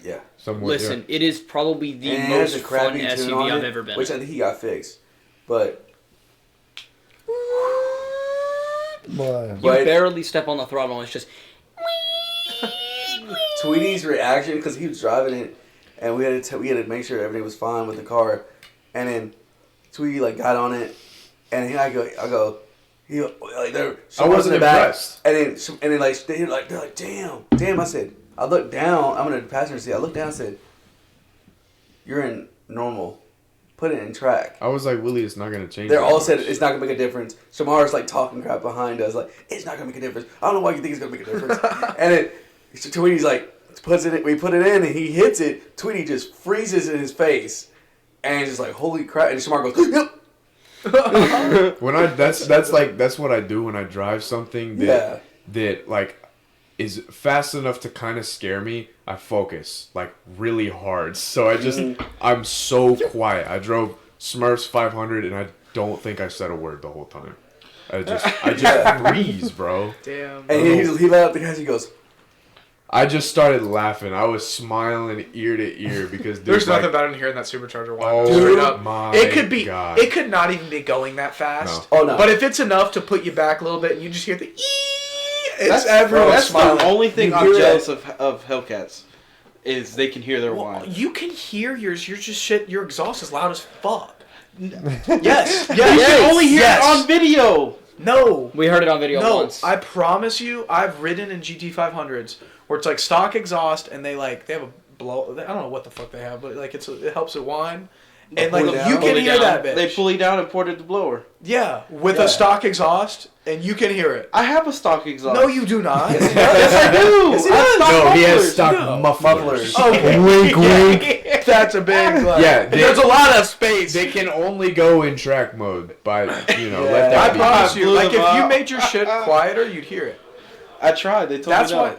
Speaker 3: Yeah.
Speaker 1: somewhat.
Speaker 4: Listen, it is probably the
Speaker 3: And it has
Speaker 4: most
Speaker 3: a
Speaker 4: fun
Speaker 3: crappy tune on
Speaker 4: SUV I've
Speaker 3: it,
Speaker 4: ever been
Speaker 3: which I
Speaker 4: in.
Speaker 3: think he got fixed. But
Speaker 5: Boy.
Speaker 4: You
Speaker 3: Right.
Speaker 4: barely step on the throttle and it's just.
Speaker 3: Tweety's reaction, because he was driving it, and we had to make sure everything was fine with the car, and then Tweety like got on it, and he, I go, he like there.
Speaker 1: I wasn't impressed.
Speaker 3: And then like they're like damn. I said, I looked down. I'm in the passenger seat. I looked down. and said, you're in normal. Put it in track.
Speaker 1: I was like, Willie, it's not gonna change.
Speaker 3: They're
Speaker 1: that
Speaker 3: all
Speaker 1: much.
Speaker 3: said it's not gonna make a difference. Shamar's like talking crap behind us, like it's not gonna make a difference. I don't know why you think it's gonna make a difference. And then Tweety's like puts it in, we put it in, and he hits it. Tweety just freezes in his face, and just like holy crap. And Shamar goes, yep.
Speaker 1: When that's what I do when I drive something that like is fast enough to kind of scare me. I focus like really hard, so I'm so quiet. I drove Smurfs 500 and I don't think I said a word the whole time. I just freeze, bro.
Speaker 2: Damn.
Speaker 3: And he let out the gas. He goes,
Speaker 1: I just started laughing. I was smiling ear to ear because
Speaker 2: There's
Speaker 1: like,
Speaker 2: nothing better than hearing that supercharger whine.
Speaker 1: Oh
Speaker 2: Straight up.
Speaker 1: my
Speaker 2: It could be.
Speaker 1: God.
Speaker 2: It could not even be going that fast.
Speaker 3: No. Oh, no.
Speaker 2: But if it's enough to put you back a little bit, and you just hear the ee, it's
Speaker 6: That's
Speaker 2: everyone
Speaker 6: That's
Speaker 2: smiling.
Speaker 6: the only thing
Speaker 3: You
Speaker 6: I'm
Speaker 3: hear
Speaker 6: jealous of Hellcats is they can hear their
Speaker 2: Well,
Speaker 6: whine.
Speaker 2: you can hear yours. You're just shit. Your exhaust is loud as fuck.
Speaker 3: yes,
Speaker 6: You can only hear
Speaker 2: yes.
Speaker 6: it on video.
Speaker 2: No.
Speaker 4: We heard it on video
Speaker 2: No,
Speaker 4: once.
Speaker 2: I promise you, I've ridden in GT500s where it's like stock exhaust and they have a blow. I don't know what the fuck they have, but like it helps it whine, and like
Speaker 3: pulley down.
Speaker 2: you can
Speaker 4: Pulley
Speaker 2: hear
Speaker 4: down.
Speaker 2: that bitch.
Speaker 6: They pulley down and ported the blower.
Speaker 2: Yeah, with
Speaker 3: Yeah.
Speaker 2: a stock exhaust, and you can hear it.
Speaker 6: I have a stock exhaust.
Speaker 2: No, you do not.
Speaker 6: Yes, I do.
Speaker 3: Yes, he
Speaker 6: I have
Speaker 3: does.
Speaker 6: stock
Speaker 1: No, he has
Speaker 6: mufflers.
Speaker 1: stock
Speaker 2: No.
Speaker 1: mufflers.
Speaker 2: Okay.
Speaker 5: Wink, wink.
Speaker 2: That's a big. Like,
Speaker 1: Yeah,
Speaker 2: there's a lot of space.
Speaker 1: They can only go in track mode by let
Speaker 2: I
Speaker 1: that be.
Speaker 2: promise you,
Speaker 6: blew
Speaker 2: like if
Speaker 6: them
Speaker 2: you
Speaker 6: up.
Speaker 2: made your shit quieter, you'd hear it.
Speaker 6: I tried. They told
Speaker 2: That's
Speaker 6: me no.
Speaker 2: why.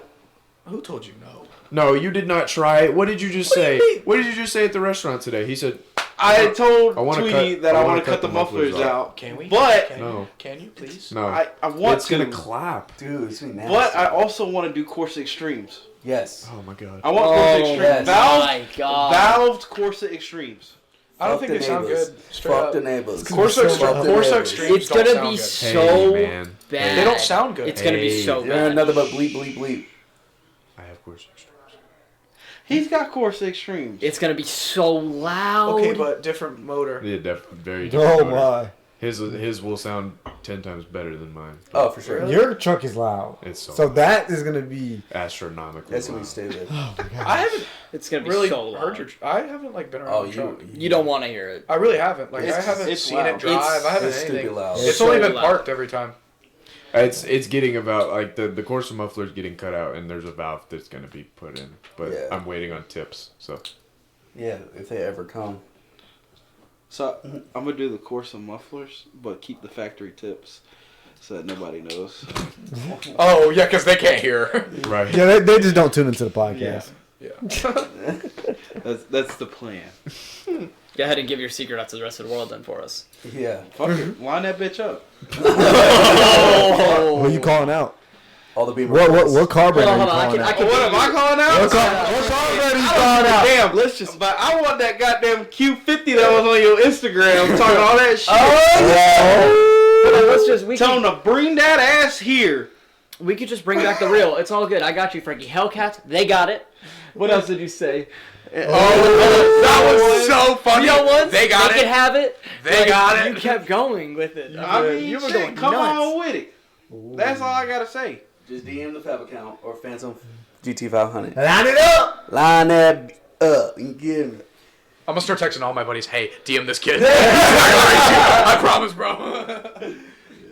Speaker 2: Who told you no?
Speaker 1: No, you did not try it. What did you just
Speaker 2: What do you
Speaker 1: say?
Speaker 2: mean?
Speaker 1: What did you just say at the restaurant today? He said,
Speaker 6: I told
Speaker 1: I wanna
Speaker 6: Tweety
Speaker 1: cut-
Speaker 6: that
Speaker 1: I
Speaker 6: I
Speaker 1: wanna
Speaker 6: want to cut the mufflers out.
Speaker 2: Can we?
Speaker 6: But
Speaker 2: Can
Speaker 1: No.
Speaker 2: you? Can you please?
Speaker 1: "No,
Speaker 6: I want
Speaker 1: it's
Speaker 6: to.
Speaker 1: gonna clap."
Speaker 3: dude, it's gonna be nasty.
Speaker 6: But I also want to do Corsa Extremes.
Speaker 3: Yes.
Speaker 1: Oh my god.
Speaker 6: I want
Speaker 4: Oh,
Speaker 6: Corsa Extremes.
Speaker 3: yes.
Speaker 4: my God.
Speaker 6: Valved Corsa Extremes.
Speaker 2: I don't
Speaker 3: Fuck
Speaker 2: think
Speaker 3: the
Speaker 2: they sound
Speaker 3: neighbors.
Speaker 2: good. Straight
Speaker 3: Fuck
Speaker 2: up.
Speaker 3: the neighbors.
Speaker 2: Corsa
Speaker 3: Fuck the
Speaker 2: Corsa
Speaker 3: neighbors.
Speaker 2: Extremes
Speaker 4: It's
Speaker 2: don't
Speaker 4: gonna
Speaker 2: sound
Speaker 4: be
Speaker 2: good.
Speaker 4: so
Speaker 1: man.
Speaker 4: bad.
Speaker 2: They don't sound good.
Speaker 4: It's gonna be
Speaker 1: Hey.
Speaker 4: so
Speaker 3: You're
Speaker 4: bad.
Speaker 3: nothing but bleep, bleep, bleep.
Speaker 1: I have course extremes.
Speaker 6: He's got Corsa Extremes.
Speaker 4: It's gonna be so loud.
Speaker 2: Okay, but different motor.
Speaker 1: Yeah, very different.
Speaker 5: Oh
Speaker 1: motor.
Speaker 5: my.
Speaker 1: His will sound 10 times better than mine.
Speaker 3: Oh, for sure.
Speaker 5: Your truck is loud.
Speaker 1: It's
Speaker 5: So that is gonna be.
Speaker 1: astronomically.
Speaker 3: That's gonna be
Speaker 1: loud.
Speaker 3: stupid.
Speaker 5: Oh my god.
Speaker 2: I haven't
Speaker 4: it's gonna be
Speaker 2: really
Speaker 4: so loud.
Speaker 2: heard your. I haven't like been around
Speaker 3: Oh,
Speaker 2: the truck.
Speaker 4: You don't want to hear it.
Speaker 2: I really haven't. Like I
Speaker 6: It's-
Speaker 2: haven't
Speaker 6: it's
Speaker 2: seen
Speaker 6: loud.
Speaker 2: it drive.
Speaker 4: It's-
Speaker 2: I haven't
Speaker 3: It's
Speaker 2: anything.
Speaker 3: stupid loud.
Speaker 2: It's
Speaker 4: so
Speaker 2: only been
Speaker 4: loud.
Speaker 2: parked every time.
Speaker 1: It's getting about like the Corsa muffler's getting cut out and there's a valve that's gonna be put in, but
Speaker 3: Yeah.
Speaker 1: I'm waiting on tips. So
Speaker 3: Yeah, if they ever come.
Speaker 6: So I'm gonna do the Corsa mufflers, but keep the factory tips, so that nobody knows.
Speaker 2: Oh yeah, because they can't hear.
Speaker 1: right.
Speaker 5: Yeah, they just don't tune into the podcast.
Speaker 2: Yeah.
Speaker 6: That's the plan.
Speaker 4: Go ahead and give your secret out to the rest of the world then for us.
Speaker 3: Yeah.
Speaker 6: Fuck it. Line that bitch up.
Speaker 5: What are you calling out?
Speaker 3: All the Beamer.
Speaker 5: What car brand
Speaker 4: Hold
Speaker 5: are
Speaker 4: on,
Speaker 5: you
Speaker 4: hold on,
Speaker 5: calling out?
Speaker 6: What am I calling out?
Speaker 5: What car brand are you calling out?
Speaker 6: Damn, let's just. But I want that goddamn Q50 that was on your Instagram talking all that shit.
Speaker 4: Hold on, let's just
Speaker 6: Tell them to bring that ass here.
Speaker 4: we could just bring back the real. It's all good. I got you, Frankie. Hellcats, they got it. What else did you say?
Speaker 2: That was so funny.
Speaker 4: Real ones,
Speaker 2: They got
Speaker 4: They
Speaker 2: it.
Speaker 4: can have it.
Speaker 2: They got it.
Speaker 4: You kept going with it.
Speaker 6: I mean,
Speaker 4: you were
Speaker 6: shit,
Speaker 4: going
Speaker 6: come
Speaker 4: nuts.
Speaker 6: on with it. That's all I gotta say.
Speaker 3: Just DM the FAB account or Phantom GT500.
Speaker 5: Line it up.
Speaker 3: Line that up and give me.
Speaker 2: I'm gonna start texting all my buddies. Hey, DM this kid. I promise, bro.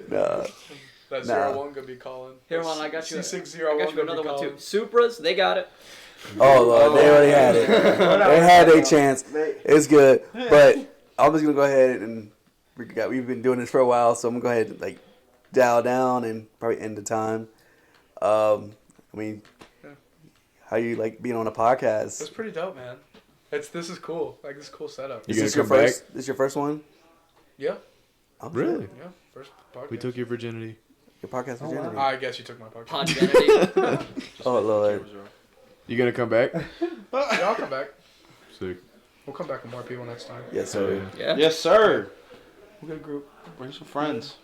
Speaker 3: Nah.
Speaker 2: That
Speaker 3: Nah.
Speaker 2: 01 could be calling.
Speaker 4: Here, hold on, I got you.
Speaker 2: C601
Speaker 4: I got you another one too. Supras, they got it.
Speaker 3: Oh Lord, they already had it. They had a chance. It's good, but I'm just gonna go ahead and we've been doing this for a while, so I'm gonna go ahead and like dial down and probably end the time. I mean, how you like being on a podcast?
Speaker 2: That's pretty dope, man. This is cool. Like, this is a cool setup.
Speaker 1: You
Speaker 3: Is
Speaker 1: gonna
Speaker 3: this your
Speaker 1: come back?
Speaker 3: first? This your first one?
Speaker 2: Yeah,
Speaker 3: Oh,
Speaker 1: Really?
Speaker 2: yeah. First podcast.
Speaker 1: We took your virginity.
Speaker 3: Your podcast
Speaker 5: Oh,
Speaker 3: virginity.
Speaker 2: I guess you took my podcast.
Speaker 4: Podgenity.
Speaker 3: Oh Lord.
Speaker 1: You gonna come back?
Speaker 2: Yeah, I'll come back.
Speaker 1: Sick.
Speaker 2: We'll come back with more people next time.
Speaker 3: Yes, sir.
Speaker 4: Yeah.
Speaker 6: Yes, sir.
Speaker 2: We'll get a group.
Speaker 6: Bring some friends.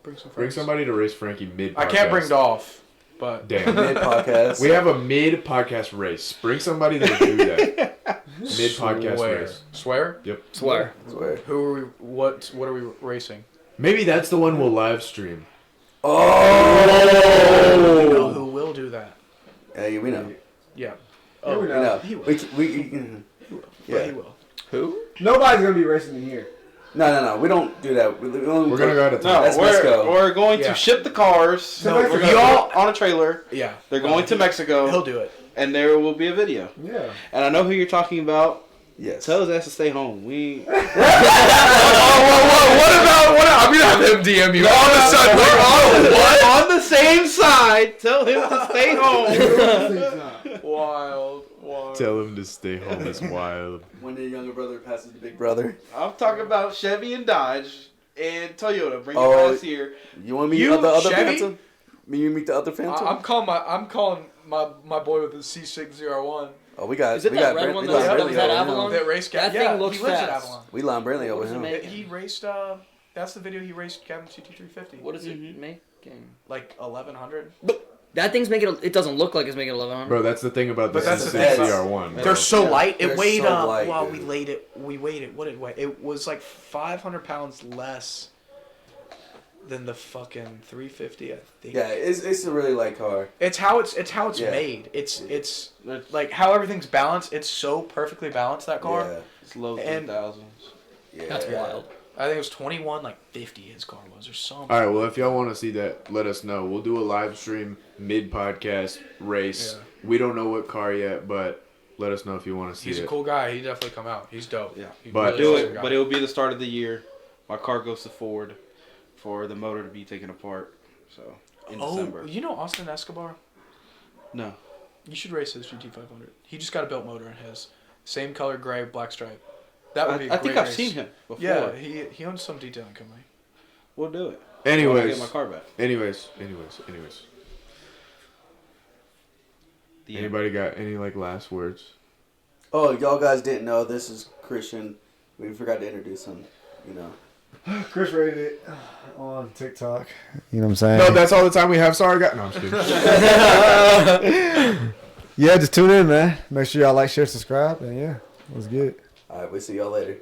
Speaker 2: Bring some friends.
Speaker 1: Bring somebody to race Frankie mid.
Speaker 2: I can't bring Dolph, but
Speaker 1: Damn.
Speaker 3: Mid podcast.
Speaker 1: We have a mid podcast race. Bring somebody to do that. Mid podcast race.
Speaker 2: Swear?
Speaker 1: Yep.
Speaker 4: Swear.
Speaker 3: Swear.
Speaker 2: Who are we? What are we racing?
Speaker 1: Maybe that's the one we'll live stream.
Speaker 3: Oh.
Speaker 2: You know who will do that?
Speaker 3: Hey, we know.
Speaker 2: Yeah.
Speaker 5: Here we
Speaker 3: We
Speaker 5: know.
Speaker 3: know.
Speaker 2: He will.
Speaker 3: Yeah.
Speaker 2: Yeah, he will.
Speaker 4: Who?
Speaker 5: Nobody's gonna be racing in here.
Speaker 3: No. We don't do that. We're
Speaker 1: We're gonna go out of
Speaker 6: No,
Speaker 1: town.
Speaker 3: That's Mexico.
Speaker 6: we're going
Speaker 2: Yeah.
Speaker 6: to ship the cars.
Speaker 5: No,
Speaker 6: we're
Speaker 5: Mexico.
Speaker 6: going to on a trailer.
Speaker 2: Yeah.
Speaker 6: They're going to Mexico,
Speaker 2: He'll do it.
Speaker 6: and there will be a video.
Speaker 5: Yeah.
Speaker 6: And I know who you're talking about.
Speaker 3: Yes.
Speaker 6: Tell his ass to stay home. We
Speaker 2: What about? I'm gonna have him DM you. All of a sudden, what?
Speaker 6: on the same side. Tell him to stay home.
Speaker 2: Wild.
Speaker 1: Tell him to stay home. It's wild.
Speaker 3: When the younger brother passes the big brother.
Speaker 6: I'm talking about Chevy and Dodge and Toyota. Bring
Speaker 3: Oh,
Speaker 6: your ass here.
Speaker 3: You want to meet
Speaker 2: You,
Speaker 3: the other
Speaker 2: Chevy?
Speaker 3: Phantom? You meet the other Phantom?
Speaker 2: I'm calling my boy with the C601.
Speaker 3: Oh, we got.
Speaker 4: Is it
Speaker 3: we
Speaker 4: that
Speaker 3: got
Speaker 4: red one
Speaker 3: we
Speaker 4: that
Speaker 3: got
Speaker 4: was
Speaker 3: Brentley
Speaker 4: at
Speaker 3: over
Speaker 4: Avalon?
Speaker 3: him.
Speaker 2: That race
Speaker 4: That
Speaker 2: yeah,
Speaker 4: thing looks
Speaker 2: he lives at
Speaker 4: fast.
Speaker 2: Avalon.
Speaker 3: We line Brentley over
Speaker 4: does it
Speaker 3: him.
Speaker 4: make?
Speaker 2: He raced. That's the video he raced Gavin CT350.
Speaker 4: What is it making?
Speaker 2: Like 1100.
Speaker 4: That thing's making it doesn't look like it's making 1100.
Speaker 1: Bro, that's the thing about the
Speaker 2: But that's the thing.
Speaker 1: CR1.
Speaker 2: They're so light. It
Speaker 3: They're
Speaker 2: weighed
Speaker 3: so light,
Speaker 2: well,
Speaker 3: dude.
Speaker 2: we weighed it. What did it weigh? It was like 500 pounds less than the fucking 350. I think.
Speaker 3: Yeah, it's a really light car.
Speaker 2: It's how it's
Speaker 3: Yeah.
Speaker 2: made. It's like how everything's balanced. It's so perfectly balanced, that car.
Speaker 3: Yeah.
Speaker 6: It's low
Speaker 2: And-
Speaker 6: 2000s.
Speaker 3: Yeah.
Speaker 4: That's wild.
Speaker 2: I think it was 21.50 his car was or something.
Speaker 1: All right, well, if y'all want to see that, let us know. We'll do a live stream mid-podcast race.
Speaker 2: Yeah.
Speaker 1: We don't know what car yet, but let us know if you want to see
Speaker 2: He's
Speaker 1: it.
Speaker 2: a cool guy. He definitely come out. He's dope.
Speaker 6: Yeah.
Speaker 2: He's
Speaker 1: But-
Speaker 6: Do
Speaker 2: awesome
Speaker 6: it,
Speaker 2: guy.
Speaker 6: but it will be the start of the year. My car goes to Ford for the motor to be taken apart. So in December.
Speaker 2: You know Austin Escobar?
Speaker 6: No.
Speaker 2: You should race his GT500. He just got a built motor in his. Same color, gray, black stripe. That would be a
Speaker 6: I
Speaker 2: great
Speaker 6: think I've
Speaker 2: race.
Speaker 6: seen him before.
Speaker 2: Yeah, he owns some detailing company.
Speaker 6: We'll do it.
Speaker 1: Anyways,
Speaker 6: I'll get my car back.
Speaker 1: anyways.
Speaker 6: The end.
Speaker 1: Anybody got any like last words?
Speaker 3: Oh, y'all guys didn't know this is Christian. We forgot to introduce him. You know.
Speaker 5: Chris rated it on TikTok. You know what I'm saying?
Speaker 1: No, that's all the time we have. Sorry, no, I'm just kidding.
Speaker 5: Yeah, just tune in, man. Make sure y'all like, share, subscribe, and yeah, let's get it.
Speaker 3: All right, we'll see y'all later.